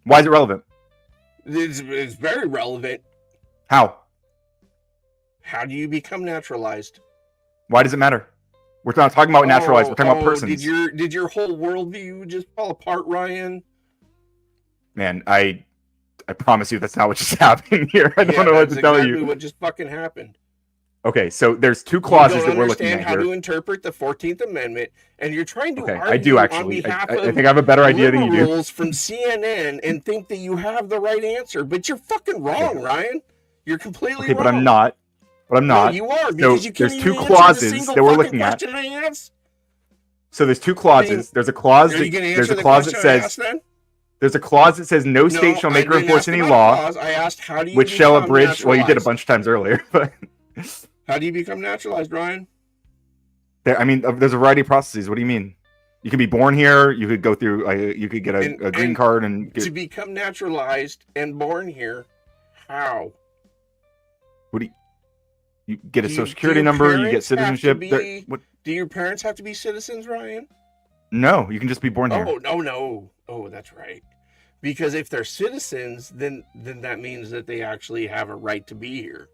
Why is it relevant? It's very relevant. How? How do you become naturalized? Why does it matter? We're not talking about naturalized. We're talking about persons. Did your whole worldview just fall apart, Ryan? Man, I promise you that's not what just happened here. I don't know what that's to tell exactly you. what just fucking happened. Okay, so there's two clauses You don't that we're looking understand at how here. to interpret the 14th Amendment, and you're trying to Okay, argue I do on actually. behalf I of think I have a better idea than you do. liberals from CNN and think that you have the right answer, but you're fucking wrong, Ryan. You're completely Okay, wrong. but I'm not. But I'm not. No, you are, So because you can't there's two even answer the clauses single that we're fucking looking at. question I asked. So there's two clauses. There's a clause. Are you gonna There's answer a the clause that question I says. asked then? There's a clause that says no state shall make or enforce any law, I asked, how do you which shall become abridge. Well, you did a naturalized? bunch of times earlier, but How do you become naturalized, Ryan? I mean, there's a variety of processes. What do you mean? You could be born here. You could go through. You could get a green card and To get. become naturalized and born here, how? What do you get a Do social security number? You get parents have to citizenship. be- What? Do your parents have to be citizens, Ryan? No, you can just be born here. Oh, no. Oh, that's right. Because if they're citizens, then that means that they actually have a right to be here.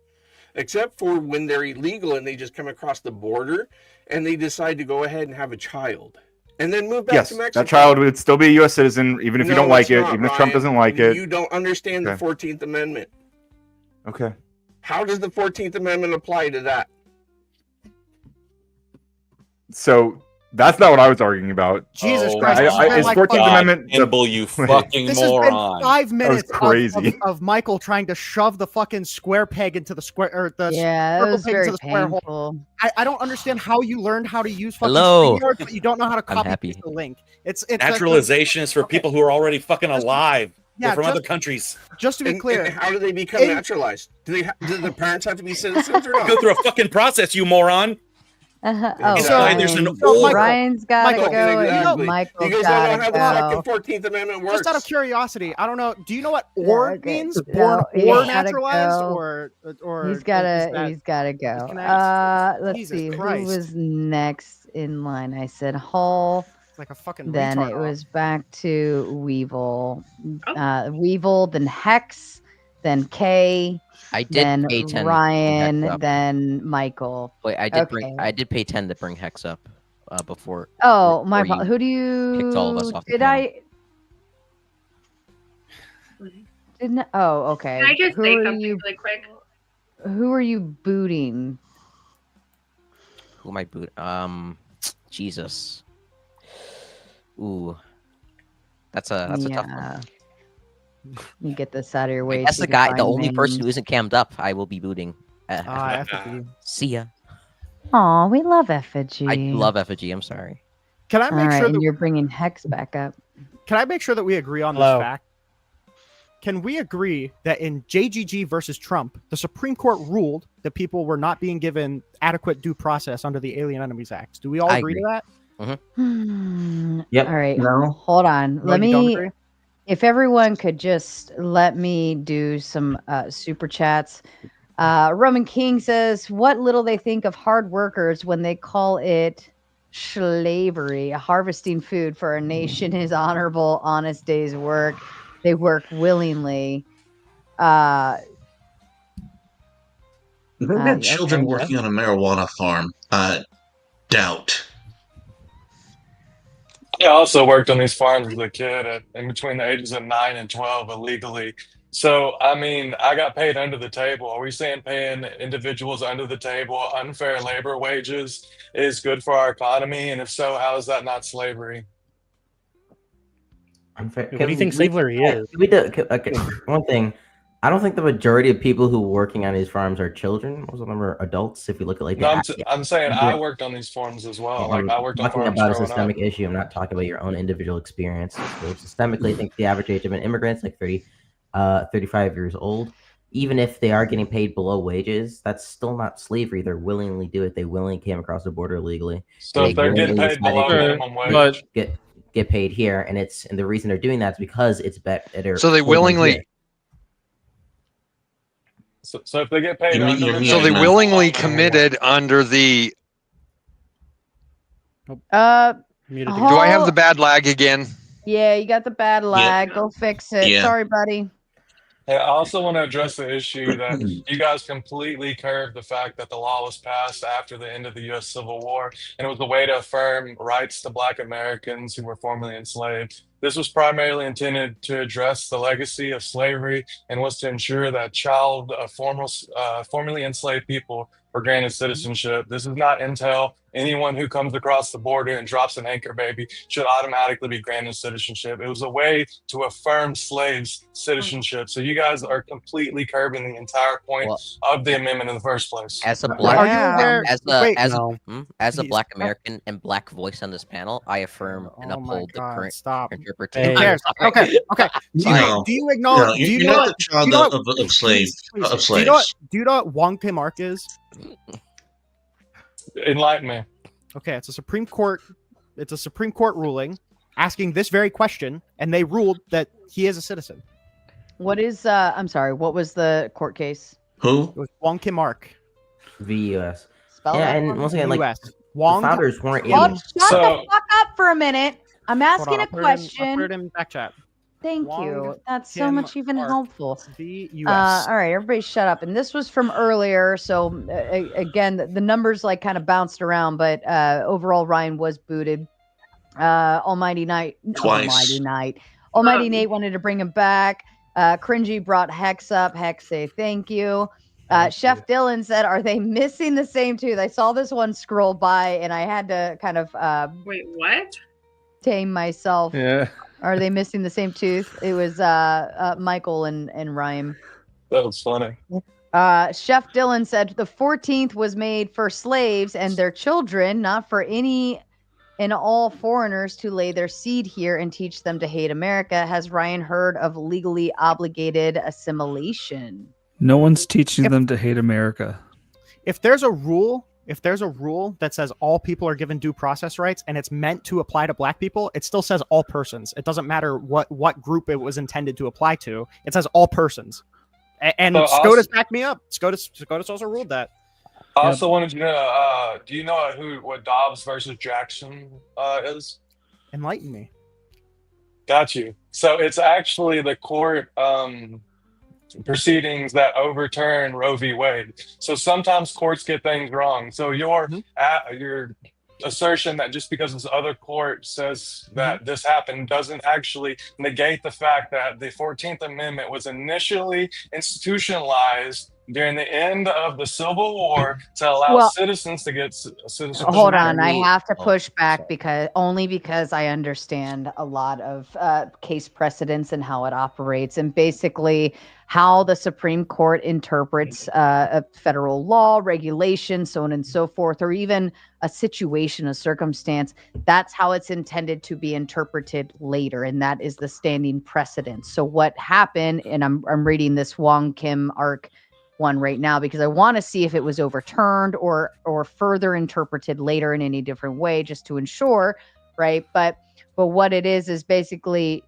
Except for when they're illegal and they just come across the border and they decide to go ahead and have a child and then move back Yes, to Mexico. that child would still be a U.S. citizen, even if you No, don't like it's it, not, even if Trump Ryan. doesn't like it. You don't understand Okay. the 14th Amendment. Okay. How does the 14th Amendment apply to that? So that's not what I was arguing about. Jesus Oh Christ! my this has been is like 14th fucking- Amendment the- Campbell, you fucking This has been moron. 5 minutes crazy. Of Michael trying to shove the fucking square peg into the square, or the Yeah, it circle was peg very into the square hole. painful. I don't understand how you learned how to use fucking Hello. StreamYard, but you don't know how to I'm copy happy. paste the link. It's Naturalization is for people who are already fucking alive. Yeah, They're from other just- countries. Just to be And clear, how do they become in- naturalized? Do the parents have to be citizens or not? Go through a fucking process, you moron. Oh, It's why there's an Ryan. old- Ryan's got to Michael, go, exactly. and Michael's You guys got don't know how to the go. fucking 14th Amendment works. just out of curiosity, I don't know. Do you know what Yeah, "or" okay. means? No, Born he's or gotta naturalized, go. or He's is gotta that go. disconnect? Let's Jesus see Christ. who was next in line. I said Hull. It's like a fucking Then retard it off. was back to Weevil. Oh. Weevil, then Hex, then Kay, I did then pay 10 to bring Ryan, Hex up. then Michael. Wait, I Okay. did pay 10 to bring Hex up before. Oh, my before fault. you Who do you? kicked all of us off the Did panel. Didn't. Oh, okay. Can I just Who say are something you? really quick? Who are you booting? Who am I boot? Jesus. Ooh, that's a tough one. You get this out of your way. That's so the you can guy, the find only person who names. isn't cammed up. I will be booting. Effigy. See ya. Aw, we love Effigy. I love Effigy. I'm sorry. Can I All make right, sure and that you're bringing Hex back up. Can I make sure that we agree on Hello. this fact? Can we agree that in JGG versus Trump, the Supreme Court ruled that people were not being given adequate due process under the Alien Enemies Act? Do we all I agree to agree. that? Yep. All right. No. Hold on. No, Let you don't me. agree? If everyone could just let me do some super chats. Roman King says, "What little they think of hard workers when they call it slavery. Harvesting food for our nation is honorable, honest day's work. They work willingly." There have been okay. children working on a marijuana farm. Doubt. Yeah, I also worked on these farms as a kid in between the ages of 9 and 12 illegally. So, I mean, I got paid under the table. Are we saying paying individuals under the table unfair labor wages is good for our economy? And if so, how is that not slavery? Unfair. What do you think slavery is? Okay, one thing. I don't think the majority of people who are working on these farms are children. Most of them are adults. If you look at like No, the I'm saying I worked on these farms as well. Like I worked on talking farms about a growing up. systemic issue. I'm not talking about your own individual experience. So systemically, I think the average age of an immigrant is like 35 years old. Even if they are getting paid below wages, that's still not slavery. They're willingly do it. They willingly came across the border illegally. So if they're getting willingly paid below decided to minimum wage, get paid here, and the reason they're doing that is because it's better. So they for them willingly. here. so if they get paid You're- under you're the muted, So they man. willingly committed under the. Do Do I have the bad lag again? Yeah, you got the bad lag. Go fix it. Yeah. Sorry, buddy. Hey, I also want to address the issue that you guys completely curved the fact that the law was passed after the end of the U.S. Civil War, and it was a way to affirm rights to Black Americans who were formerly enslaved. This was primarily intended to address the legacy of slavery and was to ensure that formerly enslaved people were granted citizenship. This does not entail anyone who comes across the border and drops an anchor baby should automatically be granted citizenship. It was a way to affirm slaves' citizenship. So you guys are completely curbing the entire point of the amendment in the first place. As a black, as a He's- Black American and Black voice on this panel, I affirm and uphold the current stop. interpretation. Who cares? Okay, okay. Do you acknowledge? No, do you you're know not what- the child do you know of what- slaves. please, Of Do you know what? slaves. Do you know what Wong Kim Ark is? Enlighten me. Okay, it's a Supreme Court. It's a Supreme Court ruling asking this very question, and they ruled that he is a citizen. What is? I'm sorry. What was the court case? Who? It was Wong Kim Ark. VUS. Spell Yeah, that and for me. once again, like US. the Wong. founders weren't Shut in. the fuck up for a minute. I'm Hold asking on, a I'll put it in question. back chat. Thank Wong you. That's so Kim much even Park, helpful. the US. All right, everybody shut up. And this was from earlier. So again, the numbers like kind of bounced around, but overall Ryan was booted. Almighty Nate wanted to bring him back. Cringy brought Hex up. Hex say thank you. Chef Dylan said, "Are they missing the same tooth?" I saw this one scroll by, and I had to kind of Wait, what? tame myself. Yeah. Are they missing the same tooth? It was Michael and Ryan. That was funny. Chef Dylan said the 14th was made for slaves and their children, not for any and all foreigners to lay their seed here and teach them to hate America. Has Ryan heard of legally obligated assimilation? No one's teaching them to hate America. If there's a rule that says all people are given due process rights and it's meant to apply to black people, it still says all persons. It doesn't matter what group it was intended to apply to. It says all persons. And So SCOTUS backed me up. SCOTUS also ruled that. I also wanted to know, do you know what Dobbs versus Jackson is? Enlighten me. Got you. So it's actually the court proceedings that overturn Roe v. Wade. So sometimes courts get things wrong. So your assertion that just because this other court says that this happened doesn't actually negate the fact that the 14th Amendment was initially institutionalized during the end of the Civil War to allow citizens to get citizenship. Hold on, I have to push back because I understand a lot of case precedents and how it operates, and basically how the Supreme Court interprets a federal law, regulation, so on and so forth, or even a situation, a circumstance. That's how it's intended to be interpreted later, and that is the standing precedent. So what happened, and I'm reading this Wong Kim Ark one right now because I want to see if it was overturned or further interpreted later in any different way, just to ensure, right? But what it is basically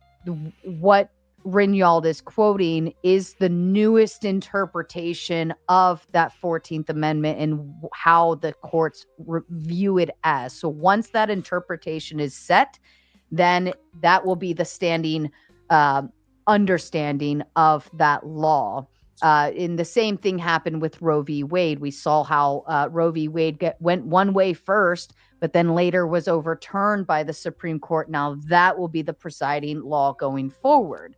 what Rinaldi is quoting is the newest interpretation of that 14th Amendment and how the courts view it as. So once that interpretation is set, then that will be the standing understanding of that law. And the same thing happened with Roe v. Wade. We saw how Roe v. Wade went one way first, but then later was overturned by the Supreme Court. Now that will be the presiding law going forward.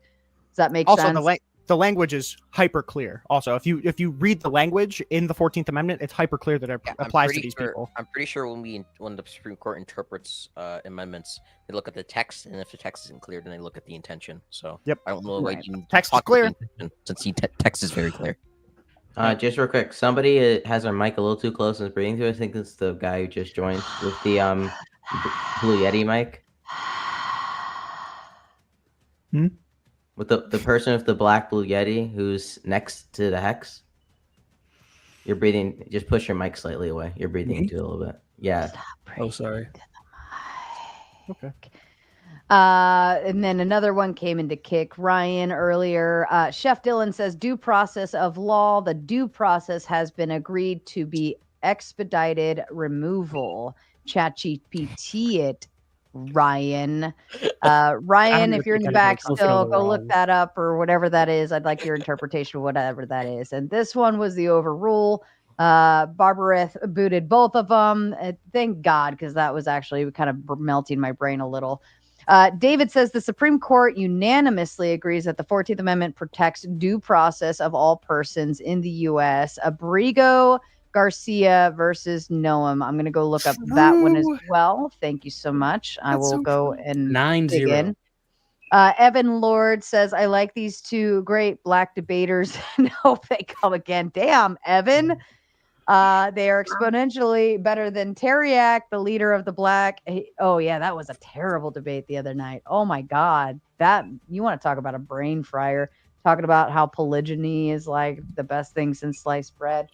Does that make sense? Also, the language is hyper clear. Also, if you read the language in the 14th Amendment, it's hyper clear that it applies to these people. I'm pretty sure when the Supreme Court interprets amendments, they look at the text, and if the text isn't clear, then they look at the intention. So yep, I don't know why you text is clear since the text is very clear. Just real quick, somebody has their mic a little too close and is breathing through. I think it's the guy who just joined with the Blue Yeti mic. With the person with the black Blue Yeti who's next to the Hex. You're breathing. Just push your mic slightly away. You're breathing into it a little bit. Yeah. Oh, sorry. Okay. And then another one came into kick Ryan earlier. Chef Dylan says due process of law. The due process has been agreed to be expedited removal. ChatGPT it. Ryan, if you're in the back still, go look that up or whatever that is. I'd like your interpretation of whatever that is. And this one was the overrule. Barbareth booted both of them. Thank God, because that was actually kind of melting my brain a little. David says the Supreme Court unanimously agrees that the 14th Amendment protects due process of all persons in the U.S. Abrigo Garcia versus Noam. I'm going to go look up that one as well. Thank you so much. I will go and 9-0. dig in. Evan Lord says, I like these two great black debaters and hope they come again. Damn, Evan. They are exponentially better than Teriak, the leader of the black. Oh, yeah, that was a terrible debate the other night. Oh, my God. That you want to talk about a brain fryer, talking about how polygyny is like the best thing since sliced bread.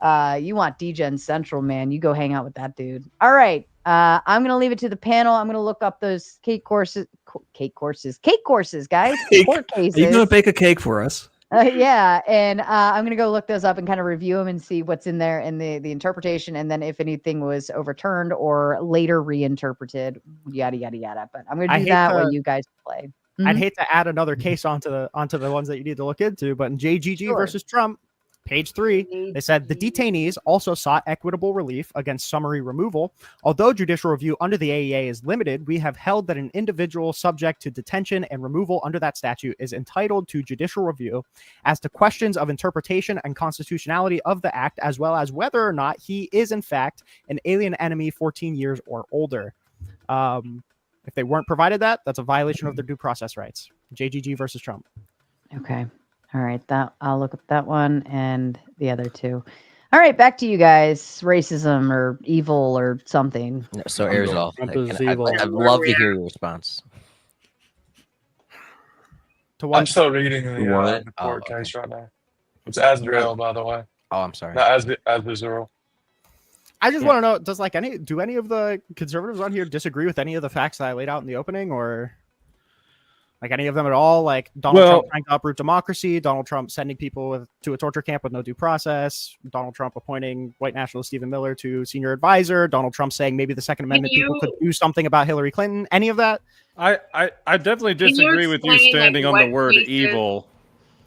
You want DGen Central, man. You go hang out with that dude. All right. I'm going to leave it to the panel. I'm going to look up those cake courses, guys. Court cases. Are you going to bake a cake for us? Yeah. And I'm going to go look those up and kind of review them and see what's in there and the interpretation. And then if anything was overturned or later reinterpreted, yada, yada, yada. But I'm going to do that while you guys play. I'd Mhm. hate to add another case onto the ones that you need to look into, but in JGG Sure. versus Trump, page 3, they said the detainees also sought equitable relief against summary removal. Although judicial review under the AEA is limited, we have held that an individual subject to detention and removal under that statute is entitled to judicial review as to questions of interpretation and constitutionality of the act, as well as whether or not he is in fact an alien enemy 14 years or older. If they weren't provided that, that's a violation of their due process rights. JGG versus Trump. Okay. All right. That I'll look at that one and the other two. All right, back to you guys. Racism or evil or something. No, so Arizal, Trump is I'd evil. love to hear your response. To I'm what? still reading the What? court Oh, okay. case right now. It's Azrael, by the way. Oh, I'm sorry. Not Azrael. I just want to know, does do any of the conservatives on here disagree with any of the facts that I laid out in the opening, or like any of them at all? Like Donald Trump trying to uproot democracy, Donald Trump sending people to a torture camp with no due process, Donald Trump appointing white nationalist Stephen Miller to senior advisor, Donald Trump saying maybe the Second Amendment people could do something about Hillary Clinton. Any of that? I definitely Can you disagree with you explain, standing like, on the what word cases- evil.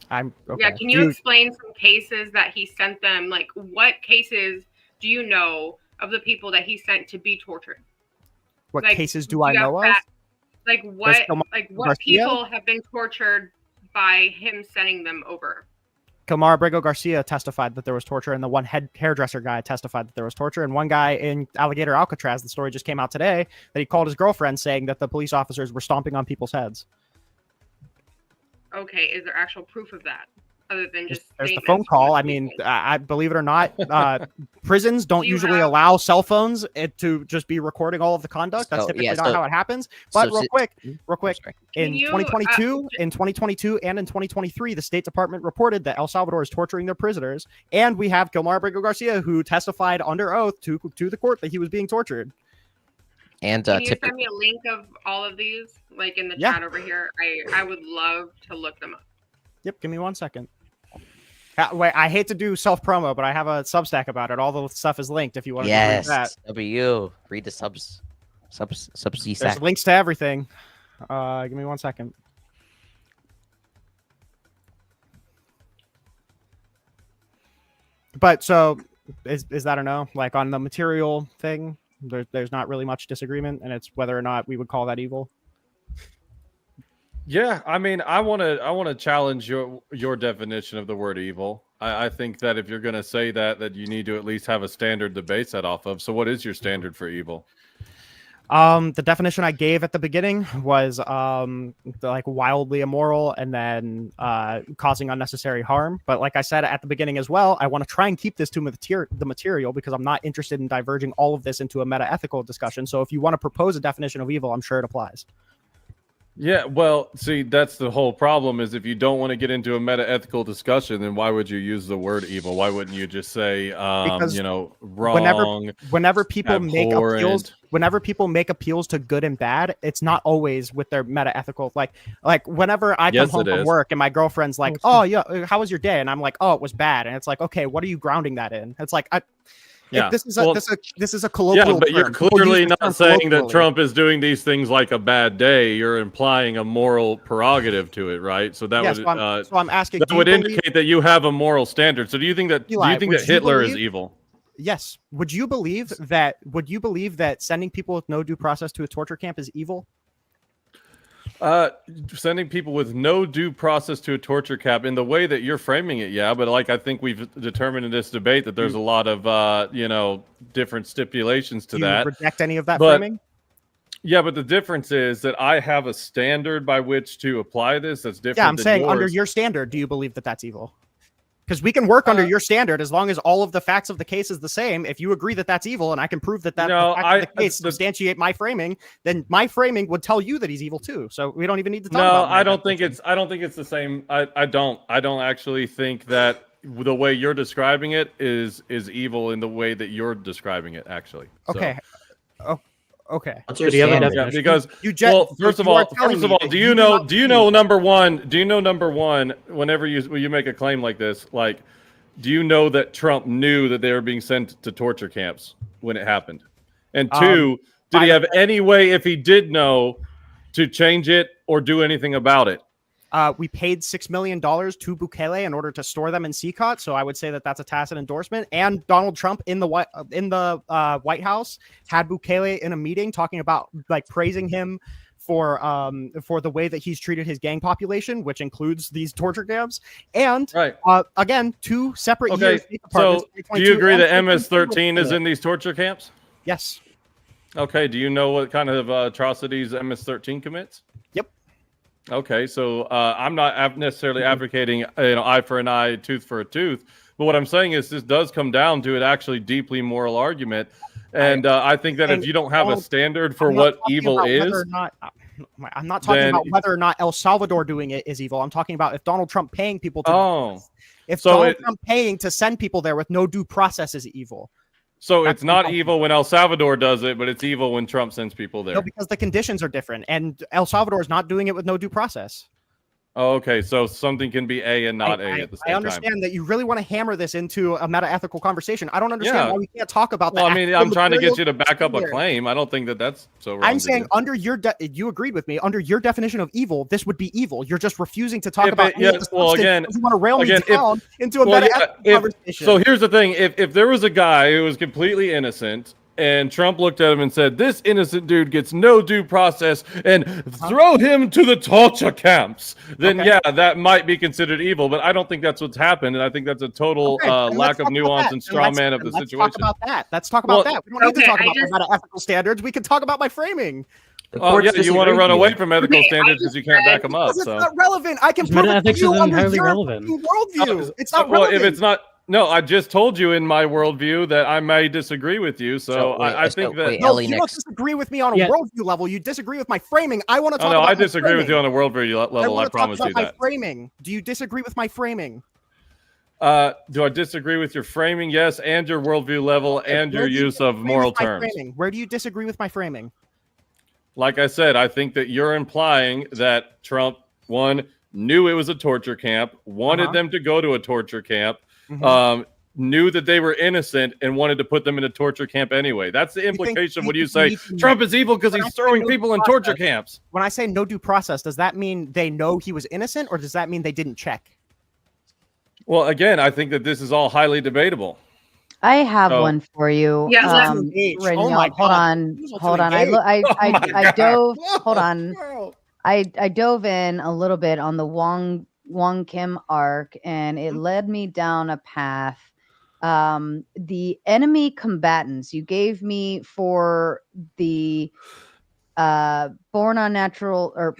I'm okay. Yeah, can you explain some cases that he sent them? Like, what cases do you know of the people that he sent to be tortured? What Like, cases do you I have know of? fact- Like what? Kilmar Like what Garcia? people have been tortured by him sending them over? Kilmar Abrego Garcia testified that there was torture, and the one hairdresser guy testified that there was torture, and one guy in Alligator Alcatraz, the story just came out today, that he called his girlfriend saying that the police officers were stomping on people's heads. Okay, is there actual proof of that other than just There's the statements phone from call. other I mean, people? I believe it or not, prisons don't Do you usually have- allow cell phones to just be recording all of the conduct. That's So, typically yeah, not so- how it happens. But so real si- quick, sorry. in you, 2022, in 2022, and in 2023, the State Department reported that El Salvador is torturing their prisoners, and we have Kilmar Abrego Garcia who testified under oath to the court that he was being tortured. And Can you send me a link of all of these, like in the Yeah. chat over here? I would love to look them up. Yep, give me 1 second. Wait, I hate to do self promo, but I have a Substack about it. All the stuff is linked if you want to read that. Yes, W. Read the subs. There's links to everything. Give me 1 second. But so is that a no? Like on the material thing, there's not really much disagreement, and it's whether or not we would call that evil. Yeah, I mean, I want to challenge your definition of the word evil. I think that if you're going to say that you need to at least have a standard to base that off of. So, what is your standard for evil? The definition I gave at the beginning was like wildly immoral and then causing unnecessary harm. But like I said at the beginning as well, I want to try and keep this to the material because I'm not interested in diverging all of this into a meta-ethical discussion. So if you want to propose a definition of evil, I'm sure it applies. Yeah, well, see, that's the whole problem is if you don't want to get into a meta-ethical discussion, then why would you use the word evil? Why wouldn't you just say, Because wrong? Whenever people make abhorrent? appeals to good and bad, it's not always with their meta-ethical. Like whenever I come Yes, home it from is. work and my girlfriend's like, "Oh yeah, how was your day?" and I'm like, "Oh, it was bad," and it's like, "Okay, what are you grounding that in?" It's like, Yeah. this is Well, a colloquial. Yeah, but you're term. People clearly use the not term saying that colloquially. Trump is doing these things like a bad day. You're implying a moral prerogative to it, right? So that Yeah, would so I'm asking. that do you would believe- indicate that you have a moral standard. So do you think that Eli, would you Hitler is believe- evil? Yes. Would you believe that sending people with no due process to a torture camp is evil? Sending people with no due process to a torture camp in the way that you're framing it, yeah. But like I think we've determined in this debate that there's a lot of different stipulations to Do you that. reject any of that But- framing? Yeah, but the difference is that I have a standard by which to apply this that's different. Yeah, I'm than saying yours. under your standard, do you believe that that's evil? Because we can work under your standard as long as all of the facts of the case is the same. If you agree that that's evil, and I can prove that No, the facts of the case substantiate my framing, then my framing would tell you that he's evil too. So we don't even need to talk No, about. I don't think it's the same. I don't actually think that the way you're describing it is evil in the way that you're describing it. Actually, So- Okay. Oh, okay. What's your Yeah, standard? because You just- well, first of you are all, telling me that do you you do know? not Do you know number one? Do you know number one? Whenever you make a claim like this, like, do you know that Trump knew that they were being sent to torture camps when it happened? And two, did he have any way, if he did know, to change it or do anything about it? We paid $6 million to Bukele in order to store them in CCOT, so I would say that that's a tacit endorsement. And Donald Trump in the White House had Bukele in a meeting talking about like praising him for the way that he's treated his gang population, which includes these torture camps. And again, two separate years. So do you agree that MS-13 is in these torture camps? Yes. Okay. Do you know what kind of atrocities MS-13 commits? Yep. Okay. So I'm not necessarily advocating eye for an eye, tooth for a tooth. But what I'm saying is this does come down to an actually deeply moral argument. And I think that if you don't have a standard for what evil is, I'm not talking about whether or not El Salvador doing it is evil. I'm talking about if Donald Trump paying people to Donald Trump paying to send people there with no due process is evil. So it's not evil when El Salvador does it, but it's evil when Trump sends people there. No, because the conditions are different, and El Salvador is not doing it with no due process. Oh, okay, so something can be A and not A at the same time. I understand that you really want to hammer this into a meta-ethical conversation. I don't understand why we can't talk about that. Well, I mean, I'm trying to get you to back up a claim. I don't think that that's so wrong. I'm saying under your you agreed with me. Under your definition of evil, this would be evil. You're just refusing to talk about. Well, again, you want to rail me down into a meta-ethical conversation. So here's the thing: if there was a guy who was completely innocent, and Trump looked at him and said, "This innocent dude gets no due process, and throw him to the torture camps," then that might be considered evil. But I don't think that's what's happened, and I think that's a total lack of nuance and straw man of the situation. Let's talk about that. Let's talk about that. We don't need to talk about ethical standards. We can talk about my framing. Oh yeah, you want to run away from ethical standards because you can't back them up. It's So not relevant. I can prove it to you under your worldview. It's not relevant. If it's not. No, I just told you in my worldview that I may disagree with you. So I think that you don't disagree with me on a worldview level. You disagree with my framing. I want to talk. No, about I disagree with you on a worldview level. I promise you that. Framing. Do you disagree with my framing? Do I disagree with your framing? Yes, and your worldview level and your use of moral terms. Where do you disagree with my framing? Like I said, I think that you're implying that Trump, one, knew it was a torture camp, wanted them to go to a torture camp. Knew that they were innocent and wanted to put them in a torture camp anyway. That's the implication when you say Trump is evil because he's throwing people in torture camps. When I say no due process, does that mean they know he was innocent, or does that mean they didn't check? Well, again, I think that this is all highly debatable. I have one for you. Yeah, Reniel, hold on. I dove. Hold on. I dove in a little bit on the Wong Kim arc, and it led me down a path. The enemy combatants you gave me for the born on natural or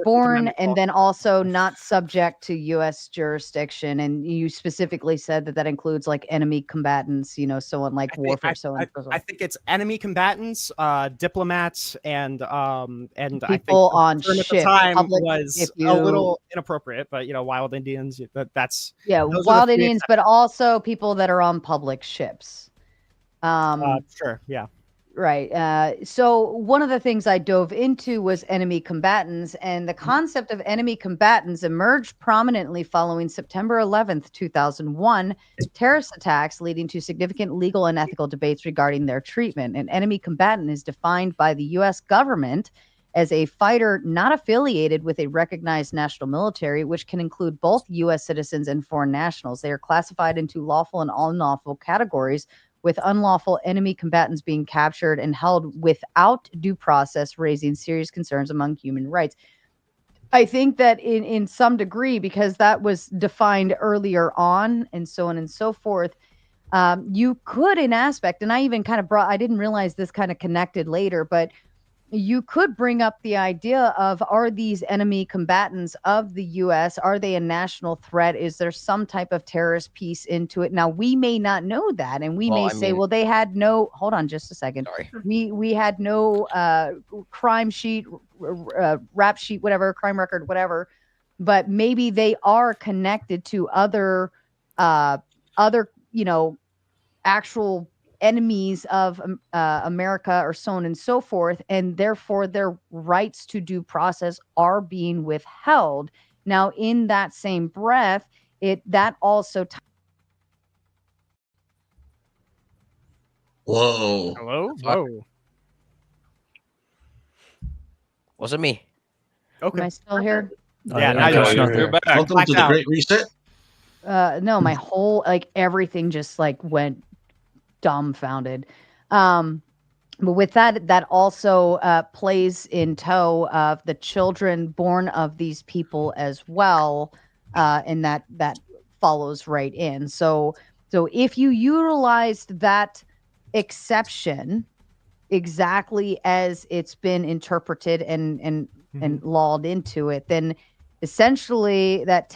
born and then also not subject to U.S. jurisdiction, and you specifically said that includes like enemy combatants, someone like warfare. I think it's enemy combatants, diplomats, and people on ships. At the time was a little inappropriate, but wild Indians. That's wild Indians, but also people that are on public ships. Sure, yeah. Right. So one of the things I dove into was enemy combatants, and the concept of enemy combatants emerged prominently following September 11th, 2001, terrorist attacks leading to significant legal and ethical debates regarding their treatment. An enemy combatant is defined by the U.S. government as a fighter not affiliated with a recognized national military, which can include both U.S. citizens and foreign nationals. They are classified into lawful and unlawful categories, with unlawful enemy combatants being captured and held without due process, raising serious concerns among human rights. I think that in some degree, because that was defined earlier on and so on and so forth, you could in aspect, and I even kind of I didn't realize this kind of connected later, but you could bring up the idea of, are these enemy combatants of the U.S., are they a national threat? Is there some type of terrorist piece into it? Now, we may not know that, and we may say, well, they had no, hold on just a second. Sorry. We had no crime sheet, rap sheet, whatever, crime record, whatever, but maybe they are connected to other, actual enemies of America or so on and so forth, and therefore their rights to due process are being withheld. Now, in that same breath, that also Whoa. Hello? Whoa. Wasn't me. Okay. Am I still here? Yeah, now Okay, you're you're back. Welcome to the Great Reset. No, my whole everything just went dumbfounded. But with that also plays in tow of the children born of these people as well, and that follows right in. So if you utilized that exception exactly as it's been interpreted and lawed into it, then essentially that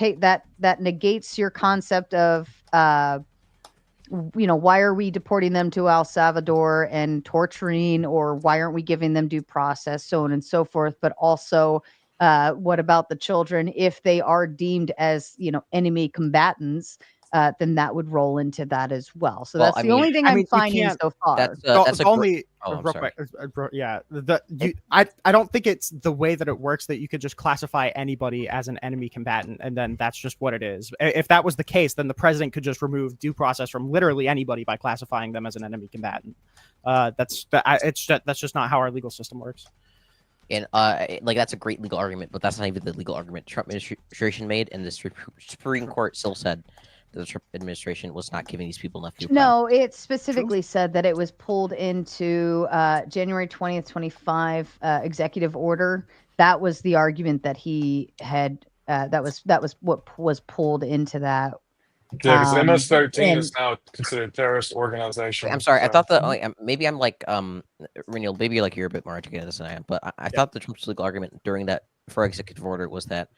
negates your concept of why are we deporting them to El Salvador and torturing, or why aren't we giving them due process, so on and so forth. But also, what about the children? If they are deemed as enemy combatants, then that would roll into that as well. So that's the only thing I'm finding so far. That's The only Oh, I'm real sorry. quick, yeah. I don't think it's the way that it works that you could just classify anybody as an enemy combatant and then that's just what it is. If that was the case, then the president could just remove due process from literally anybody by classifying them as an enemy combatant. That's just not how our legal system works. And that's a great legal argument, but that's not even the legal argument Trump administration made, and the Supreme Court still said that the Trump administration was not giving these people enough due process. No, it specifically said that it was pulled into January 20th, 25 executive order. That was the argument that he had. That was what was pulled into that. Yeah, because MS-13 is now considered a terrorist organization. I'm sorry. I so- thought that maybe I'm Reniel, maybe you're a bit more educated than I am, but I thought the Trump's legal argument during that for executive order was that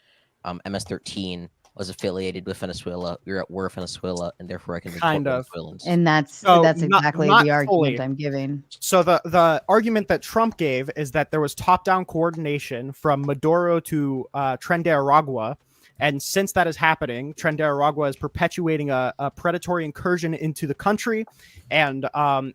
MS-13 was affiliated with Venezuela. We were at war with Venezuela, and therefore I can deport Venezuelans. And that's So exactly not the argument fully. I'm giving. So the argument that Trump gave is that there was top-down coordination from Maduro to Tren de Aragua, and since that is happening, Tren de Aragua is perpetuating a predatory incursion into the country, and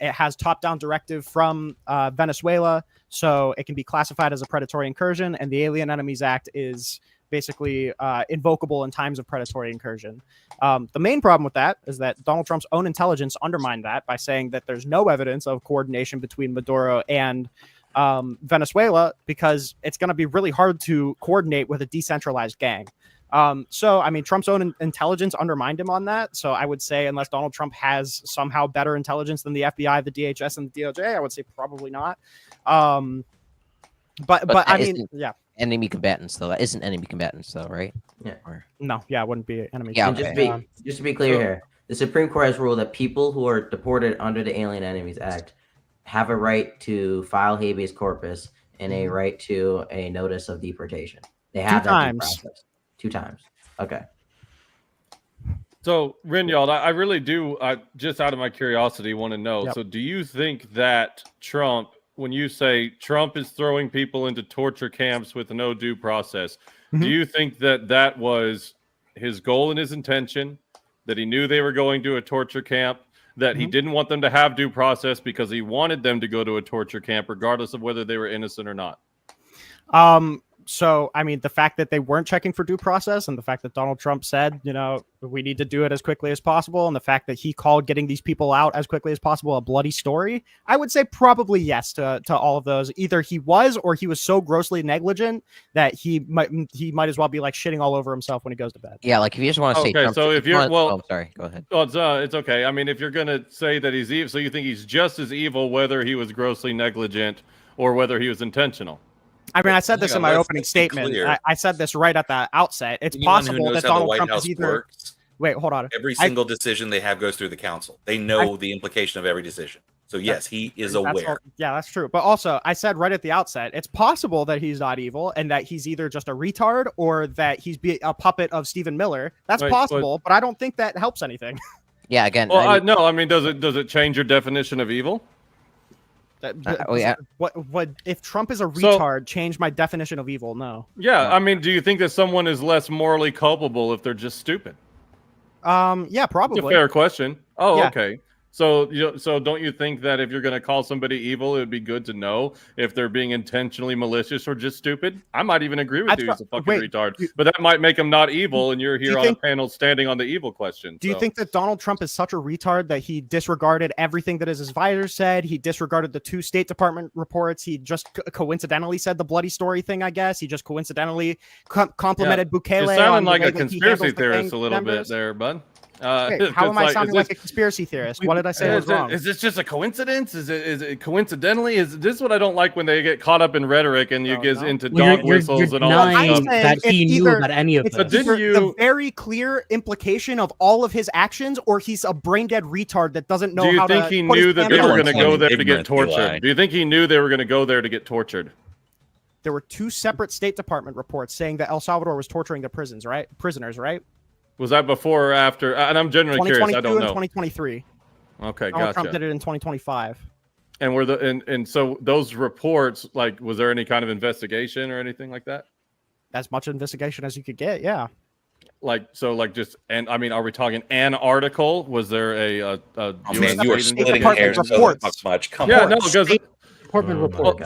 it has top-down directive from Venezuela, so it can be classified as a predatory incursion, and the Alien Enemies Act is basically invocable in times of predatory incursion. The main problem with that is that Donald Trump's own intelligence undermined that by saying that there's no evidence of coordination between Maduro and Venezuela because it's going to be really hard to coordinate with a decentralized gang. So, I mean, Trump's own intelligence undermined him on that. So I would say unless Donald Trump has somehow better intelligence than the FBI, the DHS, and the DOJ, I would say probably not. But I mean, yeah. Enemy combatants, though. That isn't enemy combatants, though, right? Yeah. No, yeah, it wouldn't be enemy. Yeah, And combatants. just to be clear here, the Supreme Court has ruled that people who are deported under the Alien Enemies Act have a right to file habeas corpus and a right to a notice of deportation. They have that due times. process. 2 times. Okay. So, Rinyard, I really do, just out of my curiosity, want to know. Yep. So, do you think that Trump, when you say Trump is throwing people into torture camps with no due process, do you think that that was his goal and his intention, that he knew they were going to a torture camp, that he didn't want them to have due process because he wanted them to go to a torture camp, regardless of whether they were innocent or not? So, I mean, the fact that they weren't checking for due process and the fact that Donald Trump said, we need to do it as quickly as possible, and the fact that he called getting these people out as quickly as possible a bloody story, I would say probably yes to all of those. Either he was or he was so grossly negligent that he might as well be like shitting all over himself when he goes to bed. Yeah, like if you just want to say Okay, Trump, so if you're, I'm sorry, go ahead. Oh, it's okay. I mean, if you're going to say that he's evil, so you think he's just as evil whether he was grossly negligent or whether he was intentional? I mean, I said this in my let's opening be statement. clear. I said this right at the outset. It's Anyone who possible knows that how the Donald White Trump House is either. works, Wait, hold on. every single decision they have goes through the council. They know the implication of every decision. So yes, he is That's aware. all- yeah, that's true. But also, I said right at the outset, it's possible that he's not evil and that he's either just a retard or that he's a puppet of Stephen Miller. That's Right, possible, but I don't think that helps anything. Yeah, again. Well, I mean, does it change your definition of evil? Yeah. What if Trump is a retard? Change my definition of evil? No. Yeah, I mean, do you think that someone is less morally culpable if they're just stupid? Yeah, probably. It's a fair question. Oh, Yeah. okay. So so don't you think that if you're going to call somebody evil, it would be good to know if they're being intentionally malicious or just stupid? I might even agree with you. He's a fucking retard, but that might make him not evil. And you're here on a panel standing on the evil question. Do you think that Donald Trump is such a retard that he disregarded everything that his advisor said? He disregarded the 2 State Department reports. He just coincidentally said the bloody story thing. I guess he just coincidentally complimented Bukele. You're sounding like a conspircy theorist a little bit there, bud. Wait, how am I sounding like a conspiracy theorist? What did I say was wrong? Is this just a coincidence? Is it coincidentally? Is this what I don't like when they get caught up in rhetoric and you get into dog whistles and all that stuff? That he knew about any of this. But didn't you? The very clear implication of all of his actions, or he's a brain dead retard that doesn't know how to. Do you think he knew that they were going to go there to get tortured? Do you think he knew they were going to go there to get tortured? There were 2 separate State Department reports saying that El Salvador was torturing the prisoners, right? Was that before or after? And I'm genuinely curious. I don't know. 2023. Okay, Donald gotcha. Trump did it in 2025. And were and so those reports, like, was there any kind of investigation or anything like that? As much investigation as you could get, yeah. Just, and I mean, are we talking an article? Was there a oh, man, you are splitting hairs so much. Come on. on. No, because Department report.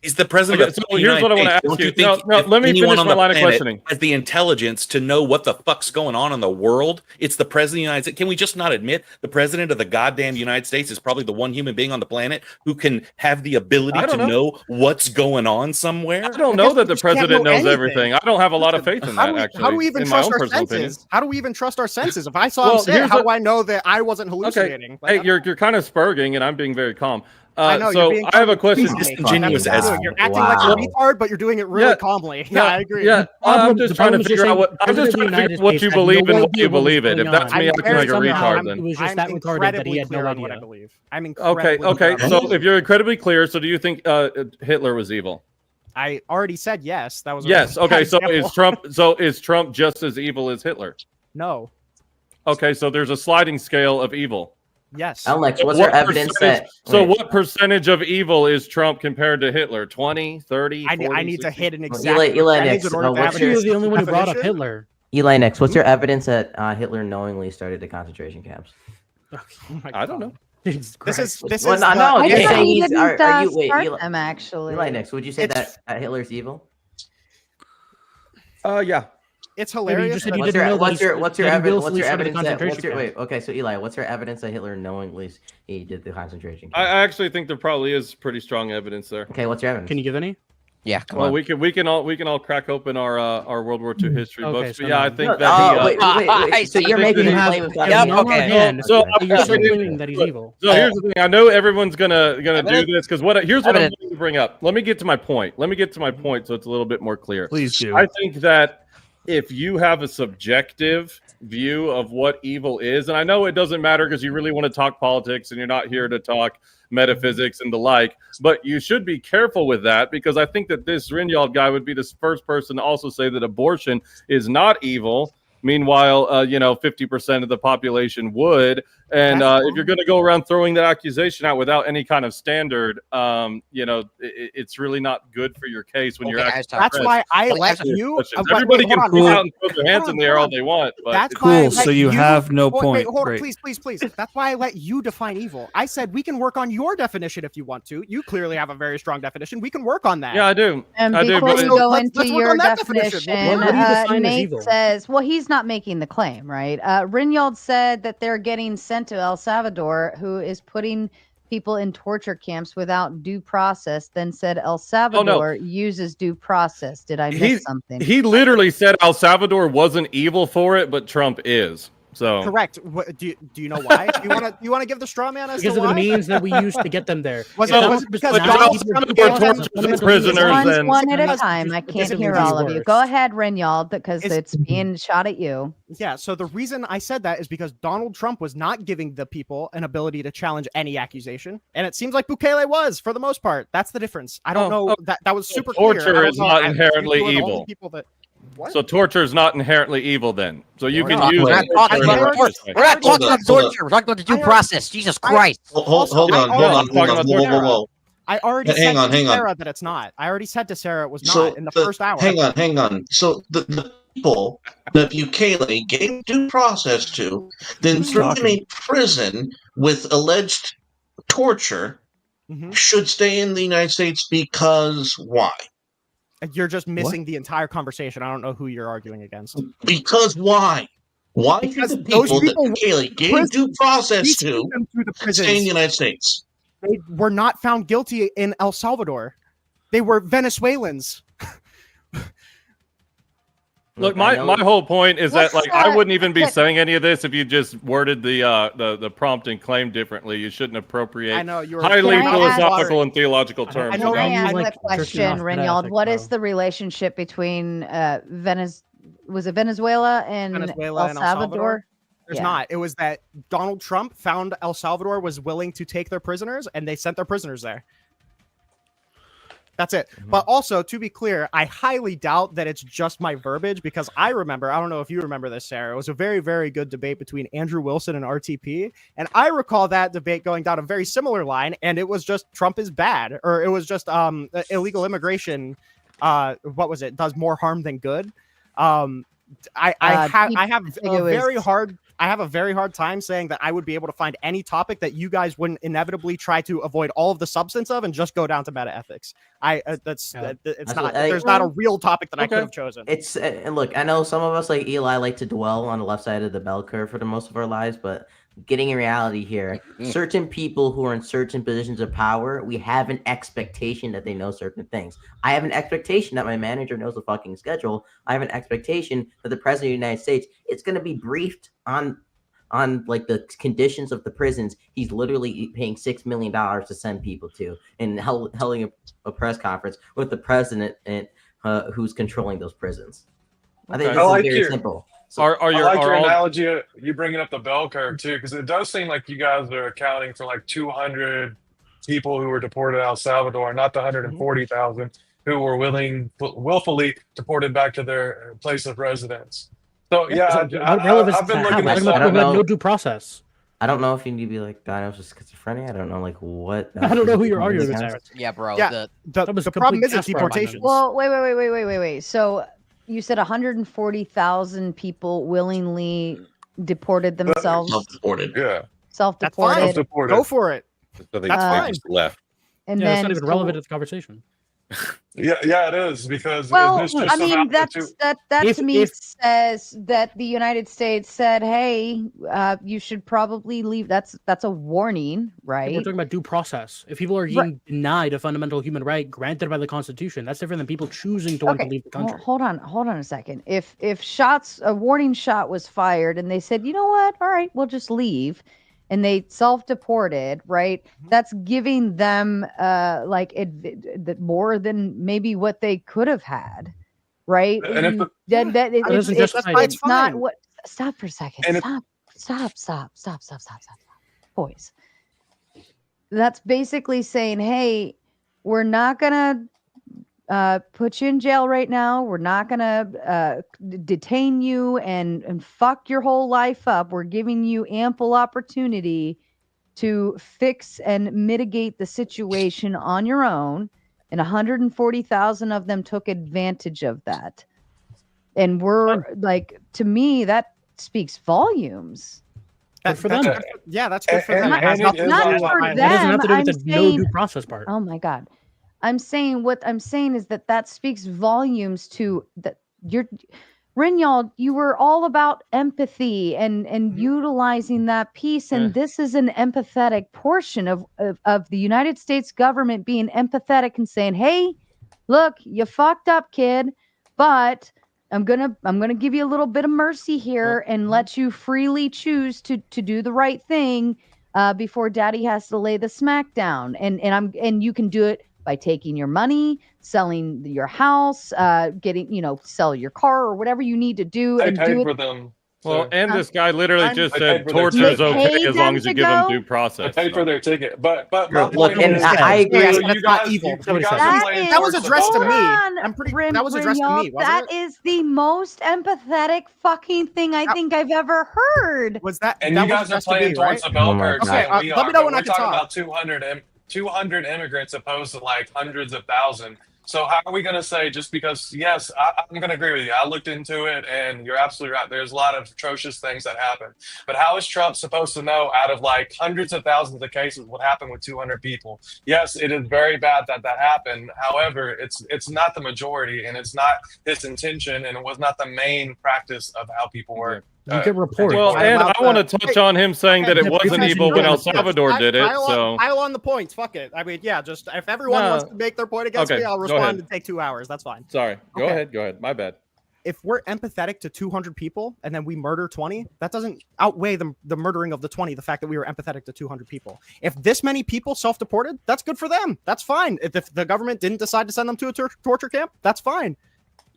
He's the president. Okay, so here's what I want to ask you. No, let me finish my line of questioning. Has the intelligence to know what the fuck's going on in the world? It's the president of the United States. Can we just not admit the president of the goddamn United States is probably the one human being on the planet who can have the ability to know what's going on somewhere? I don't know that the president knows everything. I don't have a lot of faith in that. Actually, how do we even trust our senses? How do we even trust our senses? If I saw him say it, how do I know that I wasn't hallucinating? Hey, you're kind of spurging, and I'm being very calm. I know, so I have a question. Disingenuous as you're acting like a retard, but you're doing it really calmly. Yeah, I agree. Yeah, I'm just trying to figure out what you believe and what you believe in. If that's me acting like a retard, then it was just that retarded that he had no idea. What I believe. I'm okay. So if you're incredibly clear, so do you think Hitler was evil? I already said yes. That was yes. Okay. So is Trump just as evil as Hitler? No. Okay. So there's a sliding scale of evil. Yes. Alex, what's your evidence that... what percentage of evil is Trump compared to Hitler? 20, 30, 40, I need to hit an exact Eli Nix, you're the only one who brought up Hitler. Eli Nix, what's your evidence that Hitler knowingly started the concentration camps? I don't know. This is no, you're saying he's... Wait, them, actually. Eli Nix, would you say that Hitler's evil? Yeah. It's hilarious. What's your evidence? What's your evidence? Okay, so Eli, what's your evidence that Hitler knowingly he did the concentration camp? I actually think there probably is pretty strong evidence there. Okay, what's your evidence? Can you give any? Yeah, well, we can all crack open our World War II history books. But yeah, I think that wait. So you're making a claim of So you're claiming that he's evil. So here's the thing. I know everyone's gonna do this because here's what I'm going to bring up. Let me get to my point. So it's a little bit more clear. Please do. I think that if you have a subjective view of what evil is, and I know it doesn't matter because you really want to talk politics and you're not here to talk metaphysics and the like, but you should be careful with that because I think that this Rinjald guy would be the first person to also say that abortion is not evil. Meanwhile, 50% of the population would. And if you're going to go around throwing that accusation out without any kind of standard, it's really not good for your case when you're actually. That's why I let you. Everybody can pull out and throw their hands in the air all they want. But that's cool. So you have no point. Hold on, please. That's why I let you define evil. I said we can work on your definition if you want to. You clearly have a very strong definition. We can work on that. Yeah, I do. And before we go into your definition, Nate says, well, he's not making the claim, right? Rinjald said that they're getting sent to El Salvador, who is putting people in torture camps without due process, then said El Salvador uses due process. Did I miss something? He literally said El Salvador wasn't evil for it, but Trump is. So correct. What, do you know why? Do you want to give the straw man as because to of why? the means that we used to get them there? Was it because Donald Trump prisoners one at a time? I can't hear all of you. Go ahead, Rinjald, because it's being shot at you. Yeah. So the reason I said that is because Donald Trump was not giving the people an ability to challenge any accusation, and it seems like Bukele was for the most part. That's the difference. I don't know that was super clear. Torture is not inherently evil. What? So torture is not inherently evil then. So you can use it. We're not talking about torture. We're talking about the due process. Jesus Christ. Hold on. Whoa. I already said to Sarah that it's not. I already said to Sarah it was not in the first hour. Hang on. So people that Bukele gave due process to, then threw in a prison with alleged torture, should stay in the United States because why? You're just missing the entire conversation. I don't know who you're arguing against. Because why? Why Because should the those people that people Bukele gave due process to the stay in the United States? They were not found guilty in El Salvador. They were Venezuelans. Look, my whole point is that What's I that? wouldn't even be That- saying any of this if you just worded the prompt and claim differently. You shouldn't appropriate I know, you were- highly Can I ask- philosophical and theological terms. Can I ask without- a question, Reynald? What is the relationship between was it Venezuela and Venezuela El and Salvador? There's Yeah. not. It was that Donald Trump found El Salvador was willing to take their prisoners, and they sent their prisoners there. That's it. But also, to be clear, I highly doubt that it's just my verbiage, because I remember, I don't know if you remember this, Sarah, it was a very, very good debate between Andrew Wilson and RTP. And I recall that debate going down a very similar line, and it was just Trump is bad, or it was just illegal immigration. What was it? Does more harm than good. I have a very hard time saying that I would be able to find any topic that you guys wouldn't inevitably try to avoid all of the substance of and just go down to meta ethics. It's not. There's not a real topic that I could have chosen. It's and look, I know some of us like Eli like to dwell on the left side of the bell curve for the most of our lives, but getting in reality here, certain people who are in certain positions of power, we have an expectation that they know certain things. I have an expectation that my manager knows the fucking schedule. I have an expectation that the president of the United States is going to be briefed on like the conditions of the prisons he's literally paying $6 million to send people to, and holding a press conference with the president and who's controlling those prisons. I think this is very simple. I like your all- analogy. You bringing up the bell curve too, because it does seem like you guys are accounting for like 200 people who were deported out of El Salvador, not the 140,000 who were willfully deported back to their place of residence. So yeah, What relevance I've does been that looking have? at Talking about know. no due process. I don't know if you need to be like diagnosed with schizophrenia. I don't know like what. I don't know who you're arguing with. Sarah. Yeah, bro. Yeah, That was the a problem complete isn't gaslighting. deportations. Well, wait. So you said 140,000 people willingly deported themselves. Self-deported. Yeah. Self-deported. Self-deported. Go for it. So they That's fine. just left. And Yeah, that's then not even relevant to the conversation. Yeah, it is, because well, this just I mean, somehow that If- to me if- says that the United States said, "Hey, you should probably leave." That's a warning, right? We're talking about due process. If people are being denied a fundamental human right granted by the Constitution, that's different than people choosing to want to leave the country. Hold on a second. If a warning shot was fired and they said, you know what, all right, we'll just leave, and they self-deported, right? That's giving them more than maybe what they could have had, right? And if the- It's not what. Stop for a second. And if- Stop. Boys. That's basically saying, hey, we're not gonna put you in jail right now. We're not gonna detain you and fuck your whole life up. We're giving you ample opportunity to fix and mitigate the situation on your own. And 140,000 of them took advantage of that. And we're like, to me, that speaks volumes. That's for them. That's good for them. Not, It has nothing to do not with for mine. them. That doesn't have to do with I'm the no saying, due process part. oh my God. I'm saying is that speaks volumes to that Reynald, you were all about empathy and utilizing that piece. And this is an empathetic portion of the United States government being empathetic and saying, hey, look, you fucked up, kid, but I'm gonna give you a little bit of mercy here and let you freely choose to do the right thing before daddy has to lay the smack down. And you can do it by taking your money, selling your house, sell your car or whatever you need to do. I and paid do for it. them. Well, and this guy literally just I said paid for their torture is ticket. okay paid as long them as you to give them go? due I process. paid for their ticket, but my Look, point and is, I agree. Yes, you that's not guys, evil. you guys are That playing is- That was towards addressed to the me. Hold on, I'm pretty. That was addressed to me, wasn't That it? is the most empathetic fucking thing I think I've ever heard. Was that? And that you was guys are addressed to playing me, towards right? the bell Oh my curve. God. saying Okay, we let me are, know but when I we're can talking talk. about 200 immigrants opposed to like hundreds of thousands. So how are we going to say, just because, yes, I'm going to agree with you. I looked into it, and you're absolutely right. There's a lot of atrocious things that happen. But how is Trump supposed to know out of like hundreds of thousands of cases what happened with 200 people? Yes, it is very bad that that happened. However, it's not the majority, and it's not his intention, and it was not the main practice of how people were. You can report. Well, and I want to touch on him saying that it wasn't evil when El Salvador did it. So Pile on the points. Fuck it. I mean, yeah, just if everyone wants to make their point against me, I'll respond and take 2 hours. That's fine. Sorry. Go ahead. My bad. If we're empathetic to 200 people and then we murder 20, that doesn't outweigh the murdering of the 20, the fact that we were empathetic to 200 people. If this many people self-deported, that's good for them. That's fine. If the government didn't decide to send them to a torture camp, that's fine.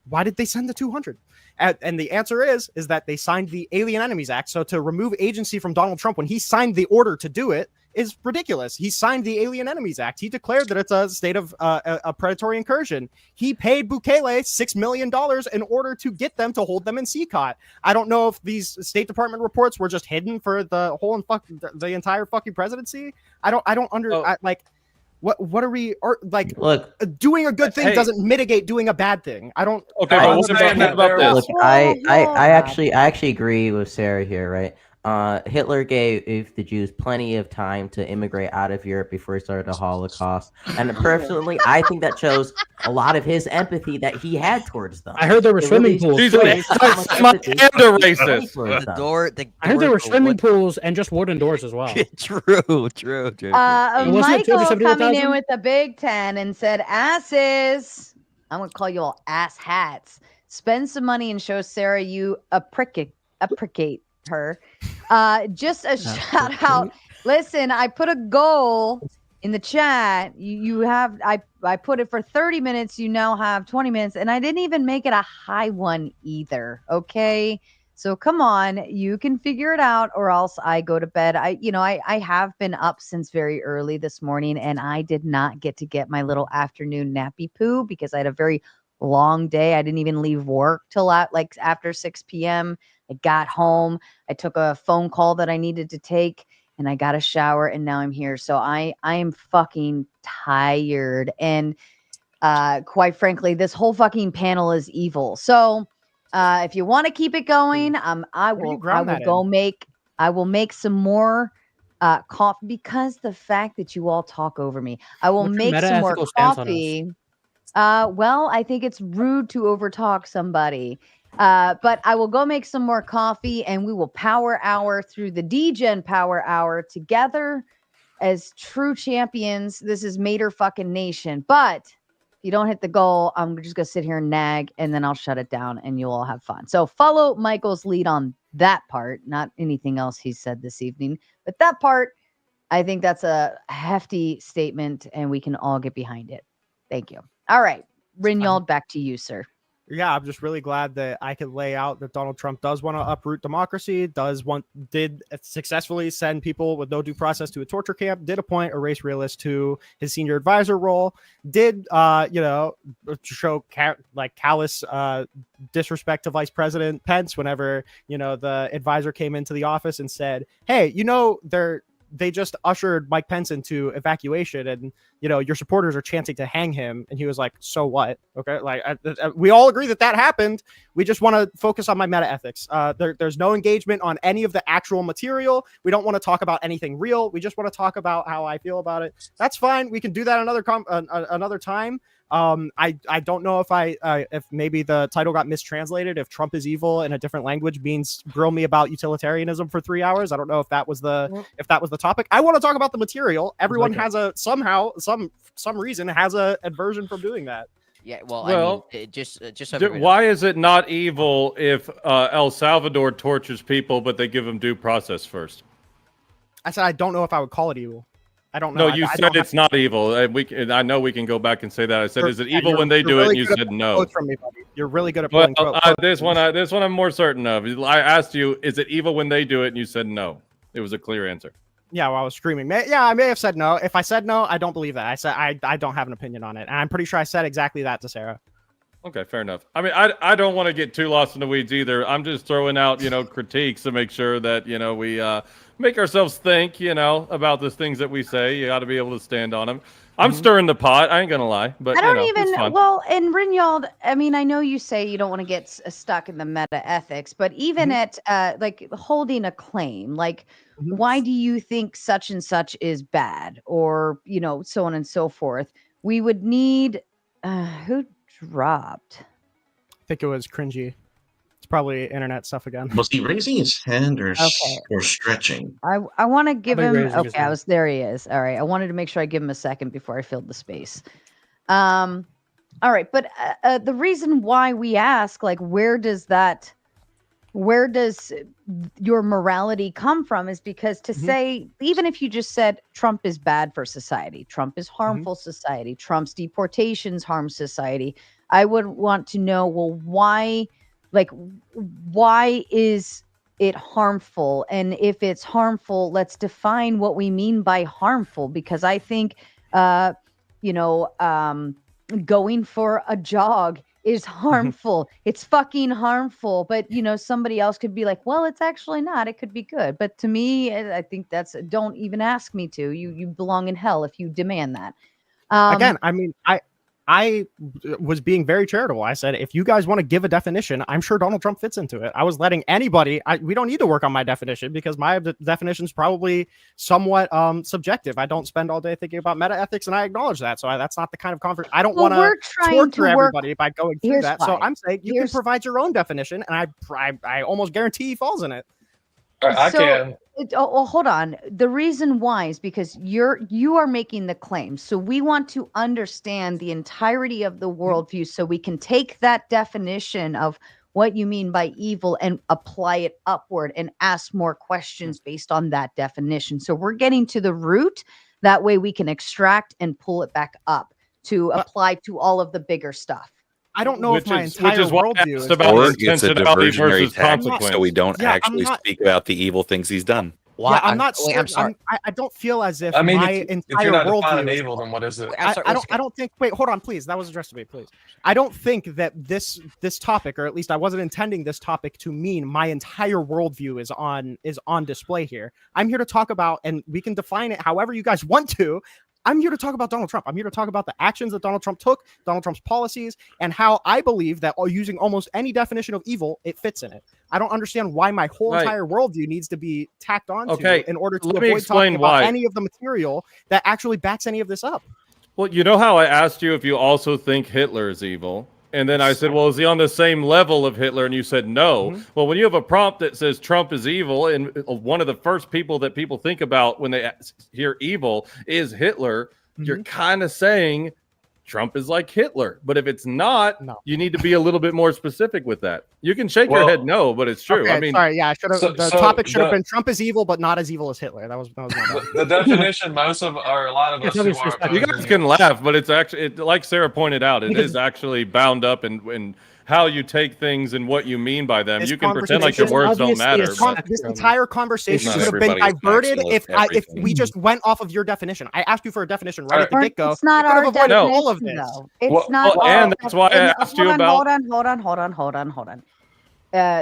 Why did they send the 200? And the answer is that they signed the Alien Enemies Act. So to remove agency from Donald Trump when he signed the order to do it is ridiculous. He signed the Alien Enemies Act. He declared that it's a state of a predatory incursion. He paid Bukele $6 million in order to get them to hold them in CCOT. I don't know if these State Department reports were just hidden for the whole the entire fucking presidency. What are we like? Look, doing a good thing doesn't mitigate doing a bad thing. I don't. Okay, but what about this? Look, I actually agree with Sarah here, right? Hitler gave the Jews plenty of time to immigrate out of Europe before he started the Holocaust. And personally, I think that shows a lot of his empathy that he had towards them. I heard there were swimming pools. He's a racist. I heard there were swimming pools and just wooden doors as well. True. Michael coming in with a big 10 and said, asses. I'm going to call you all ass hats. Spend some money and show Sarah you appreciate her. Just a shout out. Listen, I put a goal in the chat. You have I put it for 30 minutes. You now have 20 minutes, and I didn't even make it a high one either. Okay, so come on, you can figure it out, or else I go to bed. I have been up since very early this morning, and I did not get my little afternoon nappy poo because I had a very long day. I didn't even leave work till like after 6 p.m. I got home. I took a phone call that I needed to take, and I got a shower, and now I'm here. So I am fucking tired. And quite frankly, this whole fucking panel is evil. So if you want to keep it going, I will make some more coffee, because the fact that you all talk over me, I will make some more coffee. Well, I think it's rude to overtalk somebody. But I will go make some more coffee, and we will power hour through the DGen power hour together as true champions. This is Mater fucking Nation. But if you don't hit the goal, I'm just going to sit here and nag, and then I'll shut it down, and you'll all have fun. So follow Michael's lead on that part, not anything else he said this evening. But that part, I think that's a hefty statement, and we can all get behind it. Thank you. All right. Rinald, back to you, sir. Yeah, I'm just really glad that I could lay out that Donald Trump does want to uproot democracy, did successfully send people with no due process to a torture camp, did appoint a race realist to his senior advisor role, did show callous disrespect to Vice President Pence whenever the advisor came into the office and said, "Hey, they just ushered Mike Pence into evacuation, and your supporters are chanting to hang him." And he was like, "So what?" Okay, we all agree that happened. We just want to focus on my meta ethics. There's no engagement on any of the actual material. We don't want to talk about anything real. We just want to talk about how I feel about it. That's fine. We can do that another time. I don't know if maybe the title got mistranslated. If Trump is evil in a different language means grill me about utilitarianism for 3 hours. I don't know if that was the topic. I want to talk about the material. Everyone has some reason has a aversion from doing that. Yeah, well, I mean, just why is it not evil if El Salvador tortures people, but they give them due process first? I said I don't know if I would call it evil. I don't know. No, you said it's not evil. I know we can go back and say that. I said, is it evil when they do it? And you said no. From me, buddy. You're really good at pulling this one I'm more certain of. I asked you, is it evil when they do it? And you said no. It was a clear answer. Yeah, while I was screaming. Yeah, I may have said no. If I said no, I don't believe that. I said I don't have an opinion on it. And I'm pretty sure I said exactly that to Sarah. Okay, fair enough. I mean, I don't want to get too lost in the weeds either. I'm just throwing out, critiques to make sure that, we make ourselves think, about the things that we say. You got to be able to stand on them. I'm stirring the pot. I ain't gonna lie, but I don't it's even fun. well, and Rinyald, I mean, I know you say you don't want to get stuck in the meta ethics, but even at like holding a claim, like why do you think such and such is bad, or so on and so forth? We would need who dropped? I think it was cringy. It's probably internet stuff again. Was he raising his hand or Okay. or stretching? I want to give Somebody him. raising his Okay, there he is. All right, I wanted to make sure I give him a second before I filled the space. All right, but the reason why we ask, like, where does your morality come from, is because to say, even if you just said Trump is bad for society, Trump is harmful society, Trump's deportations harm society, I would want to know, well, why is it harmful? And if it's harmful, let's define what we mean by harmful, because I think going for a jog is harmful. It's fucking harmful. But somebody else could be like, well, it's actually not. It could be good. But to me, I think don't even ask me to. You belong in hell if you demand that. Again, I mean, I was being very charitable. I said, if you guys want to give a definition, I'm sure Donald Trump fits into it. I was letting anybody, we don't need to work on my definition, because my definition is probably somewhat subjective. I don't spend all day thinking about meta ethics, and I acknowledge that. So that's not the kind of conversation. I don't want to torture everybody by going through that. So I'm saying you can provide your own definition, and I almost guarantee he falls in it. I can. Hold on. The reason why is because you are making the claim. So we want to understand the entirety of the worldview, so we can take that definition of what you mean by evil and apply it upward and ask more questions based on that definition. So we're getting to the root. That way we can extract and pull it back up to apply to all of the bigger stuff. I don't know if my entire worldview is Or it's a diversionary tactic, so we don't actually speak about the evil things he's done. Yeah, I'm not. I'm sorry. I don't feel as if I mean, my if entire you're not worldview defining is evil, then what is it? I don't think. Wait, hold on, please. That was addressed to me, please. I don't think that this topic, or at least I wasn't intending this topic to mean my entire worldview is on display here. I'm here to talk about, and we can define it however you guys want to. I'm here to talk about Donald Trump. I'm here to talk about the actions that Donald Trump took, Donald Trump's policies, and how I believe that using almost any definition of evil, it fits in it. I don't understand why my whole entire worldview needs to be tacked on in order to avoid talking about any of the material that actually backs any of this up. Well, you know how I asked you if you also think Hitler is evil? And then I said, well, is he on the same level of Hitler? And you said no. Well, when you have a prompt that says Trump is evil, and one of the first people that people think about when they hear evil is Hitler, you're kind of saying Trump is like Hitler. But if it's not, you need to be a little bit more specific with that. You can shake your head no, but it's true. Okay, I mean, sorry, yeah, I should have. The topic should have been Trump is evil, but not as evil as Hitler. That was my bad. The definition, a lot of us who are you guys can laugh, but it's actually, like Sarah pointed out, it is actually bound up in how you take things and what you mean by them. This you can pretend like your words don't matter. This entire conversation should have been diverted if we just went off of your definition. I asked you for a definition right at the get-go. It's not our definition, all of this. though. It's not. And that's why I asked you about. Hold on.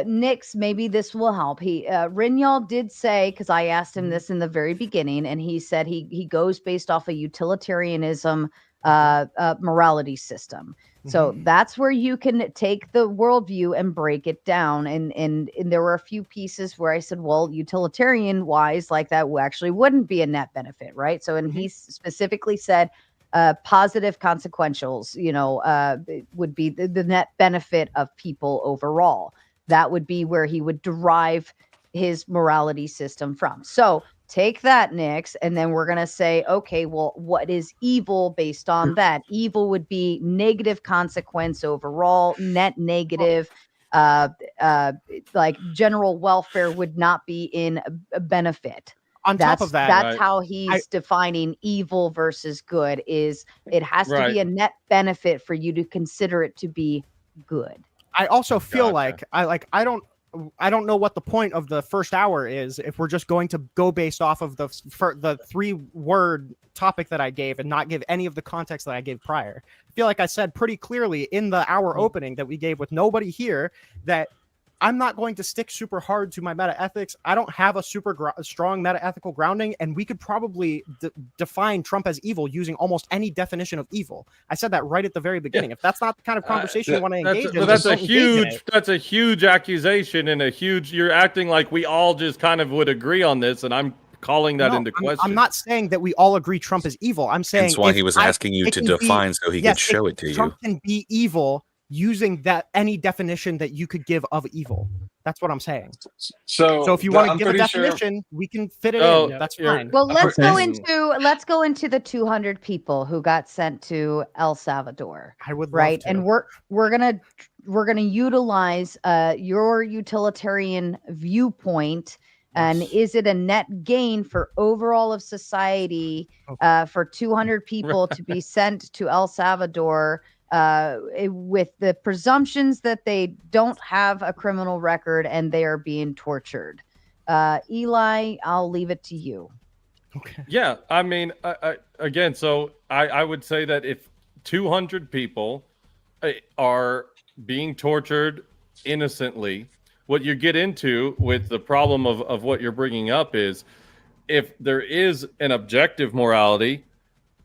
Nix, maybe this will help. Rinyal did say, because I asked him this in the very beginning, and he said he goes based off a utilitarianism morality system. So that's where you can take the worldview and break it down. And there were a few pieces where I said, well, utilitarian wise, like that actually wouldn't be a net benefit, right? So, and he specifically said positive consequentials, would be the net benefit of people overall. That would be where he would derive his morality system from. So take that, Nix, and then we're going to say, okay, well, what is evil based on that? Evil would be negative consequence overall, net negative, like general welfare would not be in a benefit. On top of that, that's how he's defining evil versus good, is it has to be a net benefit for you to consider it to be good. I also feel like I don't know what the point of the first hour is if we're just going to go based off of the 3-word topic that I gave and not give any of the context that I gave prior. I feel like I said pretty clearly in the hour opening that we gave with nobody here that I'm not going to stick super hard to my meta ethics. I don't have a super strong meta ethical grounding, and we could probably define Trump as evil using almost any definition of evil. I said that right at the very beginning. If that's not the kind of conversation you want to engage in, that's just don't engage in it. that's a huge accusation and a huge. You're acting like we all just kind of would agree on this, and I'm calling that into question. I'm not saying that we all agree Trump is evil. I'm saying That's why he was asking you to define so he could show it to you. Trump can be evil using that any definition that you could give of evil. That's what I'm saying. So if you want to give a definition, we can fit it in. That's fine. Well, let's go into the 200 people who got sent to El Salvador. I would right, love to. and we're gonna utilize your utilitarian viewpoint. And is it a net gain for overall of society for 200 people to be sent to El Salvador with the presumptions that they don't have a criminal record and they are being tortured? Eli, I'll leave it to you. Okay. Yeah, I mean, again, so I would say that if 200 people are being tortured innocently, what you get into with the problem of what you're bringing up is if there is an objective morality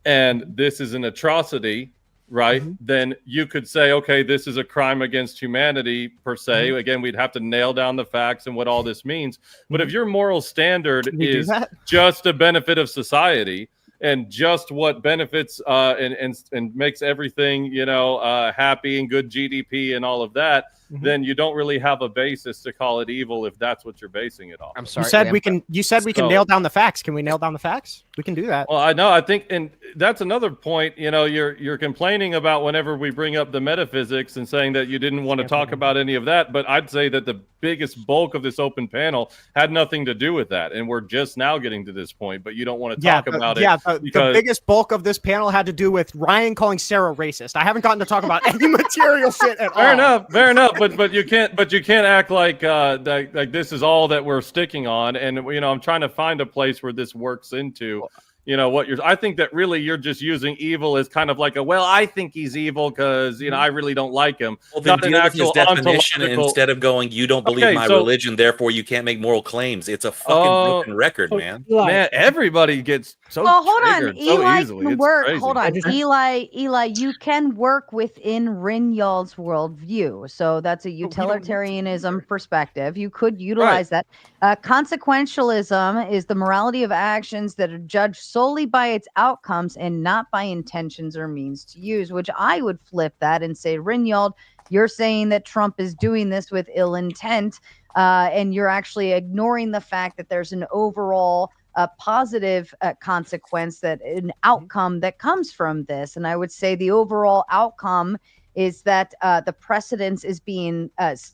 and this is an atrocity, right, then you could say, okay, this is a crime against humanity per se. Again, we'd have to nail down the facts and what all this means. But if your moral standard is just a benefit of society and just what benefits and makes everything, happy and good GDP and all of that, then you don't really have a basis to call it evil if that's what you're basing it off. I'm sorry. You said we can nail down the facts. Can we nail down the facts? We can do that. Well, I know. I think, and that's another point. You're complaining about whenever we bring up the metaphysics and saying that you didn't want to talk about any of that. But I'd say that the biggest bulk of this open panel had nothing to do with that, and we're just now getting to this point. But you don't want to talk about it. Yeah, the biggest bulk of this panel had to do with Ryan calling Sarah racist. I haven't gotten to talk about any material shit at all. Fair enough. But you can't act like this is all that we're sticking on. And I'm trying to find a place where this works into what I think that really you're just using evil as kind of like I think he's evil because I really don't like him. Well, then Not an deal with his actual definition ontological- instead of going, you don't believe my religion, therefore you can't make moral claims. It's a fucking broken record, man. Man, everybody gets so hold on, triggered so Eli easily. can It's work. crazy. Hold on, Eli, you can work within Rinald's worldview. So that's a utilitarianism perspective. You could utilize that. Consequentialism is the morality of actions that are judged solely by its outcomes and not by intentions or means to use, which I would flip that and say, Rinald, you're saying that Trump is doing this with ill intent, and you're actually ignoring the fact that there's an overall positive consequence, that an outcome that comes from this. And I would say the overall outcome is that the precedence is being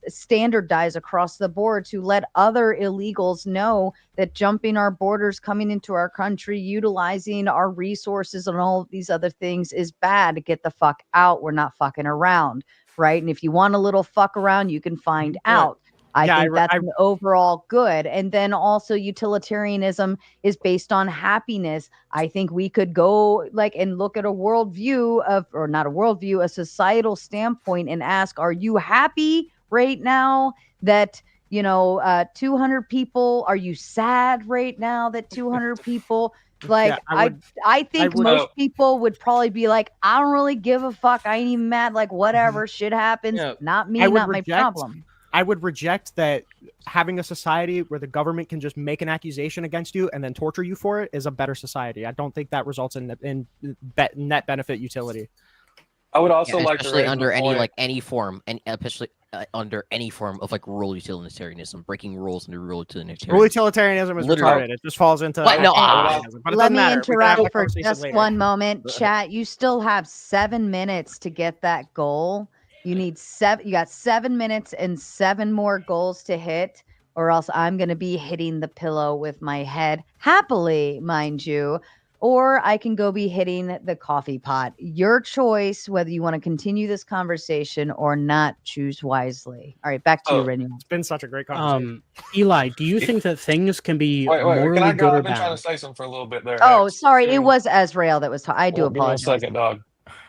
standardized across the board to let other illegals know that jumping our borders, coming into our country, utilizing our resources and all of these other things is bad. Get the fuck out. We're not fucking around, right? And if you want a little fuck around, you can find out. I think that's an overall good. And then also utilitarianism is based on happiness. I think we could go and look at a worldview or not a worldview, a societal standpoint and ask, are you happy right now that, 200 people, are you sad right now that 200 people, I think most people would probably be like, I don't really give a fuck. I ain't even mad. Whatever, shit happens. Not me, not my problem. I would reject that having a society where the government can just make an accusation against you and then torture you for it is a better society. I don't think that results in net benefit utility. I would also like to especially raise under the point. any form, and especially under any form of rural utilitarianism, breaking rules under rural utilitarianism. Rule utilitarianism is retarded. It just falls into. But no, but it let doesn't me matter. We can have interrupt that for conversation just later. one moment. Chat, you still have 7 minutes to get that goal. You need 7. You got 7 minutes and 7 more goals to hit, or else I'm going to be hitting the pillow with my head happily, mind you. Or I can go be hitting the coffee pot. Your choice, whether you want to continue this conversation or not. Choose wisely. All right, back to you, Rennie. It's been such a great conversation. Eli, do you think that things can be Wait, morally can I good go? or I've been trying to bad? say something for a little bit there. Oh, Hex. sorry. It was Azrael that was talking. I do Give me a apologize. second, dog.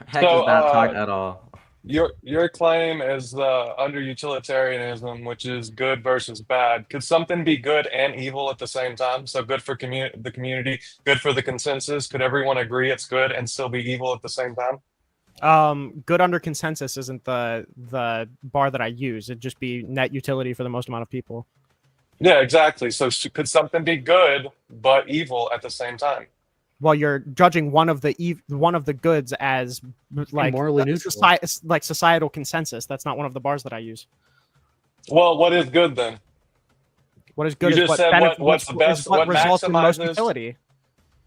Heck is not talking at all. Your claim is under utilitarianism, which is good versus bad. Could something be good and evil at the same time? So good for the community, good for the consensus. Could everyone agree it's good and still be evil at the same time? Good under consensus isn't the bar that I use. It'd just be net utility for the most amount of people. Yeah, exactly. So could something be good but evil at the same time? Well, you're judging one of the goods as like morally neutral. like societal consensus. That's not one of the bars that I use. Well, what is good then? What is good You is just what said what's the best, what what results in most maximizes utility.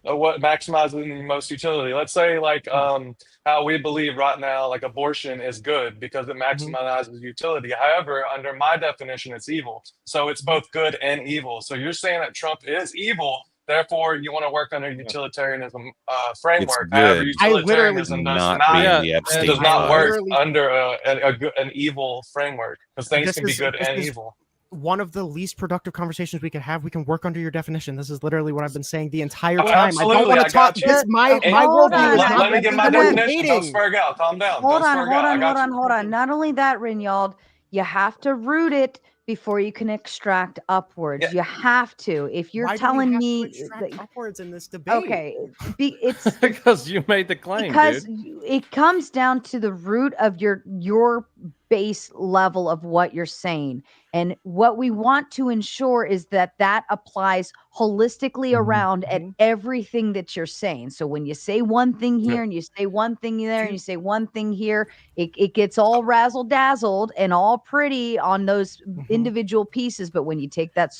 What maximizes the most utility. Let's say like how we believe right now, like abortion is good because it maximizes utility. However, under my definition, it's evil. So it's both good and evil. So you're saying that Trump is evil. Therefore, you want to work under utilitarianism framework. It's However, good. utilitarianism Not does being the Epstein not file. work under an evil framework because things This can be is- good this and is evil. One of the least productive conversations we could have. We can work under your definition. This is literally what I've been saying the entire Oh, time. I absolutely, don't want I to talk. got you. This my Hey, worldview is let not me give my we're definition. Don't debating. spurg out. Calm down. Hold Don't on, spurg hold out. I on, got hold you. on, hold on. Not only that, Rinyald, you have to root it before you can extract upwards. You have to. If you're Why do we telling have to me extract upwards in this debate? okay, it's Because you made the claim, because dude. it comes down to the root of your base level of what you're saying, and what we want to ensure is that that applies holistically around at everything that you're saying. So when you say one thing here and you say one thing there and you say one thing here, it gets all razzle dazzled and all pretty on those individual pieces, but when you take that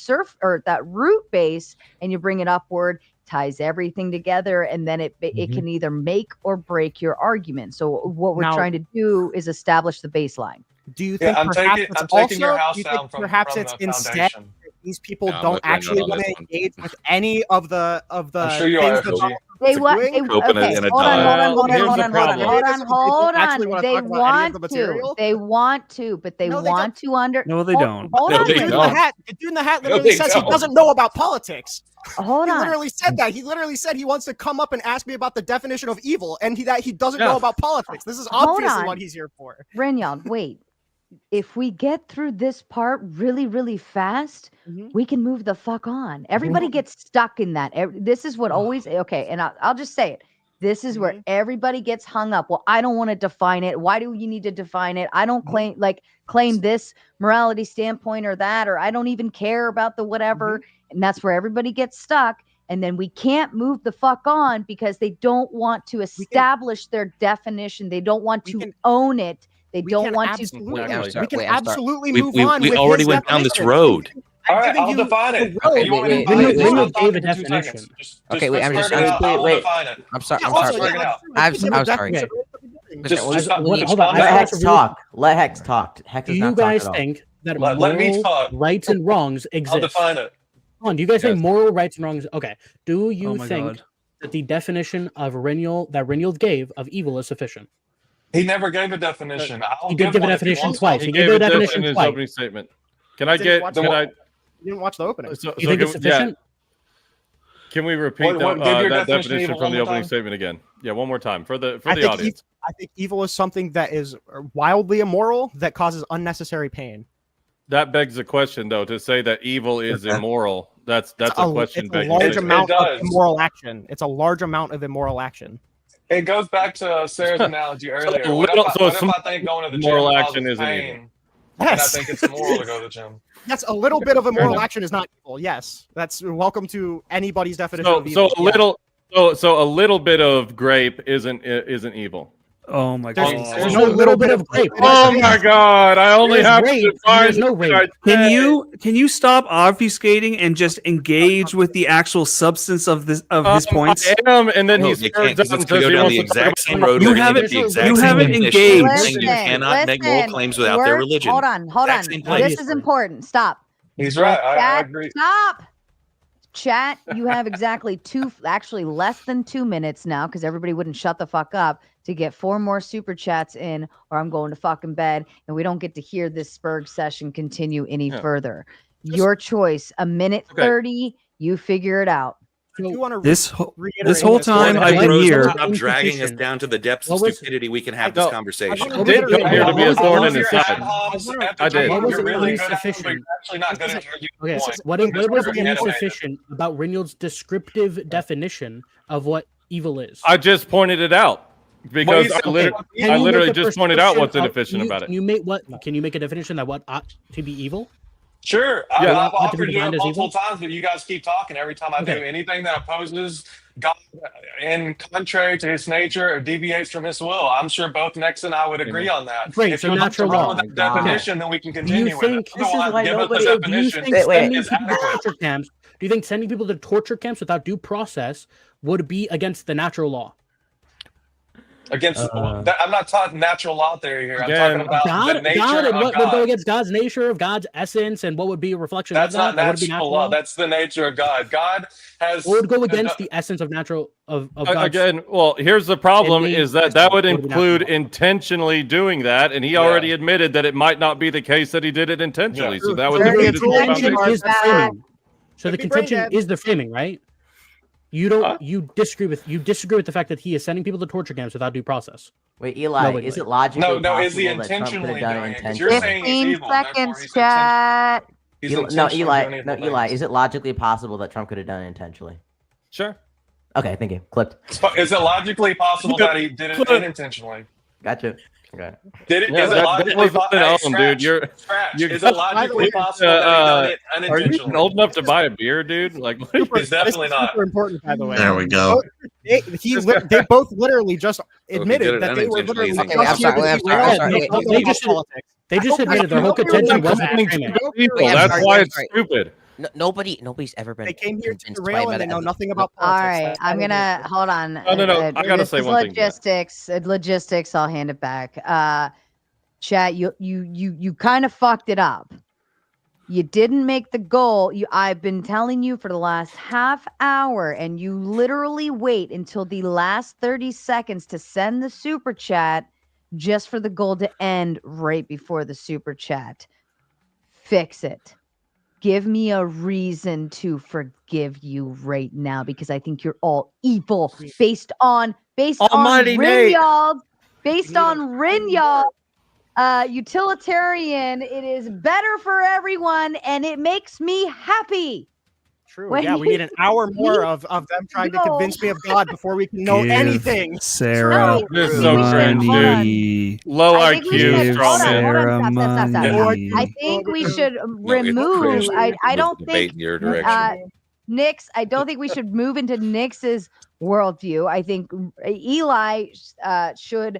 that root base and you bring it upward, ties everything together, and then it can either make or break your argument. So what we're Now- trying to do is establish the baseline. Do you Yeah, think I'm perhaps taking- it's I'm taking your also- house do you think down from perhaps the it's instead foundation. that these people No, I'm don't with you on actually this want to one. engage with any of the I'm sure you things are, that FG. Donald They Trump's want. doing? Open it Okay, in a hold on, dialogue. hold on, hold on, Here's hold the on, hold on, problem. hold on, hold actually on. wanna They talk about any of want the to. material? They want to, but they No, they want to under. No, they hold- don't. Hold No, on, they The dude in the don't. hat. The dude in the hat No, literally they says he don't. doesn't know about politics. Hold He on. literally said that. He literally said he wants to come up and ask me about the definition of evil, and that he doesn't know Yeah. about politics. This is Hold obviously on. what he's here for. Rinyald, wait. If we get through this part really, really fast, we can move the fuck on. Everybody gets stuck in that. This is what always, okay, and I'll just say it. This is where everybody gets hung up. Well, I don't want to define it. Why do you need to define it? I don't claim this morality standpoint or that, or I don't even care about the whatever. And that's where everybody gets stuck. And then we can't move the fuck on because they don't want to establish their definition. They don't want to own it. They don't want to. We can absolutely We, move we, on. we with already his went down this definition. road. All right, giving I'll you define it. the road. You want me to Wait, define wait, it? wait, I'll wait, talk gave a for 2 definition. seconds. Just Okay, wait, I'm let's just- figure it out. wait, I'll wait. define it. I'm sorry. Yeah, I'm also, sorry. Figure it out. I'm give a sorry. definition. Just Okay, hold on. Let I have Hex to read- talk. Let Hex talk. Hex Do is you not guys talking at all. think that Let me moral talk. rights and wrongs exist? I'll define it. Hold on, do you guys say Yes. moral rights and wrongs? Okay. Do you Oh my think God. that the definition of Rinyald gave of evil is sufficient? He never gave a definition. I'll He did give a one if he definition wants twice. one. He gave a it definition in his twice. opening statement. Can I Didn't get? watch Can the- I? You didn't watch the opening. So, You think it's sufficient? Can we repeat What- give your that definition definition evil from one the more opening time? statement again? Yeah, one more time for the I think audience. I think evil is something that is wildly immoral that causes unnecessary pain. That begs the question, though, to say that evil is immoral. That's a question. It's a begging large question. amount of does. immoral action. It's a large amount of immoral action. It goes back to Sarah's analogy earlier. a What little- if so I some think going to the moral gym action causes isn't pain, evil. and I Yes. think it's immoral to go to the gym? Yes, a little bit of immoral enough. action is not evil. Yes, that's welcome to anybody's definition So, of evil. so a little, so a little bit of grape isn't evil. Oh my There's, God. there's no little bit of grape. Oh my God! I only There's have rape, to and define. there's no what rape. I Can said. you stop obfuscating and just engage with the actual substance of his points? I am, and then No, he they spurs can't, 'cause up it's and gonna says go he down wants the to talk exact about same road. You We're gonna haven't- get the you exact you same haven't definition. engaged. Saying you cannot make moral claims without their religion. Hold on, hold on. Exact same place. This is important. Stop. He's right. I Chat, agree. stop. Chat, you have exactly actually less than 2 minutes now, because everybody wouldn't shut the fuck up, to get 4 more super chats in, or I'm going to fucking bed, and we don't get to hear this Spurg session continue any Yeah. further. Your choice. A minute Okay. 30, you figure it out. This whole time I've been here. Stop dragging us down to the depths of stupidity. We can have this conversation. I did come here to be a thorn in his side. I did. What was You're really good at insufficient? actually not good at arguing Okay, points. what You're just was getting away. insufficient about Rinald's descriptive definition of what evil is? I just pointed it out because I literally just pointed out what's inefficient about it. Can you make a definition that what ought to be evil? Sure, Yeah. I've Ought to be offered you it defined as multiple evil? times, but you guys keep talking. Every time I do Okay. anything that opposes God and contrary to His nature or deviates from His will, I'm sure both Nex and I would agree on that. Great, If so you want natural to run law. with that definition, then we can Do you continue with it. think this is Otherwise, why give us nobody? the Do you definition think sending is people to adequate. torture camps? Do you think sending people to torture camps without due process would be against the natural law? Against, I'm not talking natural law theory here. I'm Again, talking about the nature God, and of what would go God. against God's nature, of God's essence, and what would be a reflection That's of that? not That would be natural law. That's the nature of God. God has. What would go against the essence of natural of God's? Again, well, here's the problem: innate is that would essence would be include intentionally doing that, and he already admitted that it might not be the case that he did it intentionally. So that would So defeat the his whole contention foundation. is the framing. So the Could be brain contention dead. is the framing, right? You don't. You disagree with the fact that he is sending people to torture camps without due process. Wait, Eli, Nobody is would. it logically No, is he possible that Trump could intentionally have done doing it it? 'Cause intentionally? you're saying he's 15 evil. therefore seconds, he's chat. He's No, intentionally Eli. doing No, evil Eli. things. Is it logically possible that Trump could have done it intentionally? Sure. Okay, thank you. Clipped. But is it logically possible that he did it unintentionally? Gotcha. Okay. Did it? Yeah, Is it that logically wasn't possible? an album, dude. You're Is it logically possible that he done it Are you unintentionally? even old enough to buy a beer, dude? Like, It's definitely not. Super important, by the way. There we go. They both literally just did admitted it that they were unintentionally, literally. you think? just here to I'm be sorry. relevant. They just They just admitted their whole contention wasn't framing. People. That's why it's stupid. Nobody's ever been. They came here to convinced by derail and they know meta- nothing about All politics. right, That's why I'm they gonna do it. hold on. No. I gotta This say is one thing. logistics. Logistics. I'll hand it back. Chat. You kind of fucked it up. You didn't make the goal. I've been telling you for the last half hour, and you literally wait until the last 30 seconds to send the super chat just for the goal to end right before the super chat. Fix it. Give me a reason to forgive you right now, because I think you're all evil based on Almighty Nate. Rinyald, based on Rinyald. Utilitarian. It is better for everyone, and it makes me happy. True. When Yeah, we need an hour more of them trying to convince me of God before we can know anything. Sarah This is so cringe, money. Low I think we IQ, should- straw hold on, man. hold on, Sarah stop. money. I think we should No, remove. it's I don't debate think in your direction. Nix. I don't think we should move into Nix's worldview. I think Eli should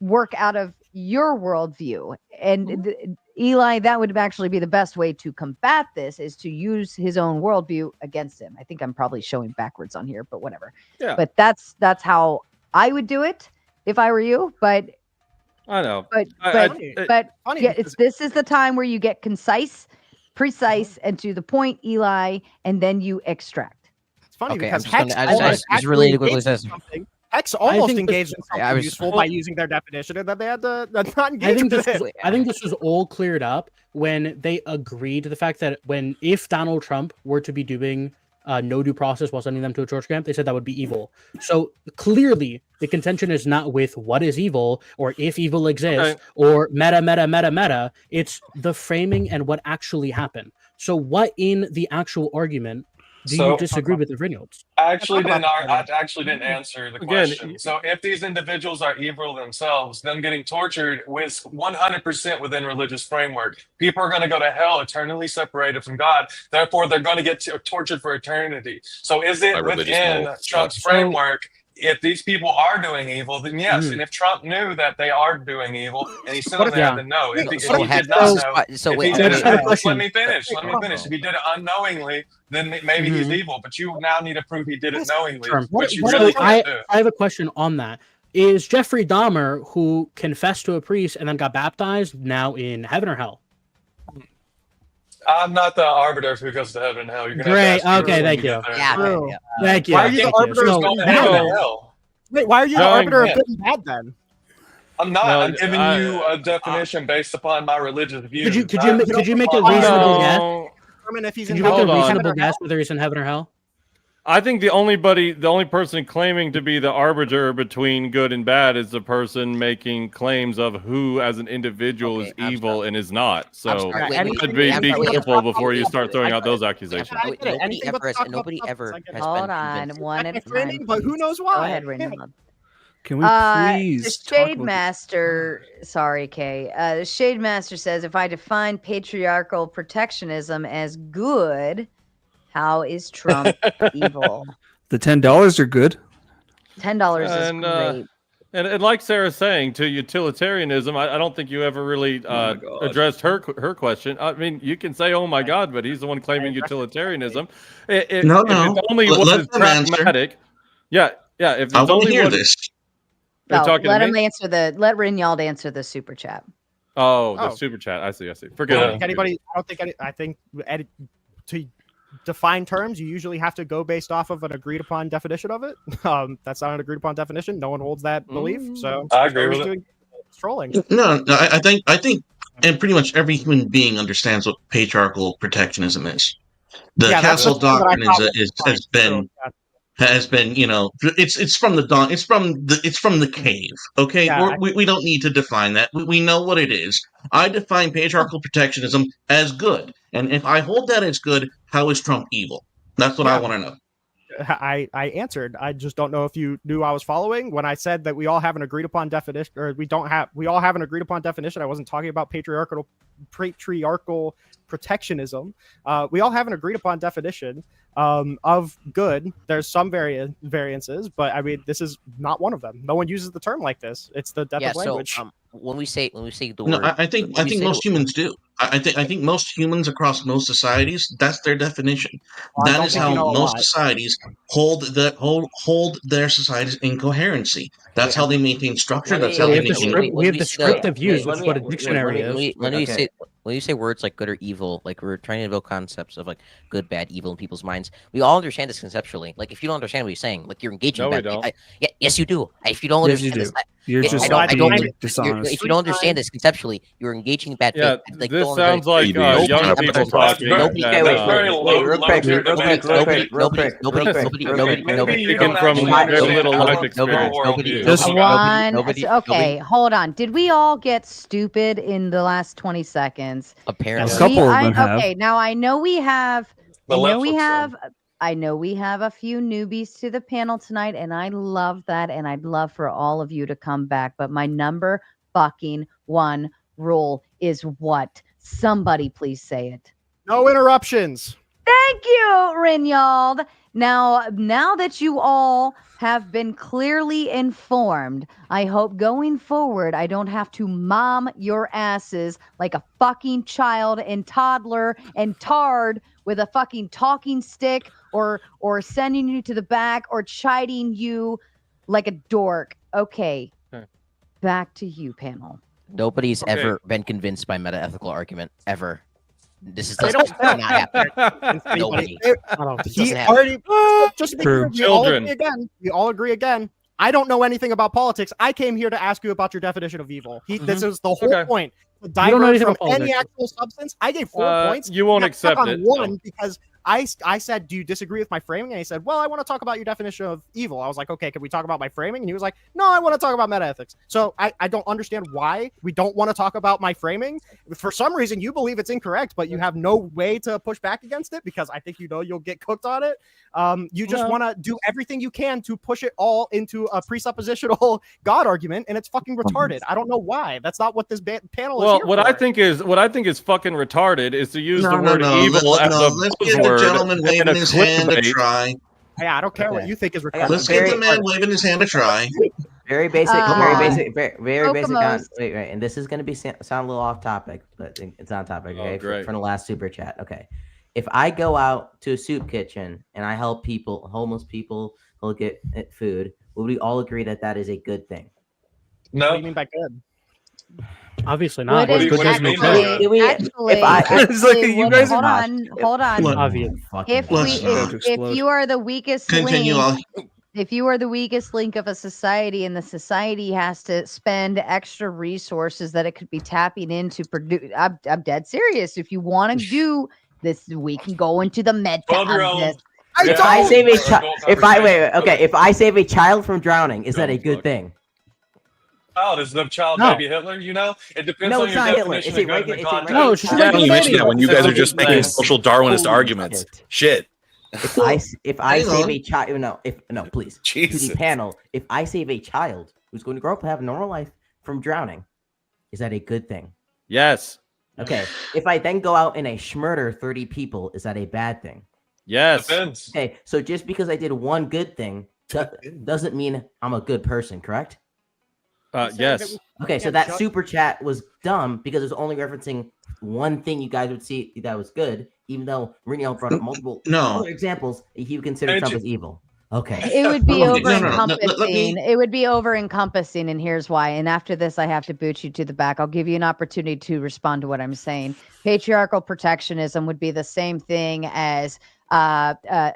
work out of your worldview, and Eli, that would actually be the best way to combat this, is to use his own worldview against him. I think I'm probably showing backwards on here, but whatever. Yeah. But that's how I would do it if I were you. But I know. but funny yeah, because- this is the time where you get concise, precise, and to the point, Eli, and then you extract. It's funny Okay, because I'm just Hex gonna- I just almost really actually quickly engaged in says- something. Hex almost think engaged in this- something I was- useful by using their definition, and then they had to not engage I think with this it. I think this was all cleared up when they agreed to the fact that if Donald Trump were to be doing no due process while sending them to a torture camp, they said that would be evil. So clearly, the contention is not with what is evil or if evil exists or meta. It's the framing and what actually happened. So what in the actual argument do you disagree with the Reynolds? I actually didn't answer the Again, question. So if these individuals are evil themselves, them getting tortured was 100% within religious framework. People are going to go to hell eternally separated from God. Therefore, they're going to get tortured for eternity. So is it By religious within morals. Trump's framework? If these people are doing evil, then yes. And if Trump knew that they are doing evil and he sent them there, then no. If he did not know, wait, let me finish. If he did it unknowingly, then maybe he's evil. But you now need to prove he did it knowingly, which you really can't do. I have a question on that. Is Jeffrey Dahmer, who confessed to a priest and then got baptized, now in heaven or hell? I'm not the arbiter of who goes to heaven and hell. You're gonna Great. have to ask Okay, thank me you. when get there. Yeah. Thank you. Why are you the arbiter So, of good and now- bad? Then? Wait, why are you the Going arbiter of bad. good and bad then? I'm not. No, I'm giving you a definition based upon my religious views. Could you make a reasonable guess? Determine if he's Could in you make hell a or reasonable not. guess whether he's in heaven or hell? I think the only person claiming to be the arbiter between good and bad is the person making claims of who, as an individual, is evil and is not. So be careful before you start throwing out those accusations. Nobody ever has Hold been on, convinced. one at a Framing, time. but who knows Go why? ahead, Renald. Can we The please talk Shade about Master, sorry, Kay. The Shade Master says, if I define patriarchal protectionism as good, how is Trump evil? the $10 are good? $10 is great. And like Sarah's saying, to utilitarianism, I don't think you ever really addressed her question. I mean, you can say, "Oh my God," but he's the one claiming utilitarianism. If it's only one that's pragmatic, yeah. If it's I want to only hear one, this. No, talking let to him me? answer let Rinyald answer the super chat. The super chat. I see. I Forget don't it. think anybody. I think to define terms, you usually have to go based off of an agreed upon definition of it. That's not an agreed upon definition. No one holds that belief. So I agree with doing trolling. No, I think, and pretty much every human being understands what patriarchal protectionism is. The Yeah, that's castle the thing that I doctrine thought has been, it's from the dawn, it's from the cave. Okay, Yeah, we don't need to define that. We know what it is. I define patriarchal protectionism as good, and if I hold that as good, how is Trump evil? That's what I want to know. I answered. I just don't know if you knew I was following when I said that we all have an agreed upon definition, or we all have an agreed upon definition. I wasn't talking about patriarchal protectionism. We all have an agreed upon definition of good. There's some variances, but I mean, this is not one of them. No one uses the term like this. It's the death of language. So when we say the No, word, I think most humans do. I think most humans across most societies, that's their definition. Well, I That don't is think how you know a most lot. societies hold their societies in coherency. That's how they maintain structure. That's how we they have maintain. we have descriptive views, which is what a dictionary is. When you say words like good or evil, like we're trying to develop concepts of like good, bad, evil in people's minds. We all understand this conceptually. Like if you don't understand what he's saying, like you're engaging. No, we bad. don't. Yes, you do. If you don't Yes, you understand do. this, You're just being dishonest. if you don't understand this conceptually, you're engaging bad faith. Yeah, Like, this don't sounds understand- like young people talking. Nobody, and, wait, real quick, Nobody speaking from very little life experience. Okay, hold on. Did we all get stupid in the last 20 seconds? Apparently, A couple of them have. Okay, now I know we have. The left looks dumb. I know we have a few newbies to the panel tonight, and I love that, and I'd love for all of you to come back. But my number fucking one rule is what? Somebody please say it. No interruptions. Thank you, Rinyald. Now that you all have been clearly informed, I hope going forward I don't have to mom your asses like a fucking child and toddler and tard with a fucking talking stick or sending you to the back or chiding you like a dork. Okay. Back to you, panel. nobody's Okay. ever been convinced by meta-ethical argument ever. This is They just don't not happening. He Nobody. It He doesn't happen. already just to be clear, Children. we all agree again. I don't know anything about politics. I came here to ask you about your definition of evil. This is the whole Okay. point. To don't know diverge anything from about any politics. actual substance. I gave 4 points. You won't got stuck accept on it, one so. because I said, do you disagree with my framing? And he said, well, I want to talk about your definition of evil. I was like, okay, can we talk about my framing? And he was like, no, I want to talk about metaethics. So I don't understand why we don't want to talk about my framing. For some reason, you believe it's incorrect, but you have no way to push back against it because I think you know you'll get cooked on it. You just want to do everything you can to push it all into a presuppositional God argument, and it's fucking retarded. I don't know why. That's not what this panel is Well, here what for. I think is fucking retarded is to use the No, word evil as a let's give the buzzword gentleman and waving a his hand a clickbait. try. Yeah, I don't care what you think is retarded. Let's give the man waving his hand a try. Very basic, very basic. Kokomos. Wait, and this is going to be sound a little off topic, but it's on topic. Okay, great. from the last super chat. Okay, if I go out to a soup kitchen and I help people, homeless people, who get food, would we all agree that that is a good thing? What No. do you mean by good? Obviously not. What do you- Good what do you doesn't mean make by sense. that? It's like you guys hold are on, hold on. Obvious. If you are the weakest Continue link, on. if you are the weakest link of a society and the society has to spend extra resources that it could be tapping into produce, I'm dead serious. If you want to do this, we can go into the meta 12 your of own. this. If I save a child, if I save a child from drowning, is that a good thing? Child is the child No. baby Hitler? You know, it depends No, on it's your not Hitler. definition It's a of good in regular- the it's a context. regular- No, it's just Why don't you mention that when you guys are just making Nice. social Darwinist Holy arguments? shit. Shit. If I Hang save on. a child, please, to Jesus. the panel, if I save a child who's going to grow up and have a normal life from drowning, is that a good thing? Yes. Okay. If I then go out and I schmurder 30 people, is that a bad thing? Yes. Depends. Okay. So just because I did one good thing doesn't mean I'm a good person, correct? Yes. Okay, so that super chat was dumb because it was only referencing one thing you guys would see that was good, even though Reniel brought up multiple other examples he would consider Trump as evil. Okay. It would be No, over no, no, encompassing. It would be over encompassing, and here's why. And after this, I have to boot you to the back. I'll give you an opportunity to respond to what I'm saying. Patriarchal protectionism would be the same thing as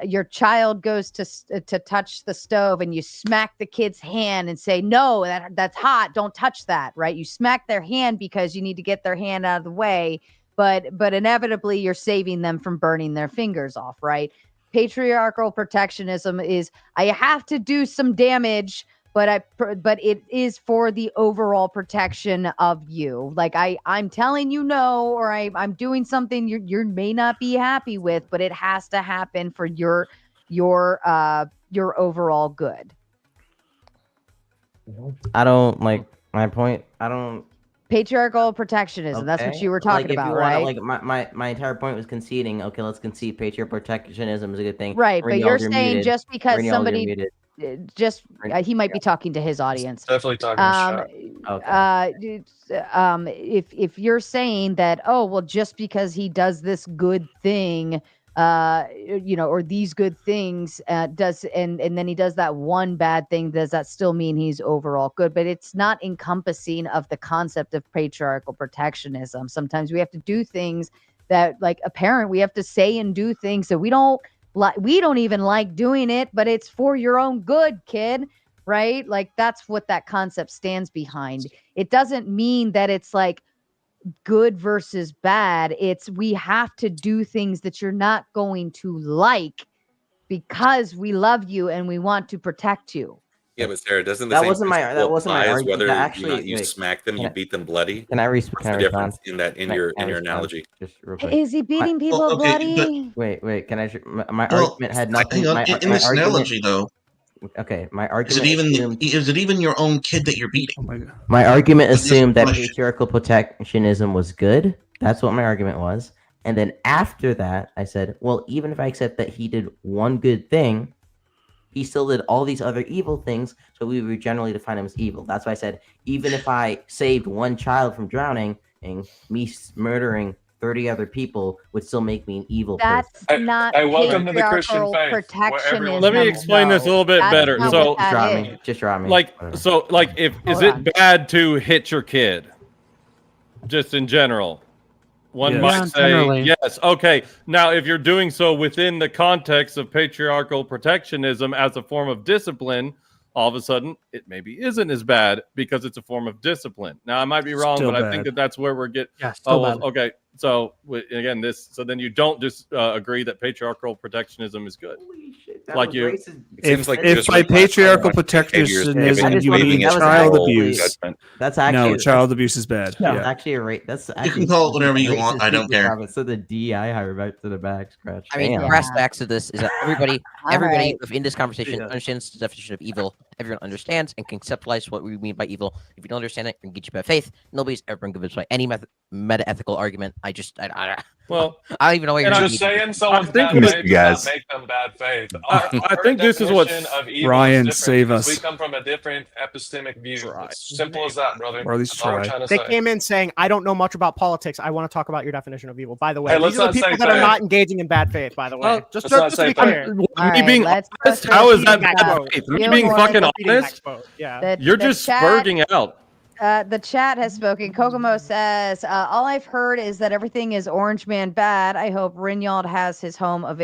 your child goes to touch the stove, and you smack the kid's hand and say, "No, that's hot. Don't touch that." Right? You smack their hand because you need to get their hand out of the way, but inevitably you're saving them from burning their fingers off. Right? Patriarchal protectionism is I have to do some damage, but it is for the overall protection of you. Like I'm telling you no, or I'm doing something you may not be happy with, but it has to happen for your overall good. I don't like my point. I don't. Patriarchal protectionism. That's what Okay. you were talking Like, if about, you right? wanna, like my entire point was conceding. Okay, let's concede patriarchal protectionism is a good thing. Right, but Reniel, you're saying muted. just because Reniel, you're somebody muted. he might be talking to his audience. Definitely talking If you're saying that, oh well, just because he does this good thing, or these good things, and then he does that one bad thing, does that still mean he's overall good? But it's not encompassing of the concept of patriarchal protectionism. Sometimes we have to do things that, like a parent, we have to say and do things that we don't even like doing it, but it's for your own good, kid. Right? Like that's what that concept stands behind. It doesn't mean that it's like good versus bad. It's we have to do things that you're not going to like because we love you and we want to protect you. Yeah, but Sarah, doesn't the That same wasn't my- principle that wasn't my apply as argument. whether That you actually- not you wait, smack them, you beat them bloody? Can I What's can I the respond? difference in that in your analogy? Just real quick. Is he beating people bloody? Wait. Can I? My Well, argument had nothing. hang on. My, In my this argument, analogy, though, okay, my is argument. it even your own kid that you're beating? My argument That's the assumed that question. patriarchal protectionism was good. That's what my argument was. And then after that, I said, well, even if I accept that he did one good thing, he still did all these other evil things, so we would generally define him as evil. That's why I said, even if I saved one child from drowning, and me murdering 30 other people would still make me an evil That's person. not welcome to the Christian patriarchal faith, where protectionism. Let me explain this a little bit That's better. not So what that Drop is. me. Just drop me. like Whatever. so like if is Hold it on. bad to hit your kid? Just in general. One Yes. might Yeah, say generally. yes. Okay. Now, if you're doing so within the context of patriarchal protectionism as a form of discipline, all of a sudden it maybe isn't as bad because it's a form of discipline. Now, I might be wrong, Still but I think bad. that's where we're getting. Yeah, still bad. Okay. So again, so then you don't just agree that patriarchal protectionism is good. Like you, It seems like If just by like patriarchal behaviors, protectionism maybe you waving mean a child moral abuse, judgment. That's actually no, child abuse is bad. No, Yeah. actually a rate. That's You actually can call it whatever you want. racist I don't super care. comment. So the DI hire back to the back scratch. I mean, Damn. brass tacks to this is that everybody All right. in this conversation understands the definition of evil. Everyone understands and conceptualize what we mean by evil. If you don't understand it, you can get you by faith. Nobody's ever been convinced by any meta-ethical argument. I well, I don't even know what you're And doing. just saying someone's think bad this- faith you does guys. not make them bad faith. I think this is what- definition of evil Ryan, is different save because us. We come from a different epistemic view. It's simple as that, brother. Or at least That's all we're try. trying to They say. came in saying, I don't know much about politics. I want to talk about your definition of evil. By the way, Hey, let's these are the not people say that are that. not engaging in bad faith, by the way. Well, just let's not to say be that. clear. Me All right, being let's honest, go how to is that Beating bad Expo. faith? Me You being want fucking Beating honest, Expo. Yeah. you're The just chat- spurging out. The chat has spoken. Kokomo says, all I've heard is that everything is Orange Man bad. I hope Rinyald has his home available.